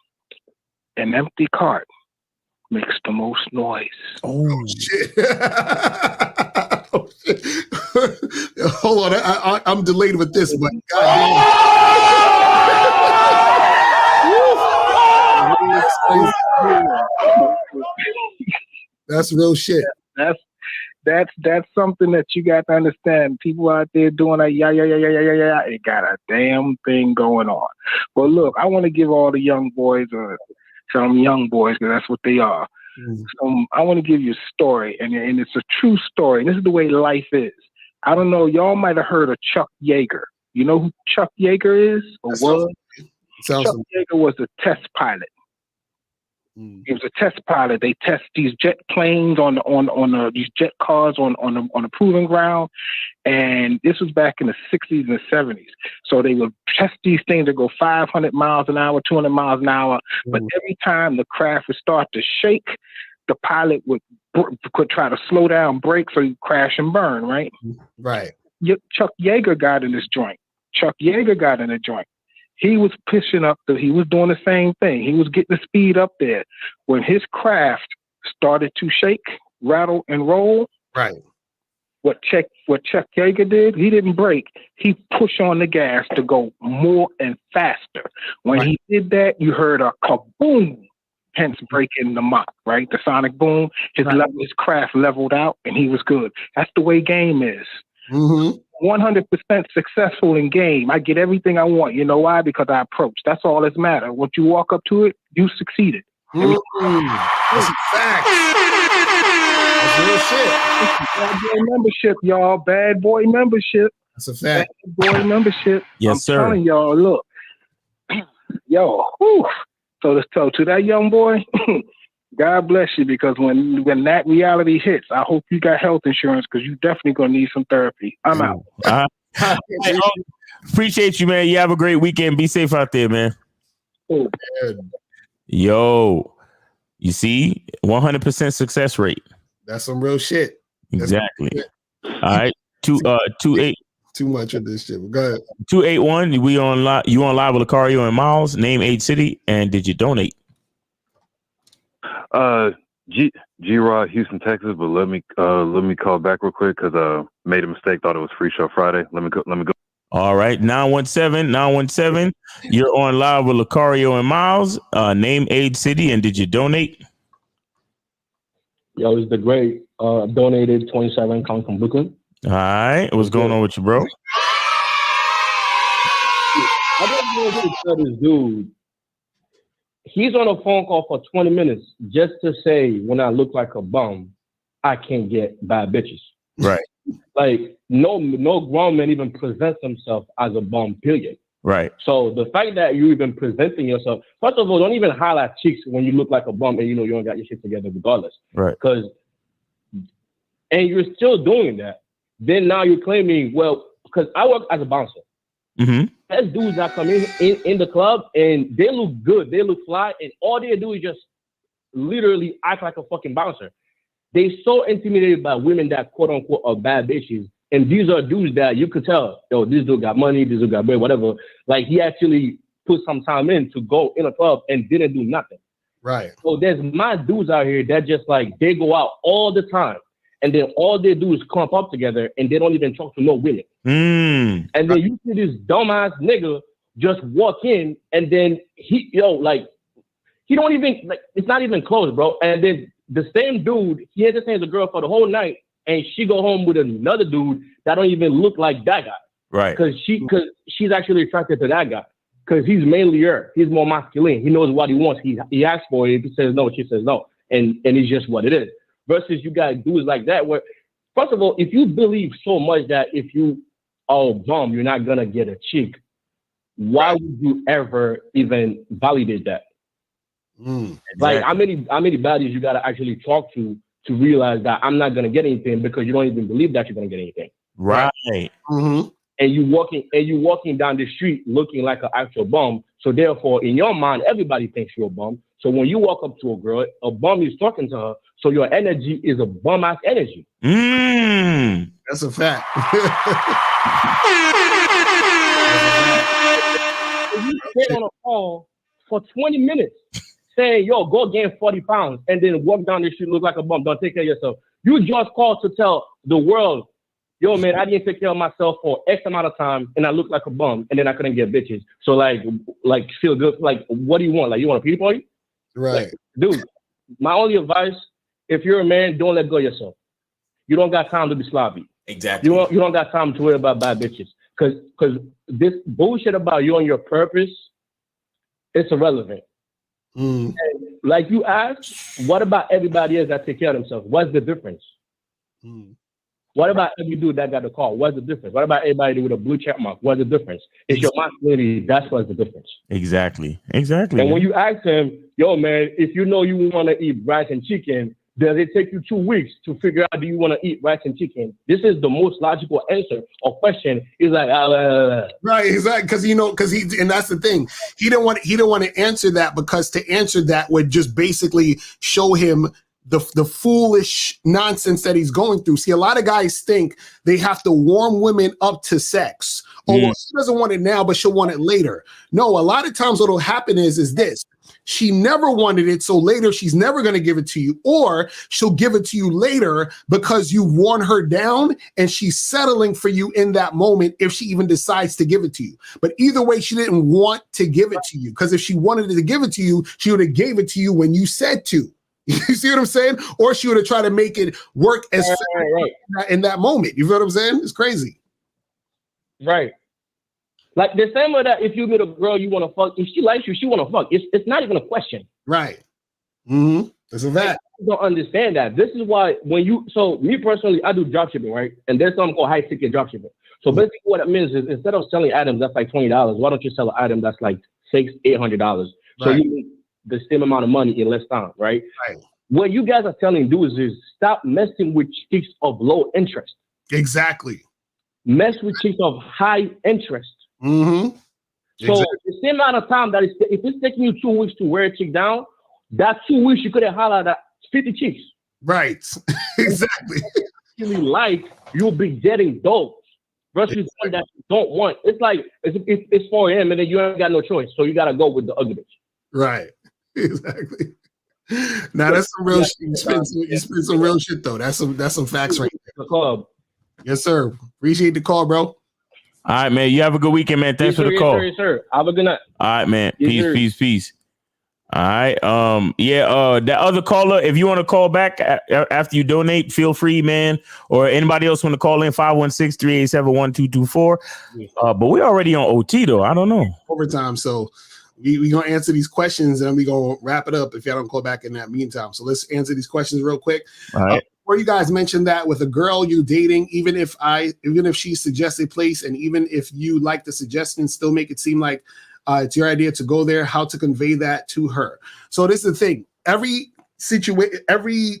P: An empty cart makes the most noise.
A: Oh, shit. Oh, shit. Hold on. I'm delayed with this, but that's real shit.
P: That's something that you got to understand. People out there doing that, yeah. It got a damn thing going on. But look, I want to give all the young boys, some young boys, because that's what they are. I want to give you a story, and it's a true story. And this is the way life is. I don't know. Y'all might have heard of Chuck Yeager. You know who Chuck Yeager is or was? Chuck Yeager was a test pilot. He was a test pilot. They test these jet planes on these jet cars on a proving ground, and this was back in the 60s and 70s. So they would test these things that go 500 miles an hour, 200 miles an hour. But every time the craft would start to shake, the pilot could try to slow down, brake, so he'd crash and burn. Right.
A: Right.
P: Chuck Yeager got in this joint. He was pushing up he was doing the same thing. He was getting the speed up there. When his craft started to shake, rattle, and roll,
A: right.
P: What Chuck Yeager did, he didn't brake. He pushed on the gas to go more and faster. When he did that, you heard a kaboom, hence breaking the Mach, right? The sonic boom. His craft leveled out, and he was good. That's the way game is. 100% successful in game. I get everything I want. You know why? Because I approach. That's all that matters. Once you walk up to it, you succeeded.
A: That's a fact. That's real shit.
P: Bad boy membership, y'all. Bad boy membership.
A: That's a fact.
P: Bad boy membership.
B: Yes, sir.
P: I'm telling y'all, look. Yo, whew. So to that young boy, God bless you, because when that reality hits, I hope you got health insurance, because you definitely gonna need some therapy. I'm out.
B: Appreciate you, man. You have a great weekend. Be safe out there, man.
P: Oh,
B: yo, you see, 100% success rate.
A: That's some real shit.
B: Exactly. All right, 28.
A: Too much of this shit. Go ahead.
B: 281. We on live. You on live with Lucario and Miles. Name, age, city, and did you donate?
Q: G-Rod, Houston, Texas, but let me call back real quick because made a mistake. Thought it was Free Show Friday. Let me go.
B: All right, 917. You're on live with Lucario and Miles. Name, age, city, and did you donate?
R: Yo, it's the great. Donated 27, coming from Brooklyn.
B: All right, what's going on with you, bro?
R: I don't know who to tell this dude. He's on a phone call for 20 minutes just to say, when I look like a bum, I can't get bad bitches.
B: Right.
R: Like, no grown man even presents himself as a bum, period.
B: Right.
R: So the fact that you even presenting yourself, first of all, don't even highlight cheeks when you look like a bum and you know you don't got your shit together regardless.
B: Right.
R: And you're still doing that. Then now you're claiming, well, because I work as a bouncer.
B: Mm-hmm.
R: There's dudes that come in the club and they look good, they look fly, and all they do is just literally act like a fucking bouncer. They so intimidated by women that quote unquote are bad bitches. And these are dudes that you could tell, yo, this dude got money, this dude got bread, whatever. Like, he actually put some time in to go in a club and didn't do nothing.
A: Right.
R: So there's my dudes out here that just like, they go out all the time. And then all they do is clump up together and they don't even talk to no women. And then you see this dumbass nigga just walk in and then he don't even, like, it's not even close, bro. And then the same dude, he entertains a girl for the whole night and she go home with another dude that don't even look like that guy.
B: Right.
R: Because she's actually attracted to that guy. Because he's mainly her. He's more masculine. He knows what he wants. He asks for it. If he says no, she says no. And it's just what it is. Versus you got dudes like that where, first of all, if you believe so much that if you are a bum, you're not going to get a chick, why would you ever even validate that?
B: Exactly.
R: Like, how many baddies you got to actually talk to realize that I'm not going to get anything because you don't even believe that you're going to get anything.
B: Right.
A: Mm-hmm.
R: And you walking down the street looking like an actual bum. So therefore, in your mind, everybody thinks you're a bum. So when you walk up to a girl, a bum is talking to her. So your energy is a bum-ass energy.
A: That's a fact.
R: You stay on a call for 20 minutes saying, yo, go gain 40 pounds and then walk down the street, look like a bum. Don't take care of yourself. You just called to tell the world, yo, man, I didn't take care of myself for X amount of time and I look like a bum and then I couldn't get bitches. So like feel good. Like, what do you want? Like, you want a pity party?
A: Right.
R: Like, dude, my only advice, if you're a man, don't let go of yourself. You don't got time to be sloppy.
B: Exactly.
R: You don't got time to worry about bad bitches. Because this bullshit about you and your purpose, it's irrelevant. And like you asked, what about everybody else that take care of themselves? What's the difference? What about every dude that got the call? What's the difference? What about everybody with a blue check mark? What's the difference? It's your masculinity. That's what's the difference.
B: Exactly.
R: And when you ask him, yo, man, if you know you want to eat rice and chicken, does it take you 2 weeks to figure out do you want to eat rice and chicken? This is the most logical answer or question. He's like,
A: right, exactly, because and that's the thing. He didn't want to answer that, because to answer that would just basically show him the foolish nonsense that he's going through. See, a lot of guys think they have to warm women up to sex. Oh, well, she doesn't want it now, but she'll want it later. No, a lot of times what'll happen is this. She never wanted it, so later she's never going to give it to you, or she'll give it to you later because you worn her down and she's settling for you in that moment if she even decides to give it to you. But either way, she didn't want to give it to you, because if she wanted to give it to you, she would have gave it to you when you said to. You see what I'm saying? Or she would have tried to make it work as in that moment. You feel what I'm saying? It's crazy.
R: Right. Like the same way that if you meet a girl you want to fuck, if she likes you, she want to fuck. It's not even a question.
A: Right. Mm-hmm. That's a fact.
R: You don't understand that. This is why so me personally, I do dropshipping, right? And there's something called high ticket dropshipping. So basically what it means is instead of selling items that's like $20, why don't you sell an item that's like $600-800? So you make the same amount of money in less time, right?
A: Right.
R: What you guys are telling dudes is stop messing with chicks of low interest.
A: Exactly.
R: Mess with chicks of high interest.
A: Mm-hmm.
R: So the same amount of time if it's taking you 2 weeks to wear a chick down, that 2 weeks you could have hollered at 50 chicks.
A: Right. Exactly.
R: Like you'll be getting those versus one that you don't want. It's like it's 4 a.m. and then you ain't got no choice, so you gotta go with the ugly bitch.
A: Right. Exactly. Now that's some real shit. You spend some real shit though. That's some facts right there.
R: The club.
A: Yes, sir. Appreciate the call, bro.
B: All right, man. You have a good weekend, man. Thanks for the call.
R: Yes, sir. Have a good night.
B: All right, man.
R: Yes,
B: Peace. All right. That other caller, if you want to call back after you donate, feel free, man. Or anybody else want to call in, 516-387-1224. But we're already on OT though. I don't know.
A: Overtime. So we gonna answer these questions and we gonna wrap it up if y'all don't call back in that meantime. So let's answer these questions real quick.
B: All right.
A: Before you guys mentioned that with a girl you dating, even if she suggests a place, and even if you like the suggestion, still make it seem like it's your idea to go there, how to convey that to her. So this is the thing. Every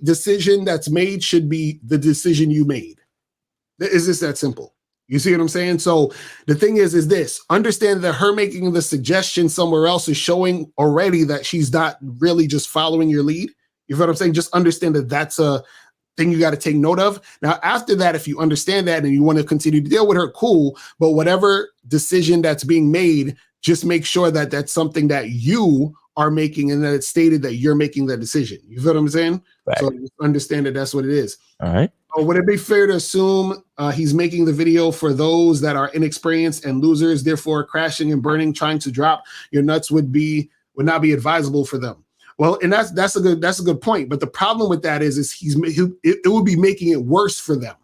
A: decision that's made should be the decision you made. It's just that simple. You see what I'm saying? So the thing is this, understand that her making the suggestion somewhere else is showing already that she's not really just following your lead. You feel what I'm saying? Just understand that that's a thing you got to take note of. Now, after that, if you understand that and you want to continue to deal with her, cool. But whatever decision that's being made, just make sure that that's something that you are making and that it's stated that you're making that decision. You feel what I'm saying? Right. So just understand that that's what it is.
B: All right.
A: Would it be fair to assume he's making the video for those that are inexperienced and losers, therefore crashing and burning, trying to drop your nuts would not be advisable for them? Well, and that's a good point. But the problem with that is it would be making it worse for them.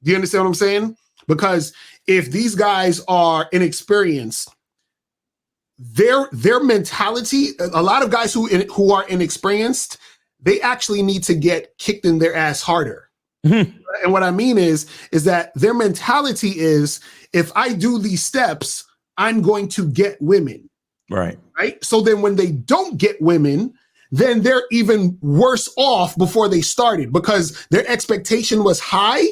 A: Do you understand what I'm saying? Because if these guys are inexperienced, their mentality, a lot of guys who are inexperienced, they actually need to get kicked in their ass harder. Mm-hmm. And what I mean is that their mentality is, if I do these steps, I'm going to get women.
B: Right.
A: So then when they don't get women, then they're even worse off before they started, because their expectation was high.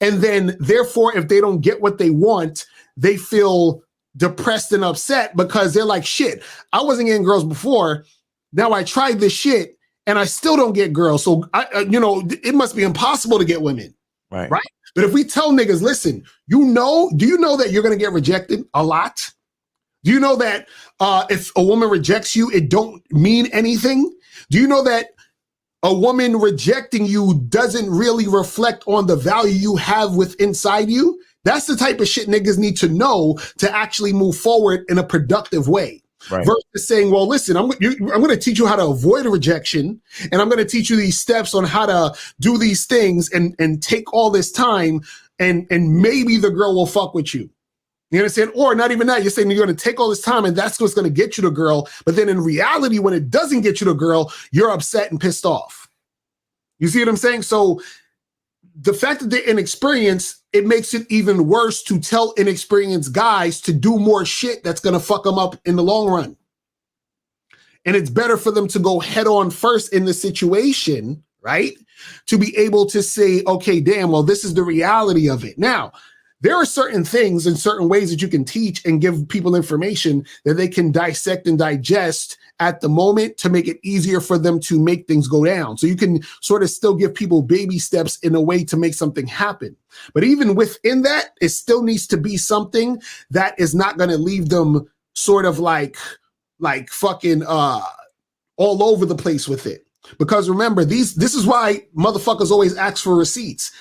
A: And then therefore, if they don't get what they want, they feel depressed and upset because they're like, shit, I wasn't getting girls before. Now I tried this shit and I still don't get girls. So it must be impossible to get women.
B: Right.
A: But if we tell niggas, listen, do you know that you're going to get rejected a lot? Do you know that if a woman rejects you, it don't mean anything? Do you know that a woman rejecting you doesn't really reflect on the value you have inside you? That's the type of shit niggas need to know to actually move forward in a productive way. Right. Versus saying, well, listen, I'm going to teach you how to avoid a rejection, and I'm going to teach you these steps on how to do these things and take all this time, and maybe the girl will fuck with you. You understand? Or not even that. You're saying you're going to take all this time and that's what's going to get you the girl. But then in reality, when it doesn't get you the girl, you're upset and pissed off. You see what I'm saying? So the fact that they're inexperienced, it makes it even worse to tell inexperienced guys to do more shit that's going to fuck them up in the long run. And it's better for them to go head on first in the situation, right? To be able to say, okay, damn, well, this is the reality of it. Now, there are certain things and certain ways that you can teach and give people information that they can dissect and digest at the moment to make it easier for them to make things go down. So you can sort of still give people baby steps in a way to make something happen. But even within that, it still needs to be something that is not going to leave them sort of like fucking all over the place with it. Because remember, this is why motherfuckers always ask for receipts.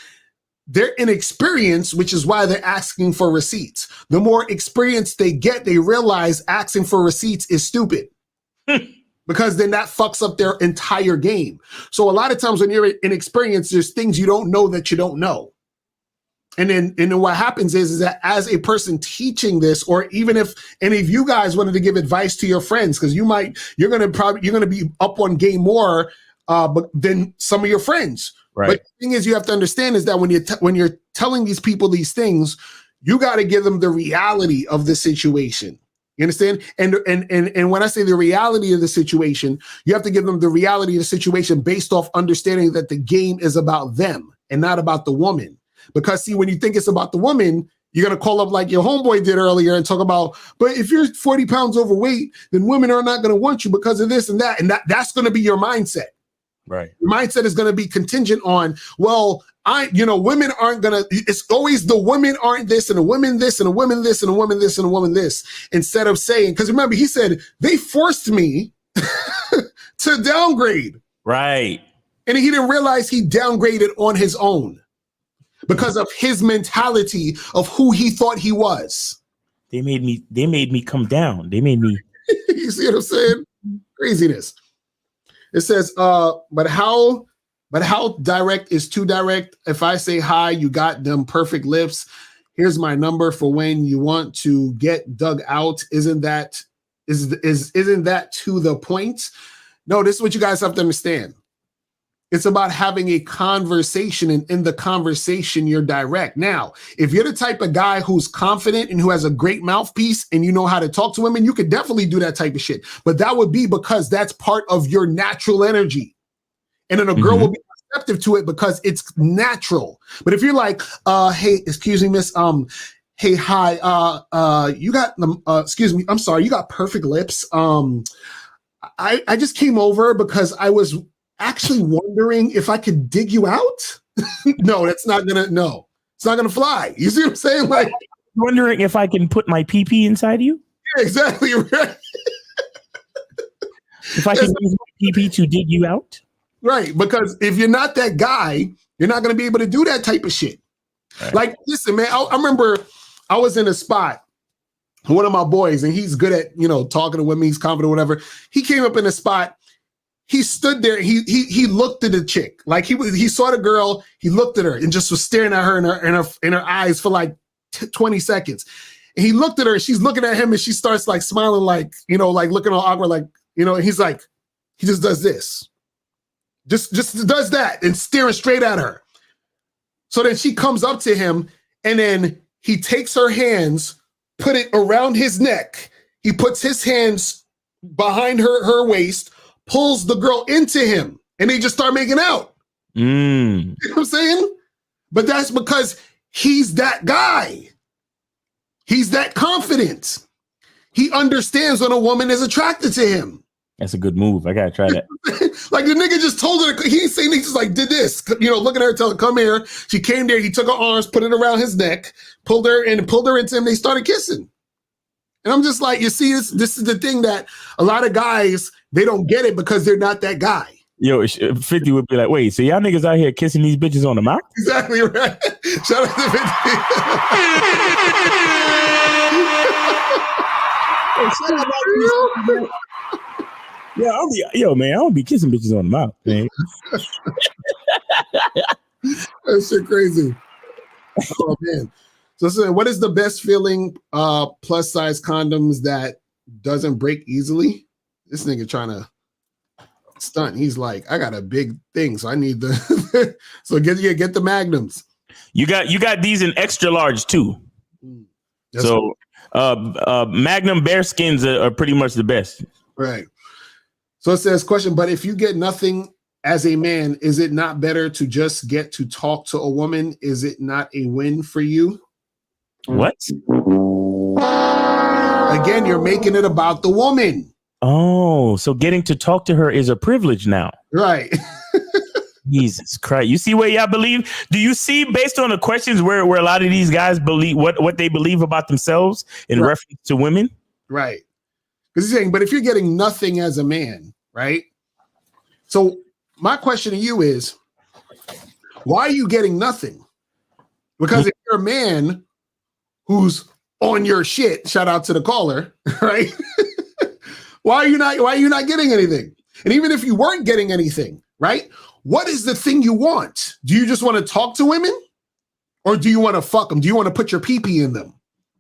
A: They're inexperienced, which is why they're asking for receipts. The more experience they get, they realize asking for receipts is stupid. Because then that fucks up their entire game. So a lot of times when you're inexperienced, there's things you don't know that you don't know. And then what happens is that as a person teaching this, or even if any of you guys wanted to give advice to your friends, because you're gonna be up on game more than some of your friends.
B: Right.
A: But the thing is, you have to understand is that when you're telling these people these things, you got to give them the reality of the situation. You understand? And when I say the reality of the situation, you have to give them the reality of the situation based off understanding that the game is about them and not about the woman. Because see, when you think it's about the woman, you're going to call up like your homeboy did earlier and talk about, but if you're 40 pounds overweight, then women are not going to want you because of this and that. And that's going to be your mindset.
B: Right.
A: Your mindset is going to be contingent on, well, women aren't going to, it's always the women aren't this and a women this and a woman this and a woman this and a woman this, instead of saying, because remember, he said, they forced me to downgrade.
B: Right.
A: And he didn't realize he downgraded on his own because of his mentality of who he thought he was.
B: They made me come down. They made me.
A: You see what I'm saying? Craziness. It says, but how direct is too direct? If I say hi, you got them perfect lips. Here's my number for when you want to get dug out. Isn't that to the point? No, this is what you guys have to understand. It's about having a conversation, and in the conversation, you're direct. Now, if you're the type of guy who's confident and who has a great mouthpiece and you know how to talk to women, you could definitely do that type of shit. But that would be because that's part of your natural energy. And then a girl will be receptive to it because it's natural. But if you're like, hey, excuse me, miss, hey, hi, you got, excuse me, I'm sorry, you got perfect lips. I just came over because I was actually wondering if I could dig you out. No, it's not gonna fly. You see what I'm saying? Like,
B: wondering if I can put my PP inside you?
A: Yeah, exactly right.
B: If I can use my PP to dig you out?
A: Right, because if you're not that guy, you're not gonna be able to do that type of shit. Right. Like, listen, man, I remember I was in a spot, one of my boys, and he's good at, talking to women, he's confident, whatever. He came up in a spot. He stood there. He looked at the chick, like he saw the girl. He looked at her and just was staring at her in her eyes for like 20 seconds. And he looked at her. And she's looking at him, and she starts like smiling, like like looking all awkward, like And he's like, he just does this, just does that, and staring straight at her. So then she comes up to him, and then he takes her hands, put it around his neck. He puts his hands behind her waist, pulls the girl into him, and they just start making out. You know what I'm saying? But that's because he's that guy. He's that confident. He understands when a woman is attracted to him.
B: That's a good move. I gotta try that.
A: Like the nigga just told her, he didn't say anything, just like did this. Looking at her, telling her, come here. She came there, he took her arms, put it around his neck, pulled her into him, they started kissing. And I'm just like, you see, this is the thing that a lot of guys, they don't get it because they're not that guy.
B: Yo, 50 would be like, wait, so y'all niggas out here kissing these bitches on the mouth?
A: Exactly right. Shout out to 50.
B: Man, I don't be kissing bitches on the mouth, man.
A: That shit crazy. Oh, man. So what is the best feeling plus size condoms that doesn't break easily? This nigga trying to stunt. He's like, I got a big thing, so I need the so get the magnums.
B: You got these in extra large too.
A: That's
B: so Magnum bear skins are pretty much the best.
A: Right. So it says, question, but if you get nothing as a man, is it not better to just get to talk to a woman? Is it not a win for you?
B: What?
A: Again, you're making it about the woman.
B: Oh, so getting to talk to her is a privilege now.
A: Right.
B: Jesus Christ. You see where y'all believe? Do you see based on the questions where a lot of these guys believe what they believe about themselves in reference to women?
A: Right. Because he's saying, but if you're getting nothing as a man, right? So my question to you is, why are you getting nothing? Because if you're a man who's on your shit, shout out to the caller, right? why are you not getting anything? And even if you weren't getting anything, right? What is the thing you want? Do you just want to talk to women? Or do you want to fuck them? Do you want to put your pee-pee in them?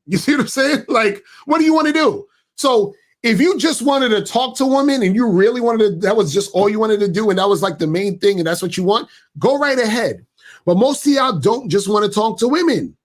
A: You see what I'm saying? Like, what do you want to do? So if you just wanted to talk to women and you really wanted to, that was just all you wanted to do, and that was like the main thing, and that's what you want, go right ahead. But most of y'all don't just want to talk to women.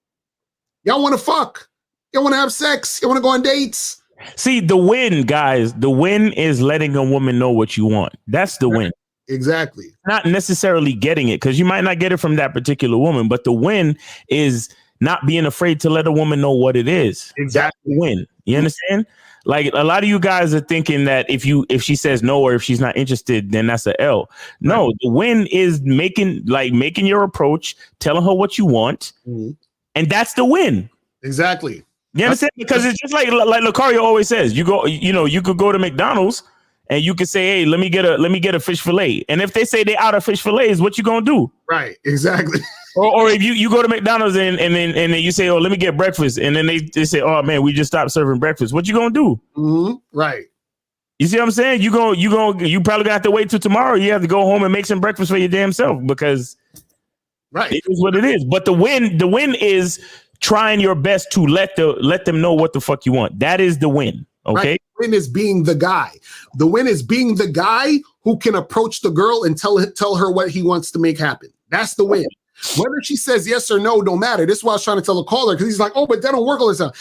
A: Y'all want to fuck. Y'all want to have sex. You want to go on dates.
B: See, the win, guys, the win is letting a woman know what you want. That's the win.
A: Exactly.
B: Not necessarily getting it, because you might not get it from that particular woman, but the win is not being afraid to let a woman know what it is.
A: Exactly.
B: That's the win. You understand? Like, a lot of you guys are thinking that if she says no or if she's not interested, then that's a L. No, the win is making your approach, telling her what you want, and that's the win.
A: Exactly.
B: You understand? Because it's just like Lucario always says, you could go to McDonald's and you could say, hey, let me get a fish fillet. And if they say they out of fish fillets, what you gonna do?
A: Right. Exactly.
B: Or if you go to McDonald's and then you say, oh, let me get breakfast, and then they say, oh man, we just stopped serving breakfast. What you gonna do?
A: Right.
B: You see what I'm saying? You probably gonna have to wait till tomorrow. You have to go home and make some breakfast for your damn self, because it is what it is. But the win is trying your best to let them know what the fuck you want. That is the win. Okay.
A: Right. The win is being the guy. The win is being the guy who can approach the girl and tell her what he wants to make happen. That's the win. Whether she says yes or no, don't matter. This is what I was trying to tell the caller, because he's like, oh, but that don't work all the time.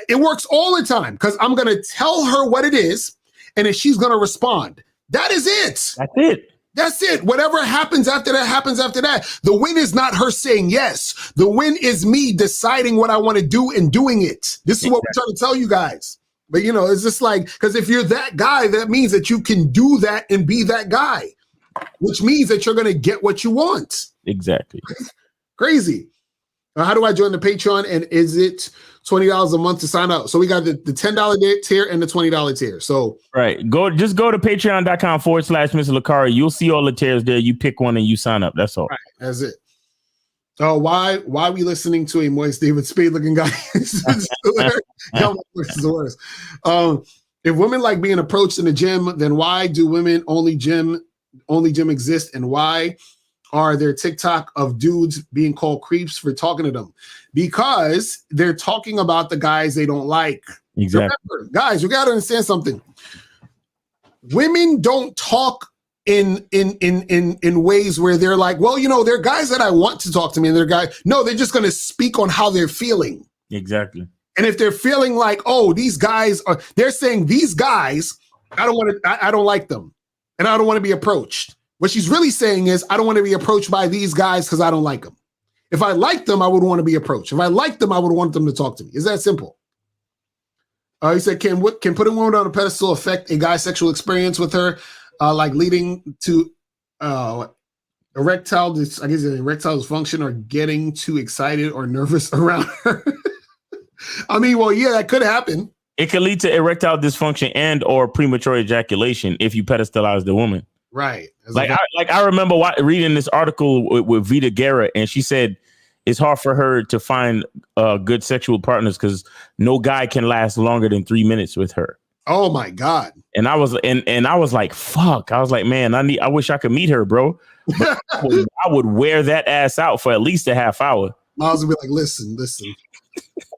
A: It works all the time, because I'm going to tell her what it is, and if she's going to respond. That is it.
B: That's it.
A: That's it. Whatever happens after that happens after that. The win is not her saying yes. The win is me deciding what I want to do and doing it. This is what we're trying to tell you guys. But, it's just like, because if you're that guy, that means that you can do that and be that guy, which means that you're going to get what you want.
B: Exactly.
A: Crazy. How do I join the Patreon? And is it $20 a month to sign up? So we got the $10 tier and the $20 tier. So
B: just go to patreon.com/Mr. Lucario. You'll see all the tiers there. You pick one and you sign up. That's all.
A: Right. That's it. Oh, why are we listening to a moist David Spade looking guy? This is the worst. If women like being approached in the gym, then why do women only gym exist? And why are there TikTok of dudes being called creeps for talking to them? Because they're talking about the guys they don't like.
B: Exactly.
A: Remember, guys, you got to understand something. Women don't talk in ways where they're like, well, there are guys that I want to talk to me, and they're guys. No, they're just going to speak on how they're feeling.
B: Exactly.
A: And if they're feeling like, oh, they're saying these guys, I don't like them, and I don't want to be approached. What she's really saying is, I don't want to be approached by these guys because I don't like them. If I liked them, I would want to be approached. If I liked them, I would want them to talk to me. It's that simple. He said, can putting a woman on a pedestal affect a guy's sexual experience with her, like leading to erectile dysfunction or getting too excited or nervous around her? I mean, well, yeah, that could happen.
B: It could lead to erectile dysfunction and or premature ejaculation if you pedestalize the woman.
A: Right.
B: I remember reading this article with Vita Guerra, and she said it's hard for her to find good sexual partners because no guy can last longer than 3 minutes with her.
A: Oh my God.
B: And I was like, fuck. I was like, man, I wish I could meet her, bro. But I would wear that ass out for at least a half hour.
A: Miles would be like, listen.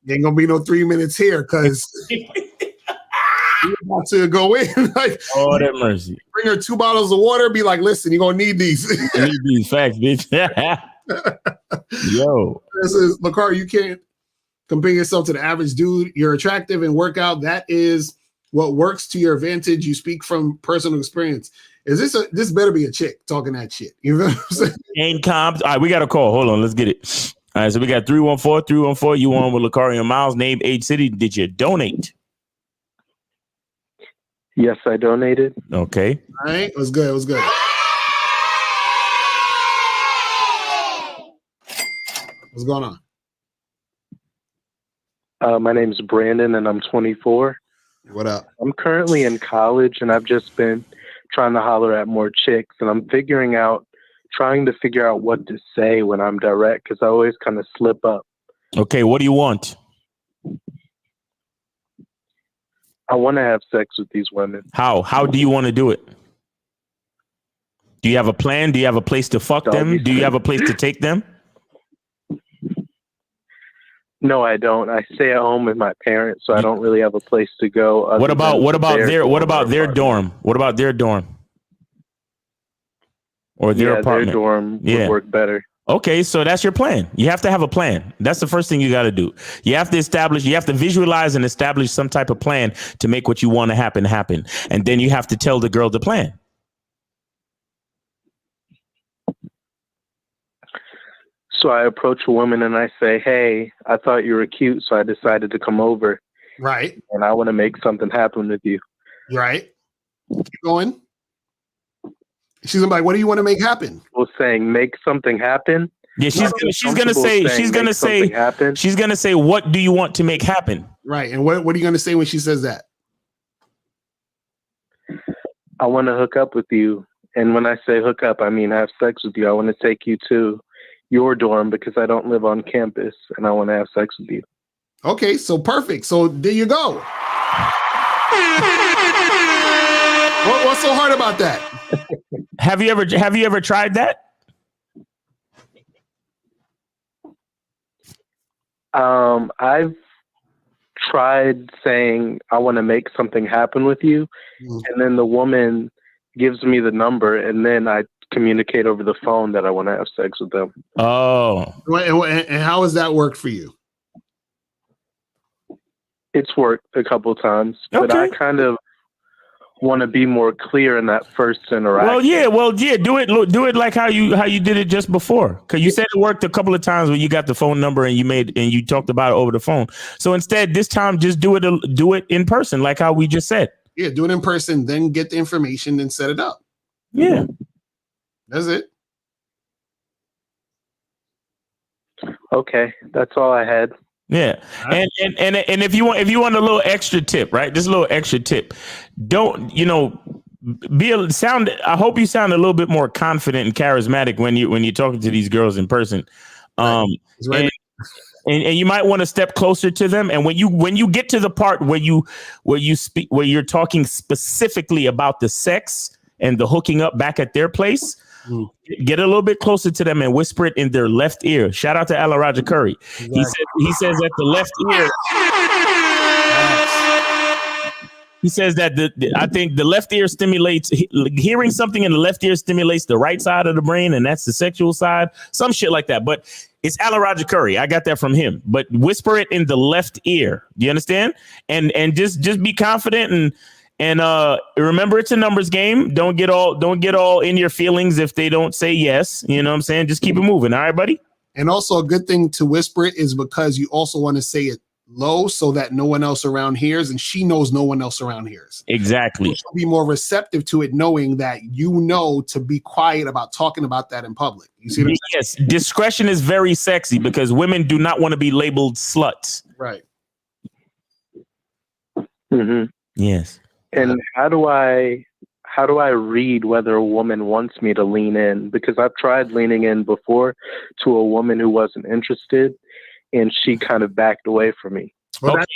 A: Ain't gonna be no 3 minutes here, because about to go in. Like,
B: oh, that mercy.
A: Bring her 2 bottles of water. Be like, listen, you're gonna need these.
B: You need these facts, bitch. Yo,
A: this is Lakar. You can't compare yourself to the average dude. You're attractive and work out. That is what works to your advantage. You speak from personal experience. Is this better be a chick talking that shit? You know what I'm saying?
B: Ain't comps. All right, we got a call. Hold on, let's get it. All right, so we got 314. You on with Lakari and Miles? Name, age, city. Did you donate?
S: Yes, I donated.
B: Okay.
A: All right, it was good. It was good. What's going on?
S: My name is Brandon, and I'm 24.
A: What up?
S: I'm currently in college, and I've just been trying to holler at more chicks, and I'm trying to figure out what to say when I'm direct, because I always kind of slip up.
B: Okay, what do you want?
S: I want to have sex with these women.
B: How? How do you want to do it? Do you have a plan? Do you have a place to fuck them? Do you have a place to take them?
S: No, I don't. I stay at home with my parents, so I don't really have a place to go.
B: What about their dorm? What about their dorm? Or their apartment?
S: Their dorm would work better.
B: Okay, so that's your plan. You have to have a plan. That's the first thing you got to do. You have to visualize and establish some type of plan to make what you want to happen. And then you have to tell the girl the plan.
S: So I approach a woman and I say, hey, I thought you were cute, so I decided to come over.
A: Right.
S: And I want to make something happen with you.
A: Right. Keep going. She's gonna be like, what do you want to make happen?
S: Well, saying make something happen.
B: Yeah, she's gonna say, what do you want to make happen?
A: Right. And what are you gonna say when she says that?
S: I want to hook up with you. And when I say hook up, I mean have sex with you. I want to take you to your dorm because I don't live on campus and I want to have sex with you.
A: Okay, so perfect. So there you go. What's so hard about that?
B: Have you ever tried that?
S: I've tried saying I want to make something happen with you, and then the woman gives me the number, and then I communicate over the phone that I want to have sex with them.
B: Oh.
A: And how has that worked for you?
S: It's worked a couple times, but I kind of want to be more clear in that first interaction.
B: Well, yeah. Do it like how you did it just before. Because you said it worked a couple of times when you got the phone number and you talked about it over the phone. So instead, this time, just do it in person, like how we just said.
A: Yeah, do it in person, then get the information and set it up.
B: Yeah,
A: that's it.
S: Okay, that's all I had.
B: Yeah, and if you want a little extra tip, right? Just a little extra tip. Don't I hope you sound a little bit more confident and charismatic when you're talking to these girls in person. And you might want to step closer to them. And when you get to the part where you're talking specifically about the sex and the hooking up back at their place. Get a little bit closer to them and whisper it in their left ear. Shout out to Alan Roger Curry. Exactly. He says that the left ear. He says that I think the left ear stimulates hearing something in the left ear stimulates the right side of the brain, and that's the sexual side. Some shit like that. But it's Alan Roger Curry. I got that from him. But whisper it in the left ear. Do you understand? And just be confident and remember, it's a numbers game. Don't get all in your feelings if they don't say yes. You know what I'm saying? Just keep it moving. All right, buddy.
A: And also a good thing to whisper it is because you also want to say it low so that no one else around hears, and she knows no one else around hears.
B: Exactly.
A: She'll be more receptive to it, knowing that to be quiet about talking about that in public. You see what I'm saying?
B: Yes, discretion is very sexy because women do not want to be labeled sluts.
A: Right.
S: Mm-hmm.
B: Yes.
S: And how do I read whether a woman wants me to lean in? Because I've tried leaning in before to a woman who wasn't interested, and she kind of backed away from me.
A: Well, that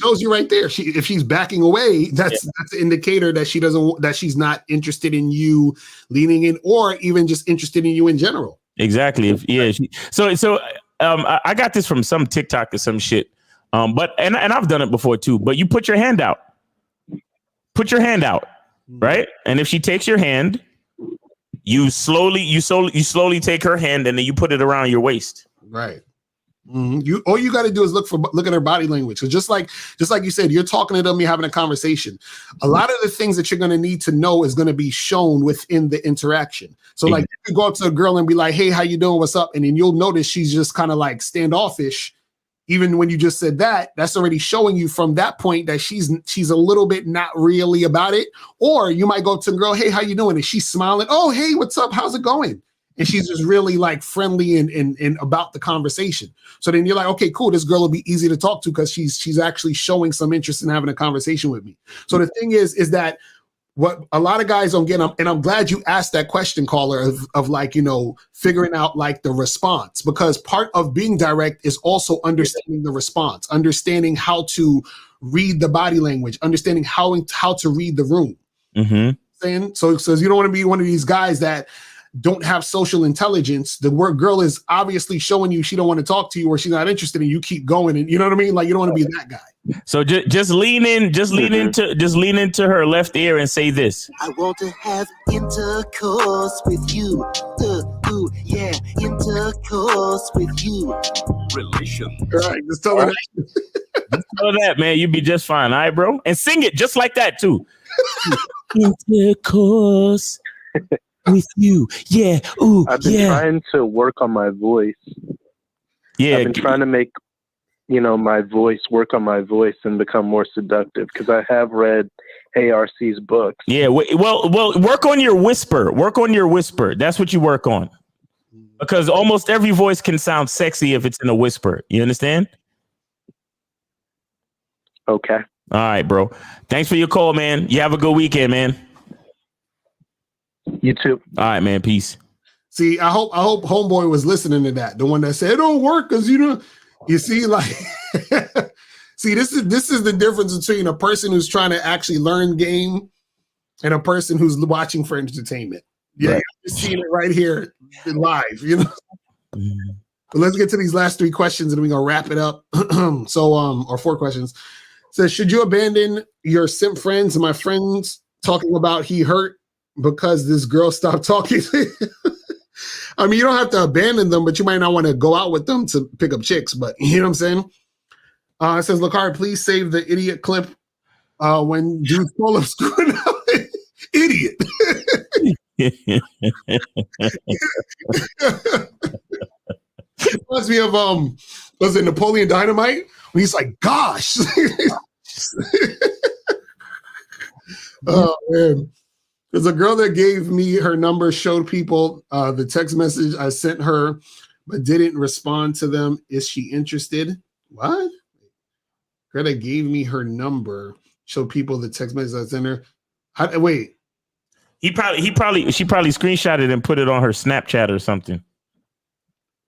A: shows you right there. If she's backing away, that's an indicator that she's not interested in you leaning in, or even just interested in you in general.
B: Exactly. I got this from some TikTok or some shit. But I've done it before too. But you put your hand out. put your hand out, right? And if she takes your hand, you slowly take her hand and then you put it around your waist.
A: Right. All you got to do is look at her body language. So just like you said, you're talking to them, you're having a conversation. A lot of the things that you're going to need to know is going to be shown within the interaction. So like you could go up to a girl and be like, hey, how you doing? What's up? And then you'll notice she's just kind of like standoffish. Even when you just said that, that's already showing you from that point that she's a little bit not really about it. Or you might go up to a girl, hey, how you doing? And she's smiling. Oh, hey, what's up? How's it going? And she's just really like friendly and about the conversation. So then you're like, okay, cool. This girl will be easy to talk to because she's actually showing some interest in having a conversation with me. So the thing is that what a lot of guys don't get, and I'm glad you asked that question, caller, of like, figuring out like the response, because part of being direct is also understanding the response, understanding how to read the body language, understanding how to read the room. Saying so you don't want to be one of these guys that don't have social intelligence. The word girl is obviously showing you she don't want to talk to you or she's not interested, and you keep going, and you know what I mean? Like you don't want to be that guy.
B: So just lean into her left ear and say this.
T: I want to have intercourse with you. Yeah, intercourse with you.
A: Relation. Right, just tell her that.
B: Just tell her that, man. You be just fine, all right, bro? And sing it just like that too. Intercourse with you. Yeah. Ooh,
S: I've been trying to work on my voice.
B: Yeah.
S: I've been trying to make, my voice, work on my voice and become more seductive, because I have read ARC's books.
B: Yeah. Well, work on your whisper. Work on your whisper. That's what you work on. Because almost every voice can sound sexy if it's in a whisper. You understand?
S: Okay.
B: All right, bro. Thanks for your call, man. You have a good weekend, man.
S: You too.
B: All right, man. Peace.
A: See, I hope homeboy was listening to that. The one that said it don't work because you see, like, see, this is the difference between a person who's trying to actually learn game and a person who's watching for entertainment. Yeah, right. You're seeing it right here live, But let's get to these last 3 questions and we're gonna wrap it up. Or 4 questions. Says, should you abandon your simp friends? And my friends talking about he hurt because this girl stopped talking. I mean, you don't have to abandon them, but you might not want to go out with them to pick up chicks. But you know what I'm saying? It says, Lakar, please save the idiot clip when dudes call him screwing up. Idiot. Reminds me of was it Napoleon Dynamite? When he's like, gosh. Oh man. There's a girl that gave me her number, showed people the text message I sent her, but didn't respond to them. Is she interested? What? Girl that gave me her number, showed people the text message I sent her. Wait.
B: She probably screenshot it and put it on her Snapchat or something.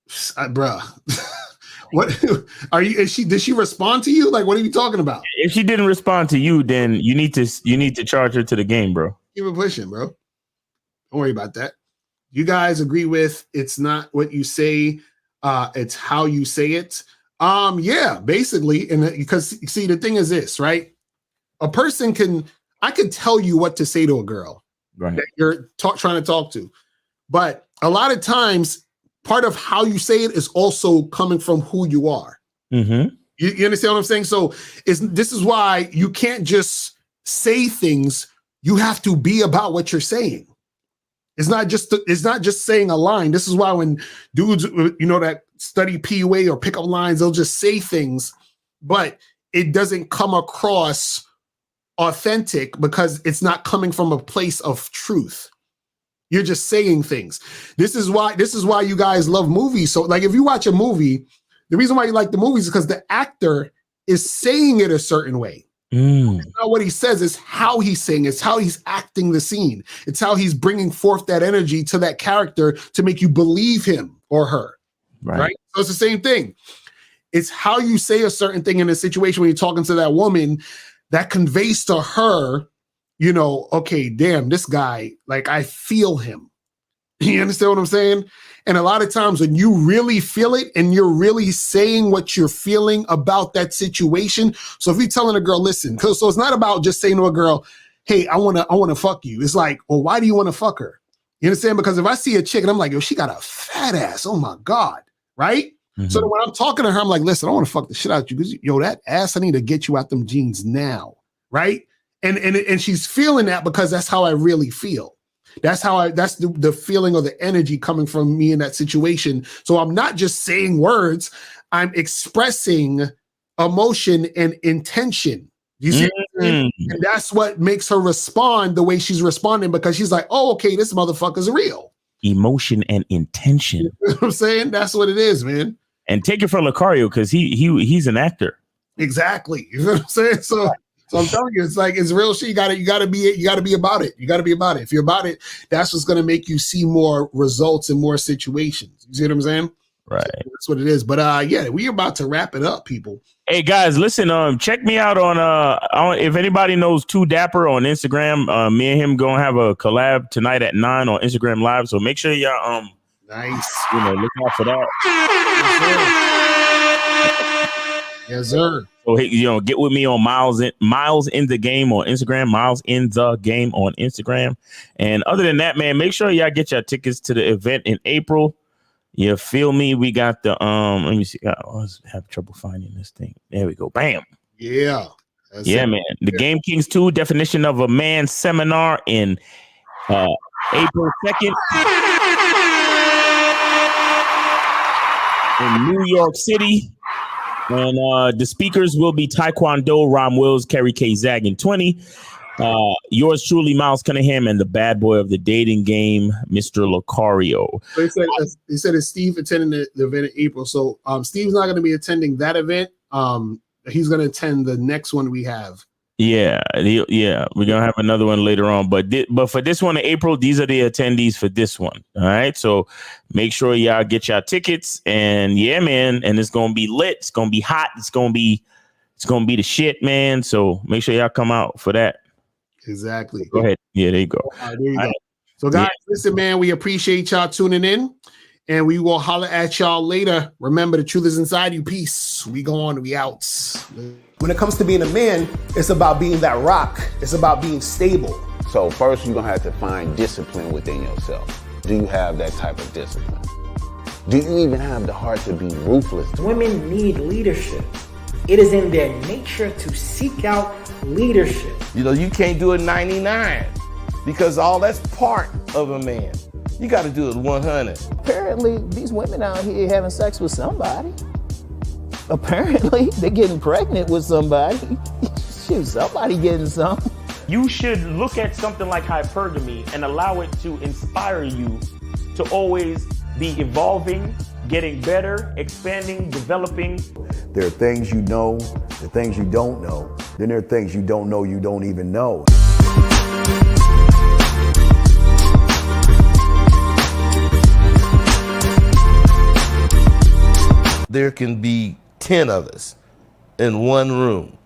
A: Bruh. What are you? Did she respond to you? Like, what are you talking about?
B: If she didn't respond to you, then you need to charge her to the game, bro.
A: Keep it pushing, bro. Don't worry about that. You guys agree with it's not what you say, it's how you say it. Yeah, basically, and because see, the thing is this, right? A person I could tell you what to say to a girl that you're trying to talk to, but a lot of times, part of how you say it is also coming from who you are.
B: Mm-hmm.
A: You understand what I'm saying? So this is why you can't just say things. You have to be about what you're saying. It's not just saying a line. This is why when dudes, that study PUA or pick up lines, they'll just say things, but it doesn't come across authentic because it's not coming from a place of truth. You're just saying things. This is why you guys love movies. So like if you watch a movie, the reason why you like the movies is because the actor is saying it a certain way. It's not what he says, it's how he's saying, it's how he's acting the scene. It's how he's bringing forth that energy to that character to make you believe him or her. Right? So it's the same thing. It's how you say a certain thing in a situation when you're talking to that woman that conveys to her, okay, damn, this guy, like I feel him. You understand what I'm saying? And a lot of times when you really feel it and you're really saying what you're feeling about that situation. So if you're telling a girl, listen, so it's not about just saying to a girl, hey, I wanna fuck you. It's like, well, why do you want to fuck her? You understand? Because if I see a chick and I'm like, yo, she got a fat ass. Oh my God. Right? So when I'm talking to her, I'm like, listen, I want to fuck the shit out of you because yo, that ass, I need to get you out them jeans now. Right? And she's feeling that because that's how I really feel. That's the feeling or the energy coming from me in that situation. So I'm not just saying words, I'm expressing emotion and intention. You see what I'm saying? And that's what makes her respond the way she's responding, because she's like, oh, okay, this motherfucker's real.
B: Emotion and intention.
A: You know what I'm saying? That's what it is, man.
B: And take it from Lucario, because he's an actor.
A: Exactly. You know what I'm saying? So I'm telling you, it's like, it's real shit. You gotta be about it. You gotta be about it. If you're about it, that's what's gonna make you see more results in more situations. You see what I'm saying?
B: Right.
A: So that's what it is. But yeah, we're about to wrap it up, people.
B: Hey guys, listen, check me out on if anybody knows Too Dapper on Instagram, me and him gonna have a collab tonight at 9 on Instagram Live. So make sure y'all
A: nice,
B: look out for that.
A: Yes, sir.
B: So hey, get with me on Miles in the Game on Instagram, Miles in the Game on Instagram. And other than that, man, make sure y'all get your tickets to the event in April. You feel me? We got the let me see. I always have trouble finding this thing. There we go. Bam.
A: Yeah.
B: Yeah, man. The Game Kings 2 Definition of a Man seminar in April 2nd in New York City. And the speakers will be Taekwondo, Rom Wills, Kerry K. Zag, and 20. Yours truly, Miles Cunningham, and the bad boy of the dating game, Mr. Lucario.
A: So he said it's Steve attending the event in April. So Steve's not going to be attending that event. He's going to attend the next one we have.
B: Yeah, we're gonna have another one later on, but for this one in April, these are the attendees for this one. All right, so make sure y'all get y'all tickets, and yeah, man, and it's gonna be lit. It's gonna be hot. It's gonna be the shit, man. So make sure y'all come out for that.
A: Exactly.
B: Go ahead. Yeah, there you go.
A: All right, there you go. So guys, listen, man, we appreciate y'all tuning in, and we will holler at y'all later. Remember, the truth is inside you. Peace. We go on. We out. When it comes to being a man, it's about being that rock. It's about being stable.
H: So first, you're going to have to find discipline within yourself. Do you have that type of discipline? Do you even have the heart to be ruthless?
F: Women need leadership. It is in their nature to seek out leadership.
E: You can't do it 99 because all that's part of a man. You got to do it 100.
G: Apparently, these women out here having sex with somebody. Apparently, they're getting pregnant with somebody. Shoot, somebody getting some.
B: You should look at something like hypergamy and allow it to inspire you to always be evolving, getting better, expanding, developing.
D: There are things you know, the things you don't know. Then there are things you don't know you don't even know.
E: There can be 10 of us in one room,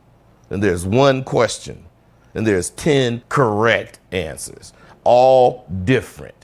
E: and there's one question, and there's 10 correct answers, all different.